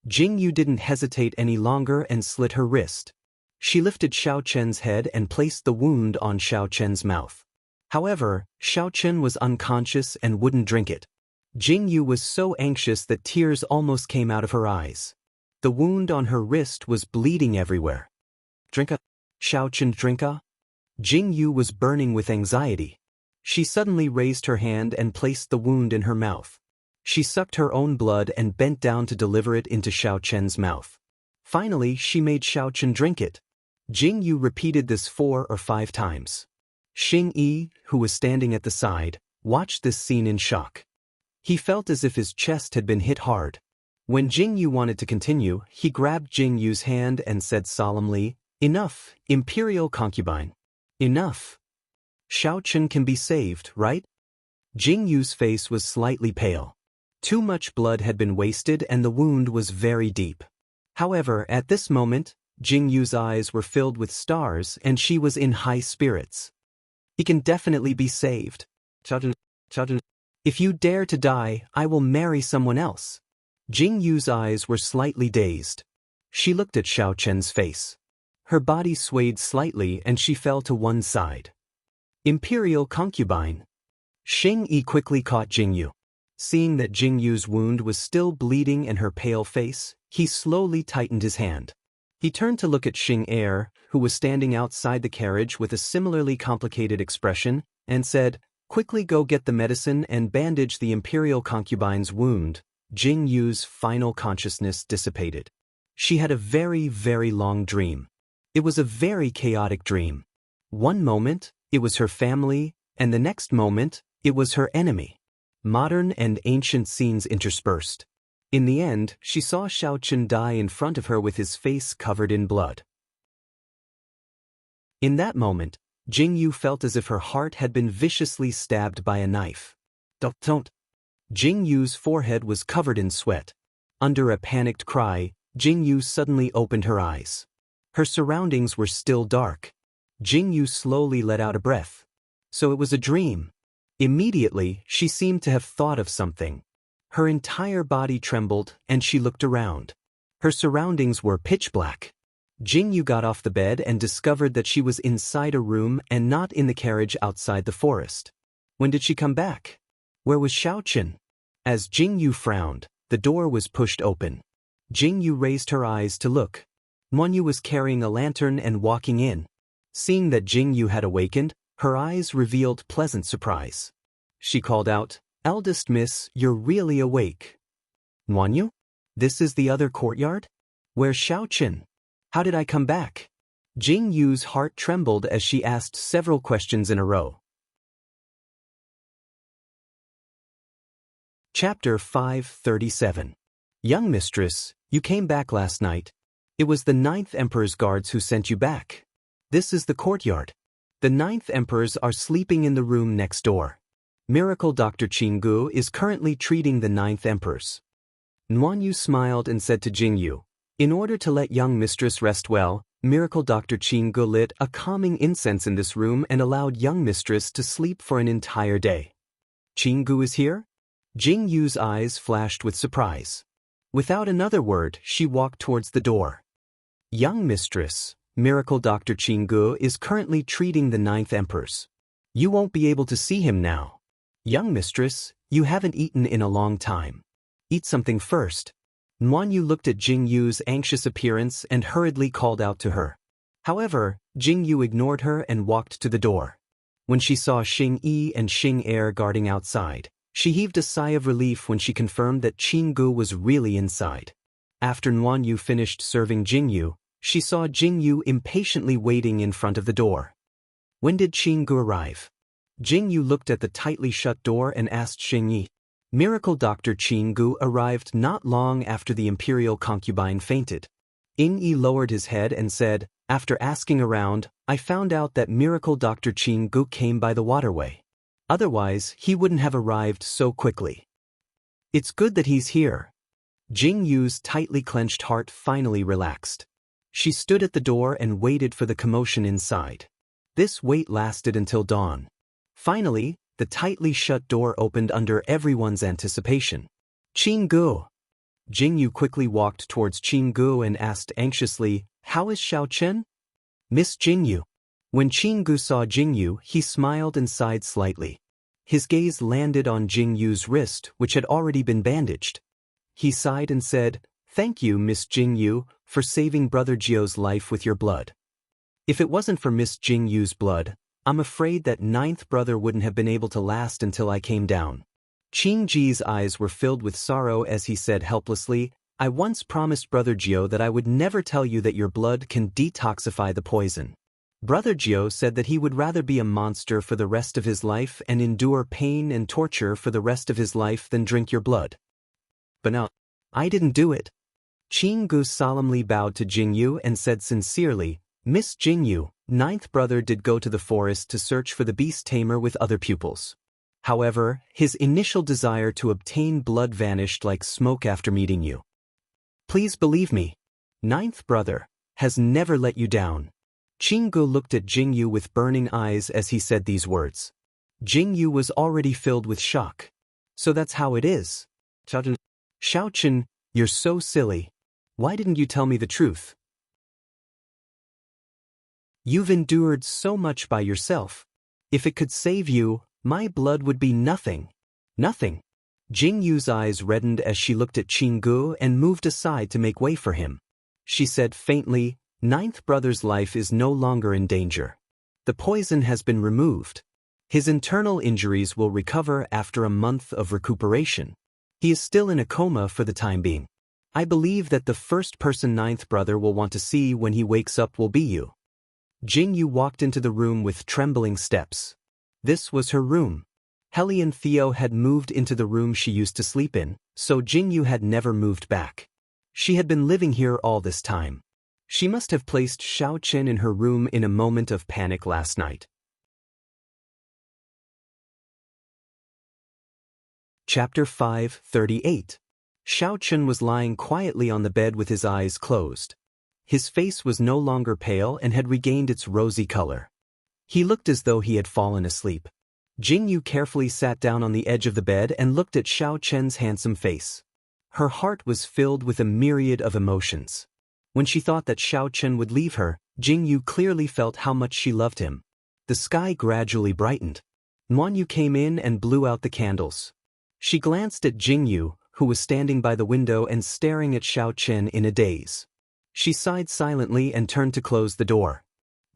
Jingyu didn't hesitate any longer and slit her wrist. She lifted Xiao Chen's head and placed the wound on Xiao Chen's mouth. However, Xiao Chen was unconscious and wouldn't drink it. Jingyu was so anxious that tears almost came out of her eyes. The wound on her wrist was bleeding everywhere. Drinka? Xiao Chen drinka? Jingyu was burning with anxiety. She suddenly raised her hand and placed the wound in her mouth. She sucked her own blood and bent down to deliver it into Xiao Chen's mouth. Finally, she made Xiao Chen drink it. Jingyu repeated this 4 or 5 times. Xingyi, who was standing at the side, watched this scene in shock. He felt as if his chest had been hit hard. When Jingyu wanted to continue, he grabbed Jingyu's hand and said solemnly, "Enough, Imperial concubine. Enough. Xiao Chen can be saved, right?" Jingyu's face was slightly pale. Too much blood had been wasted and the wound was very deep. However, at this moment, Jingyu's eyes were filled with stars and she was in high spirits. He can definitely be saved. If you dare to die, I will marry someone else. Jingyu's eyes were slightly dazed. She looked at Xiao Chen's face. Her body swayed slightly and she fell to one side. Imperial concubine. Xingyi quickly caught Jingyu. Seeing that Jingyu's wound was still bleeding and her pale face, he slowly tightened his hand. He turned to look at Xing'er, who was standing outside the carriage with a similarly complicated expression, and said, "Quickly go get the medicine and bandage the Imperial concubine's wound." Jingyu's final consciousness dissipated. She had a very, very long dream. It was a very chaotic dream. One moment, it was her family, and the next moment, it was her enemy. Modern and ancient scenes interspersed. In the end, she saw Xiao Chen die in front of her with his face covered in blood. In that moment, Jingyu felt as if her heart had been viciously stabbed by a knife. Don't. Jingyu's forehead was covered in sweat. Under a panicked cry, Jingyu suddenly opened her eyes. Her surroundings were still dark. Jingyu slowly let out a breath. So it was a dream. Immediately, she seemed to have thought of something. Her entire body trembled, and she looked around. Her surroundings were pitch black. Jingyu got off the bed and discovered that she was inside a room and not in the carriage outside the forest. When did she come back? Where was Xiao Chen? As Jingyu frowned, the door was pushed open. Jingyu raised her eyes to look. Monyu was carrying a lantern and walking in. Seeing that Jingyu had awakened, her eyes revealed pleasant surprise. She called out, "Eldest miss, you're really awake." "Monyu? This is the other courtyard? Where's Xiao Chen? How did I come back?" Jingyu's heart trembled as she asked several questions in a row. Chapter 5:37. Young mistress, you came back last night. It was the 9th Emperor's guards who sent you back. This is the courtyard. The 9th Emperors are sleeping in the room next door. Miracle Dr. Qinggu is currently treating the 9th Emperors. Nuanyu smiled and said to Jingyu, in order to let young mistress rest well, Miracle Dr. Qinggu lit a calming incense in this room and allowed young mistress to sleep for an entire day. Qinggu is here? Jingyu's eyes flashed with surprise. Without another word, she walked towards the door. Young mistress, Miracle Dr. Qinggu is currently treating the 9th Emperors. You won't be able to see him now. Young mistress, you haven't eaten in a long time. Eat something first. Nuanyu looked at Jingyu's anxious appearance and hurriedly called out to her. However, Jingyu ignored her and walked to the door. When she saw Xing Yi and Xing Er guarding outside, she heaved a sigh of relief when she confirmed that Qinggu was really inside. After Nuanyu finished serving Jingyu, she saw Jingyu impatiently waiting in front of the door. When did Qinggu arrive? Jingyu looked at the tightly shut door and asked Xing Yi. Miracle Dr. Qinggu arrived not long after the imperial concubine fainted. Xing Yi lowered his head and said, after asking around, I found out that Miracle Dr. Qinggu came by the waterway. Otherwise, he wouldn't have arrived so quickly. It's good that he's here. Jingyu's tightly clenched heart finally relaxed. She stood at the door and waited for the commotion inside. This wait lasted until dawn. Finally, the tightly shut door opened under everyone's anticipation. Qinggu. Jingyu quickly walked towards Qinggu and asked anxiously, how is Xiao Chen? Miss Jingyu. When Qinggu saw Jingyu, he smiled and sighed slightly. His gaze landed on Jingyu's wrist, which had already been bandaged. He sighed and said, thank you, Miss Jingyu, for saving Brother Jio's life with your blood. If it wasn't for Miss Jingyu's blood, I'm afraid that 9th brother wouldn't have been able to last until I came down. Qingji's eyes were filled with sorrow as he said helplessly, I once promised Brother Jio that I would never tell you that your blood can detoxify the poison. Brother Jio said that he would rather be a monster for the rest of his life and endure pain and torture for the rest of his life than drink your blood. But no, I didn't do it. Qinggu solemnly bowed to Jingyu and said sincerely, Miss Jingyu, 9th brother did go to the forest to search for the beast tamer with other pupils. However, his initial desire to obtain blood vanished like smoke after meeting you. Please believe me, 9th brother has never let you down. Qinggu looked at Jingyu with burning eyes as he said these words. Jingyu was already filled with shock. So that's how it is. Xiao Chen, you're so silly. Why didn't you tell me the truth? You've endured so much by yourself. If it could save you, my blood would be nothing. Nothing. Jingyu's eyes reddened as she looked at Qinggu and moved aside to make way for him. She said faintly, 9th brother's life is no longer in danger. The poison has been removed. His internal injuries will recover after a month of recuperation. He is still in a coma for the time being. I believe that the first person 9th brother will want to see when he wakes up will be you. Jingyu walked into the room with trembling steps. This was her room. Helly and Theo had moved into the room she used to sleep in, so Jingyu had never moved back. She had been living here all this time. She must have placed Xiao Chen in her room in a moment of panic last night. Chapter 5:38. Xiao Chen was lying quietly on the bed with his eyes closed. His face was no longer pale and had regained its rosy color. He looked as though he had fallen asleep. Jingyu carefully sat down on the edge of the bed and looked at Xiao Chen's handsome face. Her heart was filled with a myriad of emotions. When she thought that Xiao Chen would leave her, Jingyu clearly felt how much she loved him. The sky gradually brightened. Nuanyu came in and blew out the candles. She glanced at Jingyu, who was standing by the window and staring at Xiao Chen in a daze. She sighed silently and turned to close the door.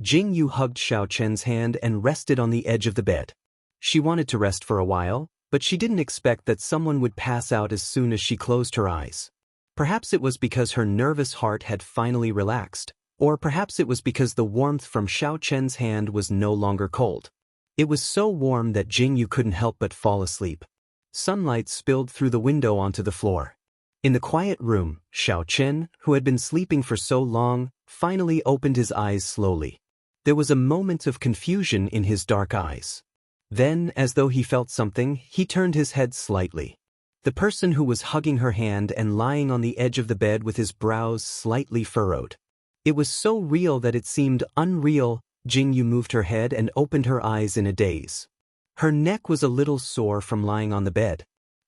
Jingyu hugged Xiao Chen's hand and rested on the edge of the bed. She wanted to rest for a while, but she didn't expect that someone would pass out as soon as she closed her eyes. Perhaps it was because her nervous heart had finally relaxed, or perhaps it was because the warmth from Xiao Chen's hand was no longer cold. It was so warm that Jingyu couldn't help but fall asleep. Sunlight spilled through the window onto the floor. In the quiet room, Xiao Chen, who had been sleeping for so long, finally opened his eyes slowly. There was a moment of confusion in his dark eyes. Then, as though he felt something, he turned his head slightly. The person who was hugging her hand and lying on the edge of the bed with his brows slightly furrowed. It was so real that it seemed unreal. Jingyu moved her head and opened her eyes in a daze. Her neck was a little sore from lying on the bed.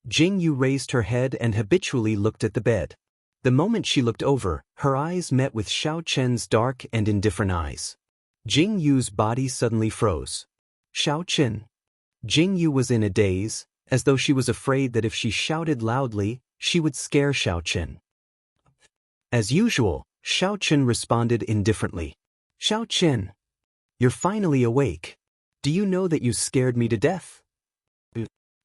Jingyu raised her head and habitually looked at the bed. The moment she looked over, her eyes met with Xiao Chen's dark and indifferent eyes. Jingyu's body suddenly froze. Xiao Chen. Jingyu was in a daze, as though she was afraid that if she shouted loudly, she would scare Xiao Chen. As usual, Xiao Chen responded indifferently. Xiao Chen. You're finally awake. Do you know that you scared me to death?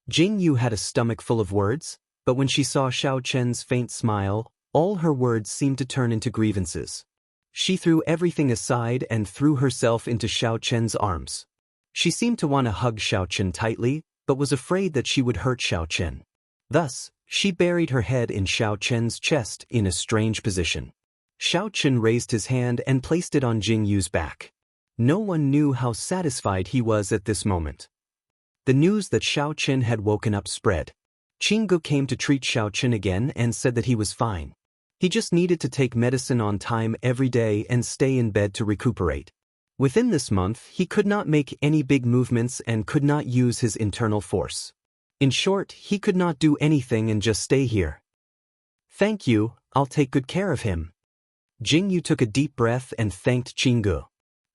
Jingyu had a stomach full of words, but when she saw Xiao Chen's faint smile, all her words seemed to turn into grievances. She threw everything aside and threw herself into Xiao Chen's arms. She seemed to want to hug Xiao Chen tightly, but was afraid that she would hurt Xiao Chen. Thus, she buried her head in Xiao Chen's chest in a strange position. Xiao Chen raised his hand and placed it on Jingyu's back. No one knew how satisfied he was at this moment. The news that Xiao Chen had woken up spread. Qinggu came to treat Xiao Chen again and said that he was fine. He just needed to take medicine on time every day and stay in bed to recuperate. Within this month, he could not make any big movements and could not use his internal force. In short, he could not do anything and just stay here. Thank you, I'll take good care of him. Jingyu took a deep breath and thanked Qinggu.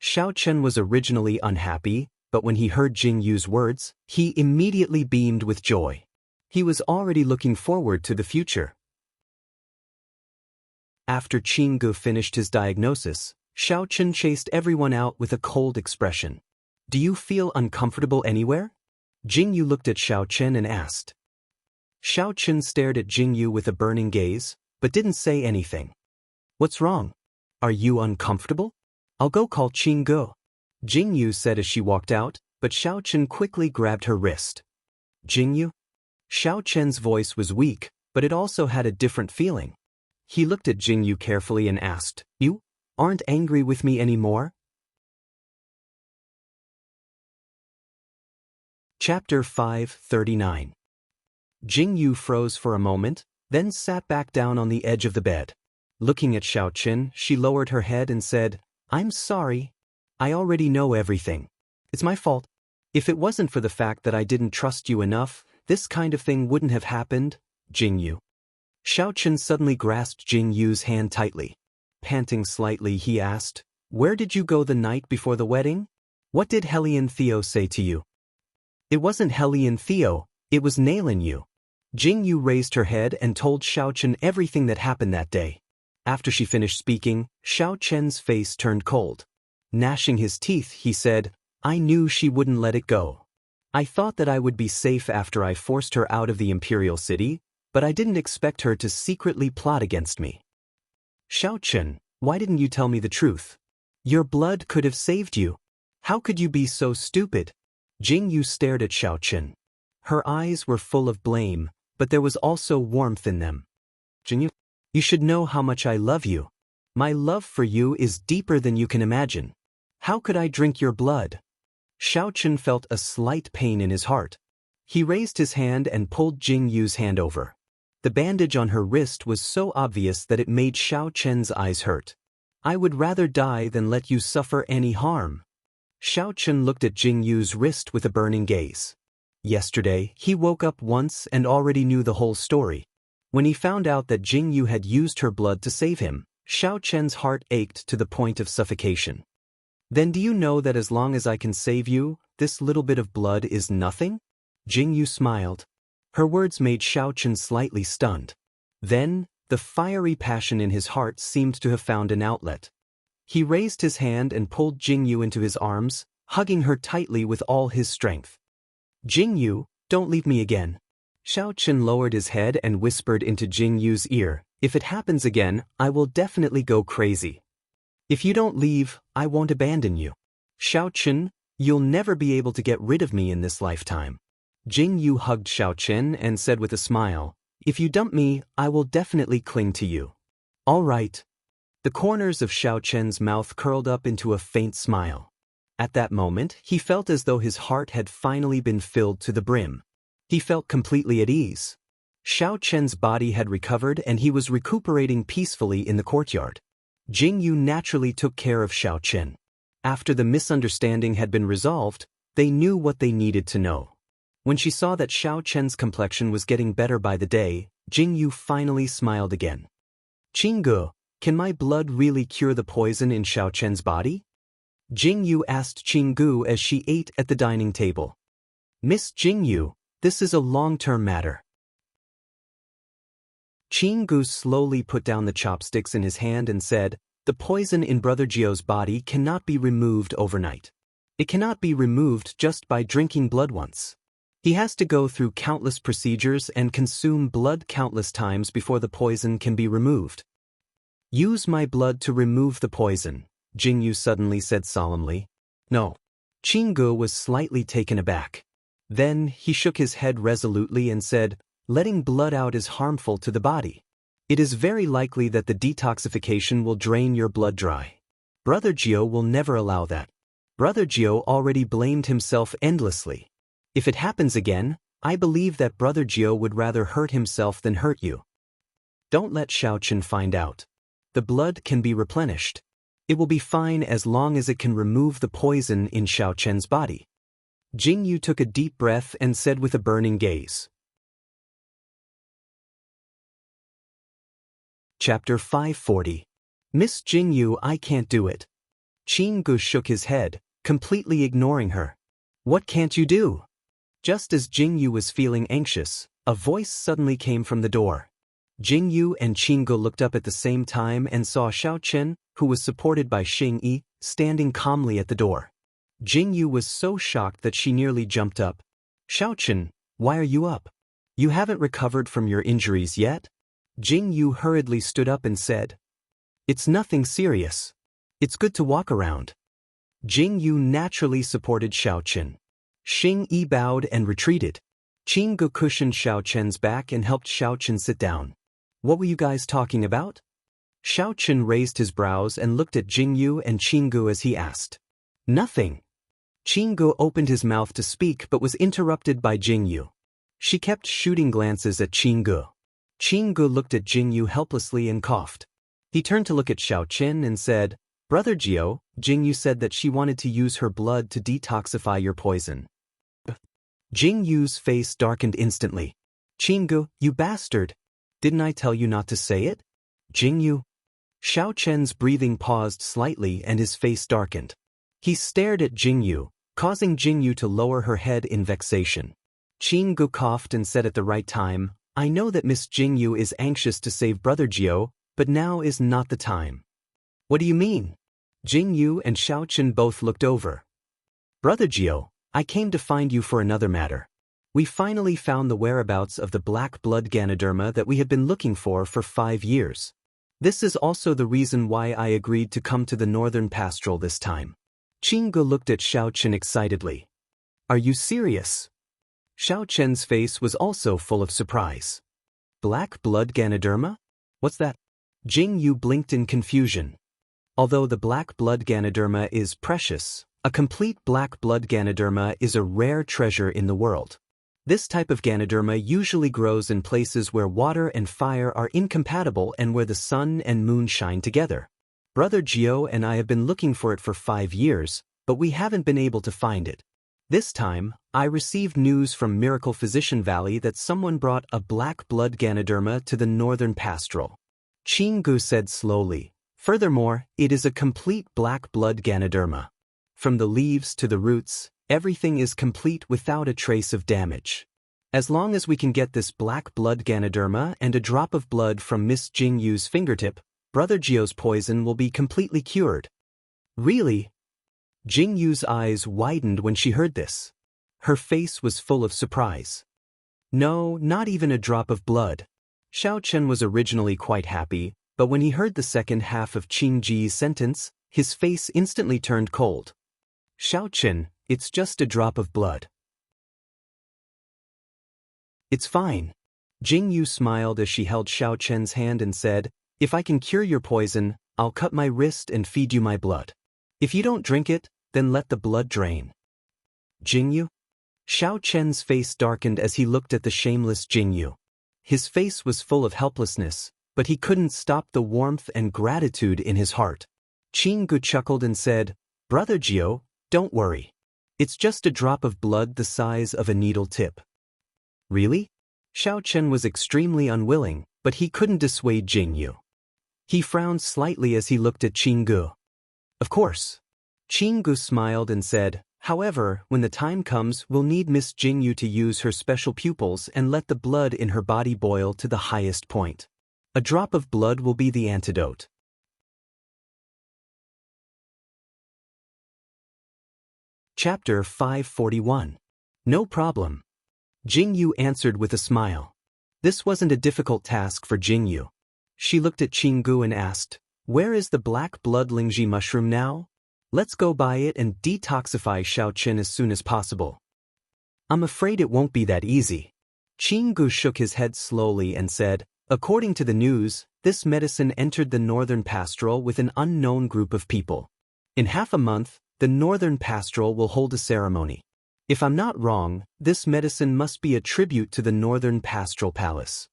Xiao Chen was originally unhappy, but when he heard Jingyu's words, he immediately beamed with joy. He was already looking forward to the future. After Qinggu finished his diagnosis, Xiao Chen chased everyone out with a cold expression. Do you feel uncomfortable anywhere? Jingyu looked at Xiao Chen and asked. Xiao Chen stared at Jingyu with a burning gaze, but didn't say anything. What's wrong? Are you uncomfortable? I'll go call Qinggu. Jingyu said as she walked out, but Xiao Chen quickly grabbed her wrist. Jingyu? Xiao Chen's voice was weak, but it also had a different feeling. He looked at Jingyu carefully and asked, You aren't angry with me anymore? Chapter 539. Jingyu froze for a moment, then sat back down on the edge of the bed. Looking at Xiao Chen, she lowered her head and said, I'm sorry. I already know everything. It's my fault. If it wasn't for the fact that I didn't trust you enough, this kind of thing wouldn't have happened, Jingyu. Xiao Chen suddenly grasped Jingyu's hand tightly. Panting slightly, he asked, Where did you go the night before the wedding? What did Hellion Theo say to you? It wasn't Hellion Theo, it was Nailin Yu. Jingyu raised her head and told Xiao Chen everything that happened that day. After she finished speaking, Xiao Chen's face turned cold. Gnashing his teeth, he said, I knew she wouldn't let it go. I thought that I would be safe after I forced her out of the imperial city, but I didn't expect her to secretly plot against me. Xiao Chen, why didn't you tell me the truth? Your blood could have saved you. How could you be so stupid? Jingyu stared at Xiao Chen. Her eyes were full of blame, but there was also warmth in them. Jingyu, you should know how much I love you. My love for you is deeper than you can imagine. How could I drink your blood? Xiao Chen felt a slight pain in his heart. He raised his hand and pulled Jingyu's hand over. The bandage on her wrist was so obvious that it made Xiao Chen's eyes hurt. I would rather die than let you suffer any harm. Xiao Chen looked at Jingyu's wrist with a burning gaze. Yesterday, he woke up once and already knew the whole story. When he found out that Jingyu had used her blood to save him, Xiao Chen's heart ached to the point of suffocation. Then do you know that as long as I can save you, this little bit of blood is nothing? Jingyu smiled. Her words made Xiao Chen slightly stunned. Then, the fiery passion in his heart seemed to have found an outlet. He raised his hand and pulled Jingyu into his arms, hugging her tightly with all his strength. Jingyu, don't leave me again. Xiao Chen lowered his head and whispered into Jingyu's ear, If it happens again, I will definitely go crazy. If you don't leave, I won't abandon you. Xiao Chen, you'll never be able to get rid of me in this lifetime. Jingyu hugged Xiao Chen and said with a smile, If you dump me, I will definitely cling to you. All right. The corners of Xiao Chen's mouth curled up into a faint smile. At that moment, he felt as though his heart had finally been filled to the brim. He felt completely at ease. Xiao Chen's body had recovered and he was recuperating peacefully in the courtyard. Jing Yu naturally took care of Xiao Chen. After the misunderstanding had been resolved, they knew what they needed to know. When she saw that Xiao Chen's complexion was getting better by the day, Jing Yu finally smiled again. "Qinggu, can my blood really cure the poison in Xiao Chen's body?" Jing Yu asked Qinggu as she ate at the dining table. "Miss Jing Yu, this is a long-term matter." Qinggu slowly put down the chopsticks in his hand and said, "The poison in Brother Jiu's body cannot be removed overnight. It cannot be removed just by drinking blood once. He has to go through countless procedures and consume blood countless times before the poison can be removed." "Use my blood to remove the poison," Jing Yu suddenly said solemnly. "No." Qinggu was slightly taken aback. Then he shook his head resolutely and said, "Letting blood out is harmful to the body. It is very likely that the detoxification will drain your blood dry. Brother Jiu will never allow that. Brother Jiu already blamed himself endlessly. If it happens again, I believe that Brother Jiu would rather hurt himself than hurt you. Don't let Xiao Chen find out. The blood can be replenished. It will be fine as long as it can remove the poison in Xiao Chen's body." Jing Yu took a deep breath and said with a burning gaze. Chapter 540. "Miss Jing Yu, I can't do it." Qinggu shook his head, completely ignoring her. "What can't you do?" Just as Jing Yu was feeling anxious, a voice suddenly came from the door. Jing Yu and Qinggu looked up at the same time and saw Xiao Chen, who was supported by Xing Yi, standing calmly at the door. Jing Yu was so shocked that she nearly jumped up. "Xiao Chen, why are you up? You haven't recovered from your injuries yet?" Jing Yu hurriedly stood up and said, "It's nothing serious. It's good to walk around." Jing Yu naturally supported Xiao Chen. Xing Yi bowed and retreated. Qinggu cushioned Xiao Chen's back and helped Xiao Chen sit down. "What were you guys talking about?" Xiao Chen raised his brows and looked at Jing Yu and Qinggu as he asked. "Nothing." Qinggu opened his mouth to speak but was interrupted by Jing Yu. She kept shooting glances at Qinggu. Qinggu looked at Jing Yu helplessly and coughed. He turned to look at Xiao Chen and said, "Brother Jiu, Jing Yu said that she wanted to use her blood to detoxify your poison." Jing Yu's face darkened instantly. "Qinggu, you bastard! Didn't I tell you not to say it?" "Jing Yu." Xiao Chen's breathing paused slightly and his face darkened. He stared at Jing Yu, causing Jing Yu to lower her head in vexation. Qinggu coughed and said at the right time, "I know that Miss Jing Yu is anxious to save Brother Jiu, but now is not the time." "What do you mean?" Jing Yu and Xiao Chen both looked over. "Brother Jiu, I came to find you for another matter. We finally found the whereabouts of the black blood Ganoderma that we have been looking for 5 years. This is also the reason why I agreed to come to the northern pastoral this time." Qinggu looked at Xiao Chen excitedly. "Are you serious?" Xiao Chen's face was also full of surprise. "Black blood Ganoderma? What's that?" Jing Yu blinked in confusion. Although the black blood Ganoderma is precious, a complete black blood Ganoderma is a rare treasure in the world. This type of Ganoderma usually grows in places where water and fire are incompatible and where the sun and moon shine together. Brother Jiu and I have been looking for it for 5 years, but we haven't been able to find it. This time, I received news from Miracle Physician Valley that someone brought a black blood Ganoderma to the northern pastoral. Qinggu said slowly. "Furthermore, it is a complete black blood Ganoderma. From the leaves to the roots, everything is complete without a trace of damage. As long as we can get this black blood Ganoderma and a drop of blood from Miss Jing Yu's fingertip, Brother Jiu's poison will be completely cured." "Really?" Jing Yu's eyes widened when she heard this. Her face was full of surprise. "No, not even a drop of blood." Xiao Chen was originally quite happy, but when he heard the second half of Qing Ji's sentence, his face instantly turned cold. "Xiao Chen, it's just a drop of blood." "It's fine." Jingyu smiled as she held Xiao Chen's hand and said, "If I can cure your poison, I'll cut my wrist and feed you my blood. If you don't drink it, then let the blood drain." Jingyu? Xiao Chen's face darkened as he looked at the shameless Jingyu. His face was full of helplessness, but he couldn't stop the warmth and gratitude in his heart. Jingyu chuckled and said, "Brother Jiu, don't worry. It's just a drop of blood the size of a needle tip." Really? Xiao Chen was extremely unwilling, but he couldn't dissuade Jingyu. He frowned slightly as he looked at Jingyu. "Of course." Jingyu smiled and said, "However, when the time comes, we'll need Miss Jingyu to use her special pupils and let the blood in her body boil to the highest point. A drop of blood will be the antidote." Chapter 541. No problem. Jingyu answered with a smile. This wasn't a difficult task for Jingyu. She looked at Jingyu and asked, "Where is the black blood Lingji mushroom now? Let's go buy it and detoxify Xiao Chen as soon as possible." "I'm afraid it won't be that easy." Jingyu shook his head slowly and said, "According to the news, this medicine entered the Northern Pastoral with an unknown group of people. In half a month, the Northern Pastoral will hold a ceremony. If I'm not wrong, this medicine must be a tribute to the Northern Pastoral Palace.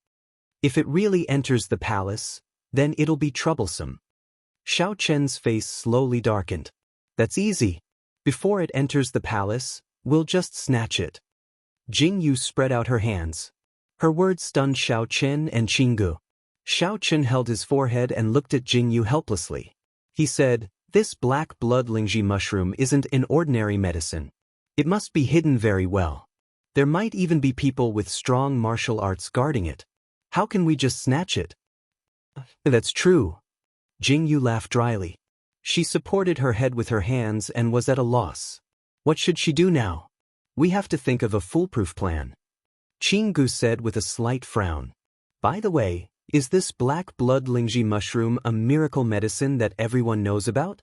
If it really enters the palace, then it'll be troublesome." Xiao Chen's face slowly darkened. "That's easy. Before it enters the palace, we'll just snatch it." Jingyu spread out her hands. Her words stunned Xiao Chen and Jingyu. Xiao Chen held his forehead and looked at Jingyu helplessly. He said, "This black blood Lingji mushroom isn't an ordinary medicine. It must be hidden very well. There might even be people with strong martial arts guarding it. How can we just snatch it?" "That's true." Jingyu laughed dryly. She supported her head with her hands and was at a loss. What should she do now? "We have to think of a foolproof plan." Jingyu said with a slight frown. "By the way, is this black blood Lingji mushroom a miracle medicine that everyone knows about?"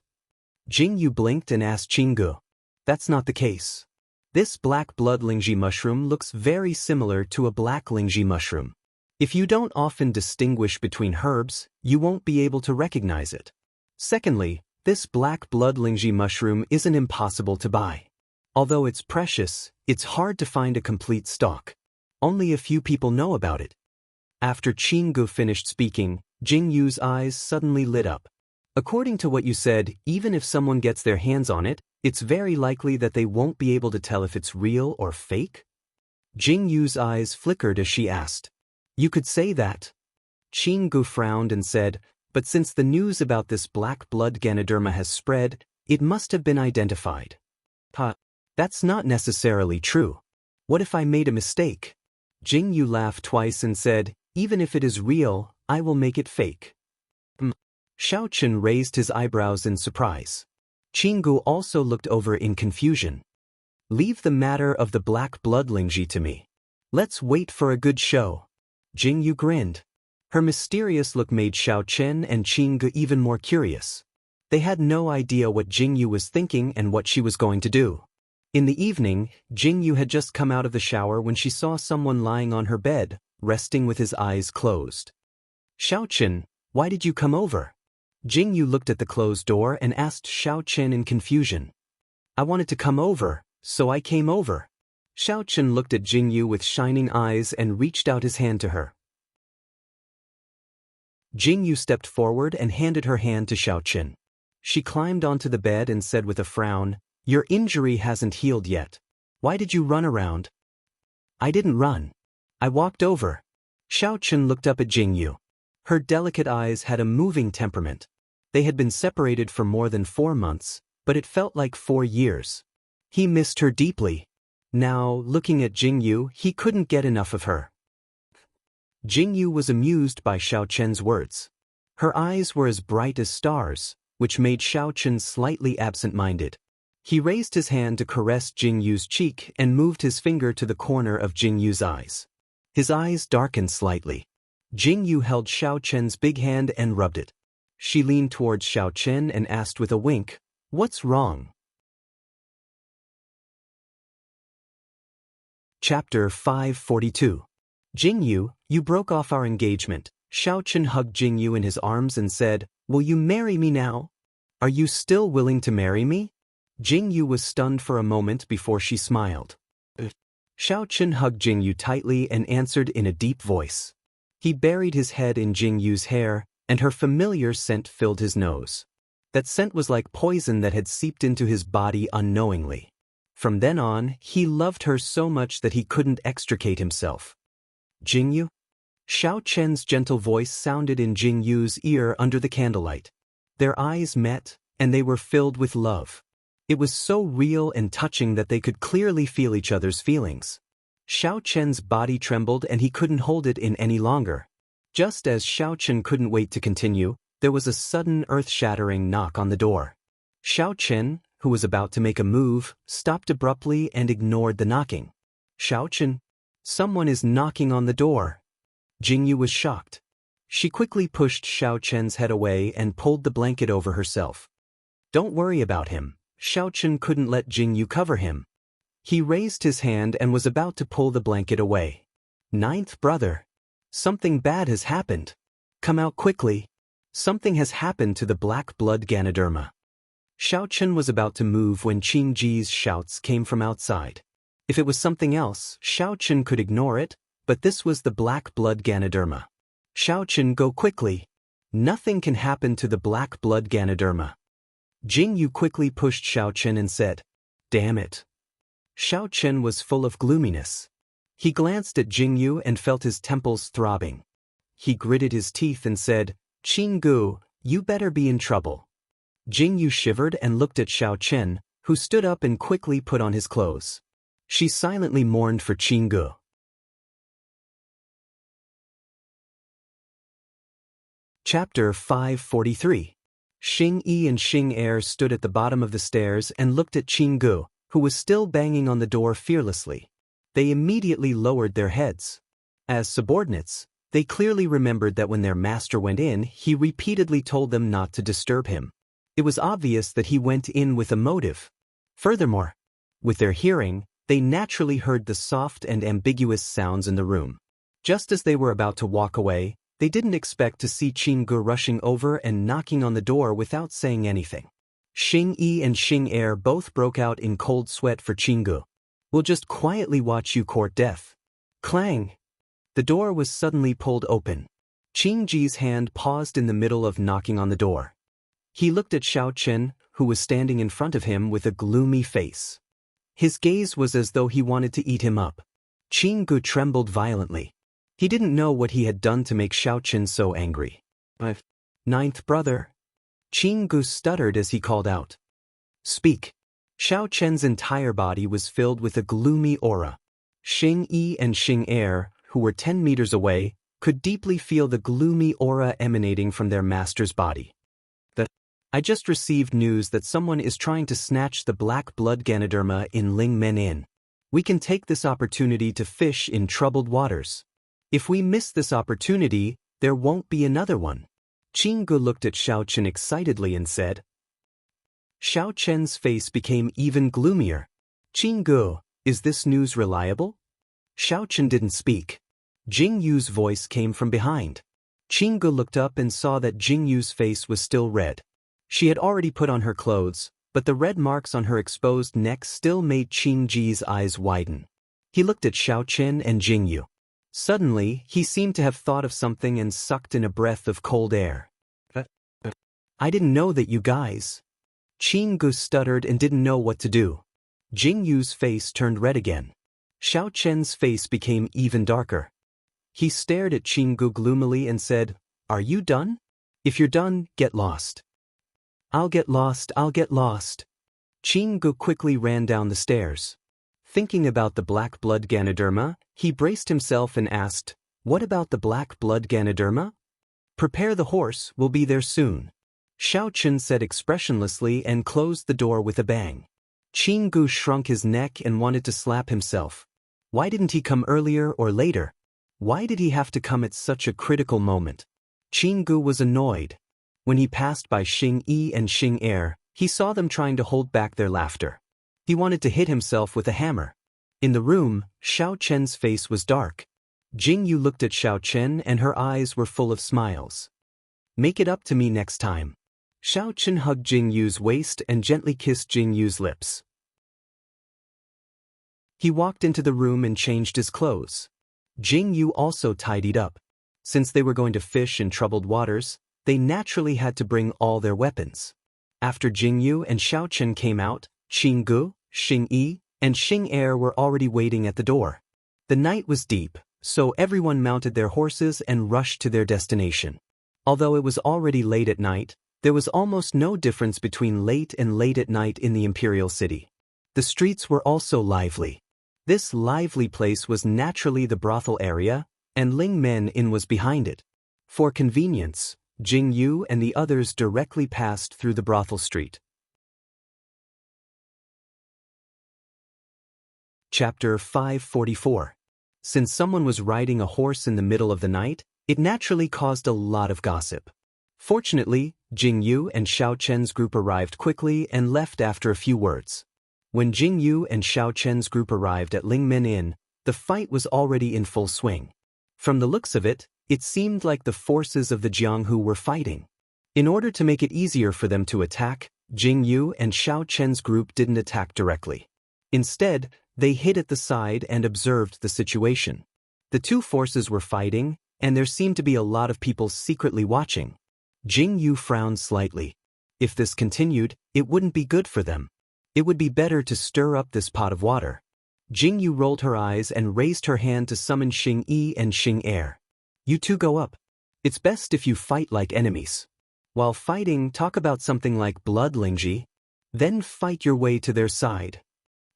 Jingyu blinked and asked Jingyu. "That's not the case. This black blood Lingji mushroom looks very similar to a black Lingji mushroom. If you don't often distinguish between herbs, you won't be able to recognize it. Secondly, this black blood Lingji mushroom isn't impossible to buy. Although it's precious, it's hard to find a complete stock. Only a few people know about it." After Jingyu finished speaking, Jingyu's eyes suddenly lit up. "According to what you said, even if someone gets their hands on it, it's very likely that they won't be able to tell if it's real or fake?" Jingyu's eyes flickered as she asked. "You could say that." Jingyu frowned and said, "But since the news about this black blood Ganoderma has spread, it must have been identified." That's not necessarily true. What if I made a mistake?" Jingyu laughed twice and said, "Even if it is real, I will make it fake." Xiao Chen raised his eyebrows in surprise. Jingyu also looked over in confusion. "Leave the matter of the black blood Lingji to me. Let's wait for a good show." Jingyu grinned. Her mysterious look made Xiao Chen and Jingyu even more curious. They had no idea what Jingyu was thinking and what she was going to do. In the evening, Jingyu had just come out of the shower when she saw someone lying on her bed, resting with his eyes closed. "Xiao Chen, why did you come over?" Jingyu looked at the closed door and asked Xiao Chen in confusion. "I wanted to come over, so I came over." Xiao Chen looked at Jingyu with shining eyes and reached out his hand to her. Jingyu stepped forward and handed her hand to Xiao Chen. She climbed onto the bed and said with a frown, "Your injury hasn't healed yet. Why did you run around?" "I didn't run. I walked over." Xiao Chen looked up at Jingyu. Her delicate eyes had a moving temperament. They had been separated for more than 4 months, but it felt like 4 years. He missed her deeply. Now, looking at Jingyu, he couldn't get enough of her. Jingyu was amused by Xiao Chen's words. Her eyes were as bright as stars, which made Xiao Chen slightly absent-minded. He raised his hand to caress Jingyu's cheek and moved his finger to the corner of Jingyu's eyes. His eyes darkened slightly. Jingyu held Xiao Chen's big hand and rubbed it. She leaned towards Xiao Chen and asked with a wink, "What's wrong?" Chapter 542. Jingyu, you broke off our engagement. Xiao Chen hugged Jingyu in his arms and said, will you marry me now? Are you still willing to marry me? Jingyu was stunned for a moment before she smiled. Xiao Chen hugged Jingyu tightly and answered in a deep voice. He buried his head in Jingyu's hair, and her familiar scent filled his nose. That scent was like poison that had seeped into his body unknowingly. From then on, he loved her so much that he couldn't extricate himself. Jingyu? Xiao Chen's gentle voice sounded in Jingyu's ear under the candlelight. Their eyes met, and they were filled with love. It was so real and touching that they could clearly feel each other's feelings. Xiao Chen's body trembled and he couldn't hold it in any longer. Just as Xiao Chen couldn't wait to continue, there was a sudden earth-shattering knock on the door. Xiao Chen, who was about to make a move, stopped abruptly and ignored the knocking. Xiao Chen, someone is knocking on the door. Jingyu was shocked. She quickly pushed Xiao Chen's head away and pulled the blanket over herself. Don't worry about him. Xiao Chen couldn't let Jingyu cover him. He raised his hand and was about to pull the blanket away. Ninth brother. Something bad has happened. Come out quickly. Something has happened to the black blood Ganoderma. Xiao Chen was about to move when Qing Ji's shouts came from outside. If it was something else, Xiao Chen could ignore it, but this was the black blood Ganoderma. Xiao Chen, go quickly. Nothing can happen to the black blood Ganoderma. Jingyu quickly pushed Xiao Chen and said, damn it. Xiao Chen was full of gloominess. He glanced at Jingyu and felt his temples throbbing. He gritted his teeth and said, Qinggu, you better be in trouble. Jingyu shivered and looked at Xiao Chen, who stood up and quickly put on his clothes. She silently mourned for Qinggu. Chapter 543. Xing Yi and Xing Er stood at the bottom of the stairs and looked at Qinggu, who was still banging on the door fearlessly. They immediately lowered their heads. As subordinates, they clearly remembered that when their master went in, he repeatedly told them not to disturb him. It was obvious that he went in with a motive. Furthermore, with their hearing, they naturally heard the soft and ambiguous sounds in the room. Just as they were about to walk away, they didn't expect to see Qinggu rushing over and knocking on the door without saying anything. Xing Yi and Xing Er both broke out in cold sweat for Qinggu. We'll just quietly watch you court death. Clang! The door was suddenly pulled open. Qing Ji's hand paused in the middle of knocking on the door. He looked at Xiao Chen, who was standing in front of him with a gloomy face. His gaze was as though he wanted to eat him up. Qinggu trembled violently. He didn't know what he had done to make Xiao Chen so angry. Ninth brother. Qinggu stuttered as he called out. Speak. Xiao Chen's entire body was filled with a gloomy aura. Xing Yi and Xing Er, who were 10 meters away, could deeply feel the gloomy aura emanating from their master's body. I just received news that someone is trying to snatch the black blood Ganoderma in Ling Men Inn. We can take this opportunity to fish in troubled waters. If we miss this opportunity, there won't be another one. Qinggu looked at Xiao Chen excitedly and said. Xiao Chen's face became even gloomier. Qinggu, is this news reliable? Xiao Chen didn't speak. Jingyu's voice came from behind. Qinggu looked up and saw that Jingyu's face was still red. She had already put on her clothes, but the red marks on her exposed neck still made Qing Ji's eyes widen. He looked at Xiao Chen and Jingyu. Suddenly, he seemed to have thought of something and sucked in a breath of cold air. I didn't know that you guys. Qinggu stuttered and didn't know what to do. Jingyu's face turned red again. Xiao Chen's face became even darker. He stared at Qinggu gloomily and said, Are you done? If you're done, get lost. I'll get lost, I'll get lost. Qinggu quickly ran down the stairs. Thinking about the black blood Ganoderma, he braced himself and asked, What about the black blood Ganoderma? Prepare the horse, we'll be there soon. Xiao Chen said expressionlessly and closed the door with a bang. Qinggu shrunk his neck and wanted to slap himself. Why didn't he come earlier or later? Why did he have to come at such a critical moment? Qinggu was annoyed. When he passed by Xing Yi and Xing Er, he saw them trying to hold back their laughter. He wanted to hit himself with a hammer. In the room, Xiao Chen's face was dark. Jingyu looked at Xiao Chen and her eyes were full of smiles. Make it up to me next time. Xiao Chen hugged Jingyu's waist and gently kissed Jingyu's lips. He walked into the room and changed his clothes. Jingyu also tidied up. Since they were going to fish in troubled waters, they naturally had to bring all their weapons. After Jingyu and Xiao Chen came out, Xinggu, Xingyi, and Xing'er were already waiting at the door. The night was deep, so everyone mounted their horses and rushed to their destination. Although it was already late at night, there was almost no difference between late and late at night in the imperial city. The streets were also lively. This lively place was naturally the brothel area, and Ling Men Inn was behind it. For convenience, Jingyu and the others directly passed through the brothel street. Chapter 544. Since someone was riding a horse in the middle of the night, it naturally caused a lot of gossip. Fortunately, Jingyu and Xiao Chen's group arrived quickly and left after a few words. When Jingyu and Xiao Chen's group arrived at Ling Men Inn, the fight was already in full swing. From the looks of it, it seemed like the forces of the Jianghu were fighting. In order to make it easier for them to attack, Jingyu and Xiao Chen's group didn't attack directly. Instead, they hid at the side and observed the situation. The two forces were fighting, and there seemed to be a lot of people secretly watching. Jingyu frowned slightly. If this continued, it wouldn't be good for them. It would be better to stir up this pot of water. Jingyu rolled her eyes and raised her hand to summon Xingyi and Xing'er. You two go up. It's best if you fight like enemies. While fighting, talk about something like blood, Lingji. Then fight your way to their side.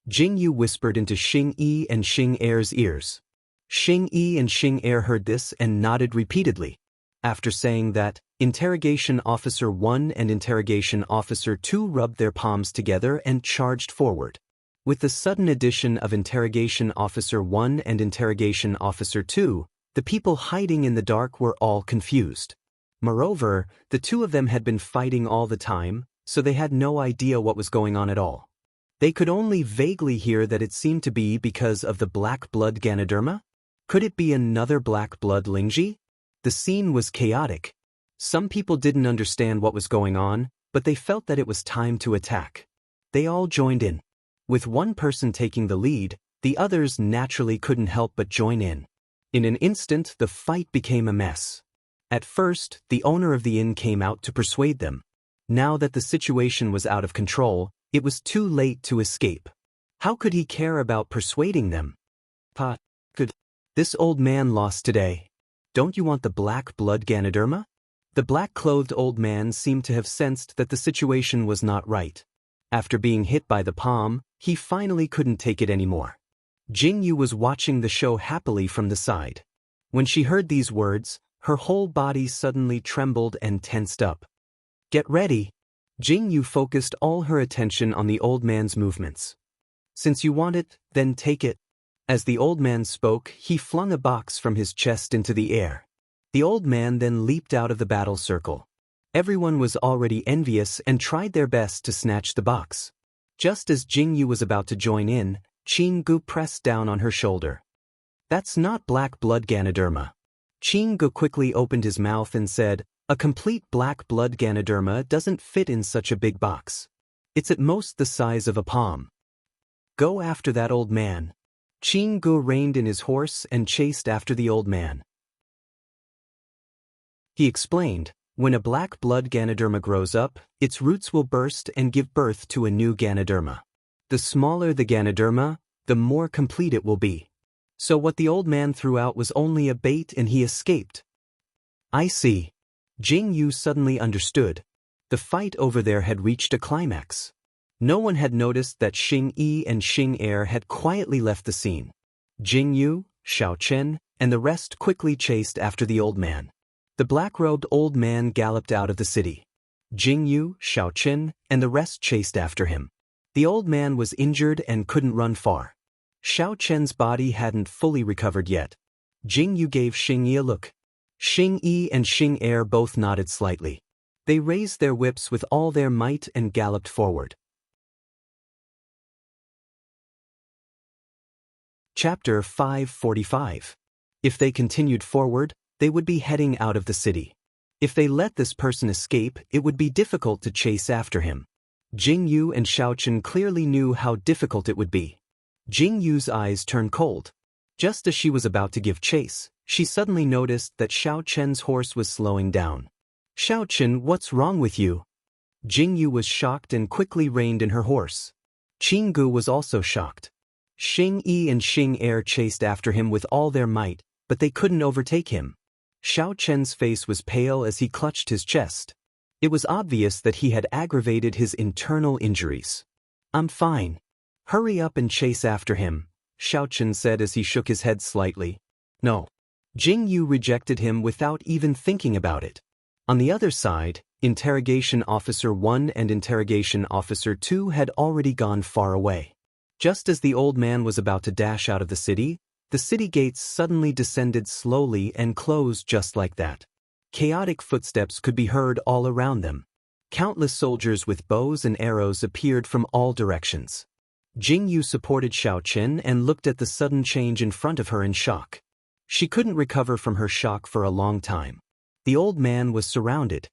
Jingyu whispered into Xingyi and Xing'er's ears. Xingyi and Xing'er heard this and nodded repeatedly. After saying that, Interrogation Officer 1 and Interrogation Officer 2 rubbed their palms together and charged forward. With the sudden addition of Interrogation Officer 1 and Interrogation Officer 2, the people hiding in the dark were all confused. Moreover, the two of them had been fighting all the time, so they had no idea what was going on at all. They could only vaguely hear that it seemed to be because of the black blood Ganoderma? Could it be another black blood Lingji? The scene was chaotic. Some people didn't understand what was going on, but they felt that it was time to attack. They all joined in. With one person taking the lead, the others naturally couldn't help but join in. In an instant, the fight became a mess. At first, the owner of the inn came out to persuade them. Now that the situation was out of control, it was too late to escape. How could he care about persuading them? This old man lost today. Don't you want the black blood Ganoderma? The black-clothed old man seemed to have sensed that the situation was not right. After being hit by the palm, he finally couldn't take it anymore. Jingyu was watching the show happily from the side. When she heard these words, her whole body suddenly trembled and tensed up. Get ready. Jingyu focused all her attention on the old man's movements. Since you want it, then take it. As the old man spoke, he flung a box from his chest into the air. The old man then leaped out of the battle circle. Everyone was already envious and tried their best to snatch the box. Just as Jingyu was about to join in, Qinggu pressed down on her shoulder. That's not black blood Ganoderma. Qinggu quickly opened his mouth and said, a complete black blood Ganoderma doesn't fit in such a big box. It's at most the size of a palm. Go after that old man. Qinggu reined in his horse and chased after the old man. He explained, when a black blood Ganoderma grows up, its roots will burst and give birth to a new Ganoderma. The smaller the Ganoderma, the more complete it will be. So what the old man threw out was only a bait and he escaped. I see. Jingyu suddenly understood. The fight over there had reached a climax. No one had noticed that Xingyi and Xing'er had quietly left the scene. Jingyu, Xiao Chen, and the rest quickly chased after the old man. The black-robed old man galloped out of the city. Jingyu, Xiao Chen, and the rest chased after him. The old man was injured and couldn't run far. Xiao Chen's body hadn't fully recovered yet. Jingyu gave Xingyi a look. Xingyi and Xing'er both nodded slightly. They raised their whips with all their might and galloped forward. Chapter 545. If they continued forward, they would be heading out of the city. If they let this person escape, it would be difficult to chase after him. Jing Yu and Xiao Chen clearly knew how difficult it would be. Jing Yu's eyes turned cold. Just as she was about to give chase, she suddenly noticed that Xiao Chen's horse was slowing down. "Xiao Chen, what's wrong with you?" Jing Yu was shocked and quickly reined in her horse. Qing Gu was also shocked. Xing Yi and Xing Er chased after him with all their might, but they couldn't overtake him. Xiao Chen's face was pale as he clutched his chest. It was obvious that he had aggravated his internal injuries. "I'm fine. Hurry up and chase after him," Xiao Chen said as he shook his head slightly. "No." Jing Yu rejected him without even thinking about it. On the other side, Interrogation Officer 1 and Interrogation Officer 2 had already gone far away. Just as the old man was about to dash out of the city gates suddenly descended slowly and closed just like that. Chaotic footsteps could be heard all around them. Countless soldiers with bows and arrows appeared from all directions. Jing Yu supported Xiao Chen and looked at the sudden change in front of her in shock. She couldn't recover from her shock for a long time. The old man was surrounded.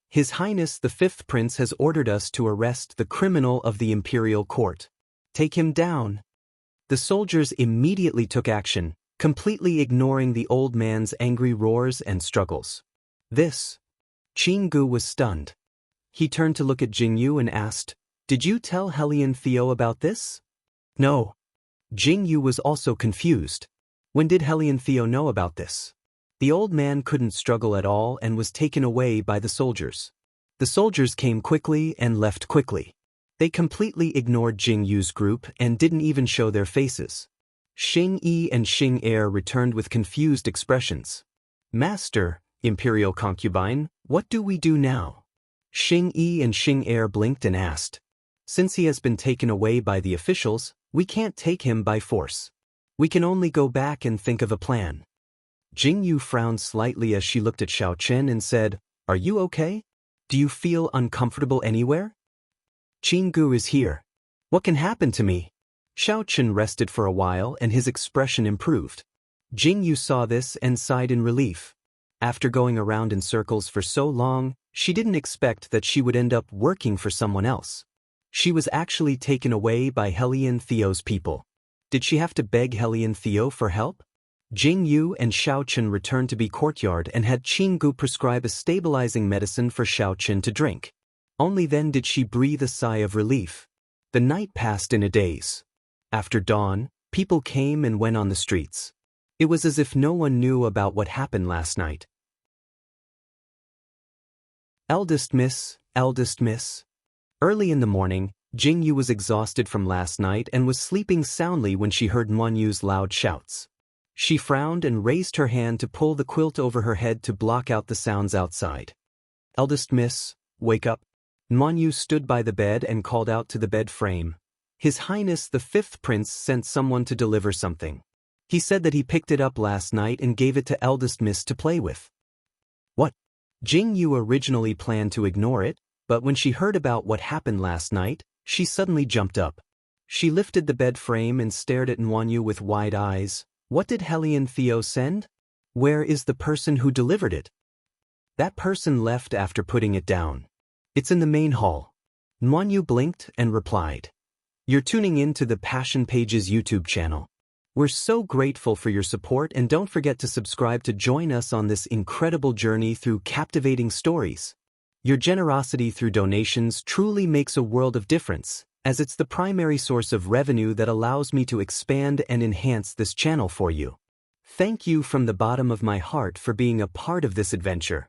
"His Highness the Fifth Prince has ordered us to arrest the criminal of the imperial court. Take him down." The soldiers immediately took action, completely ignoring the old man's angry roars and struggles. "This?" Qing Gu was stunned. He turned to look at Jing Yu and asked, "Did you tell Helian Theo about this?" "No." Jing Yu was also confused. When did Helian Theo know about this? The old man couldn't struggle at all and was taken away by the soldiers. The soldiers came quickly and left quickly. They completely ignored Jing Yu's group and didn't even show their faces. Xing Yi and Xing Er returned with confused expressions. "Master, Imperial Concubine, what do we do now?" Xing Yi and Xing Er blinked and asked. "Since he has been taken away by the officials, we can't take him by force. We can only go back and think of a plan." Jing Yu frowned slightly as she looked at Xiao Chen and said, "Are you okay? Do you feel uncomfortable anywhere?" "Qing Gu is here. What can happen to me?" Xiao Chen rested for a while and his expression improved. Jing Yu saw this and sighed in relief. After going around in circles for so long, she didn't expect that she would end up working for someone else. She was actually taken away by Helian Theo's people. Did she have to beg Helian Theo for help? Jing Yu and Xiao Chen returned to the courtyard and had Qing Gu prescribe a stabilizing medicine for Xiao Chen to drink. Only then did she breathe a sigh of relief. The night passed in a daze. After dawn, people came and went on the streets. It was as if no one knew about what happened last night. Eldest Miss, Eldest Miss. Early in the morning, Jing Yu was exhausted from last night and was sleeping soundly when she heard Muan Yu's loud shouts. She frowned and raised her hand to pull the quilt over her head to block out the sounds outside. "Eldest Miss, wake up." Muan Yu stood by the bed and called out to the bed frame. "His Highness the Fifth Prince sent someone to deliver something. He said that he picked it up last night and gave it to Eldest Miss to play with." "What?" Jing Yu originally planned to ignore it, but when she heard about what happened last night, she suddenly jumped up. She lifted the bed frame and stared at Muan Yu with wide eyes. "What did Helian Theo send? Where is the person who delivered it?" "That person left after putting it down. It's in the main hall." Muan Yu blinked and replied. "You're tuning in to the Passion Pages YouTube channel. We're so grateful for your support and don't forget to subscribe to join us on this incredible journey through captivating stories. Your generosity through donations truly makes a world of difference, as it's the primary source of revenue that allows me to expand and enhance this channel for you. Thank you from the bottom of my heart for being a part of this adventure.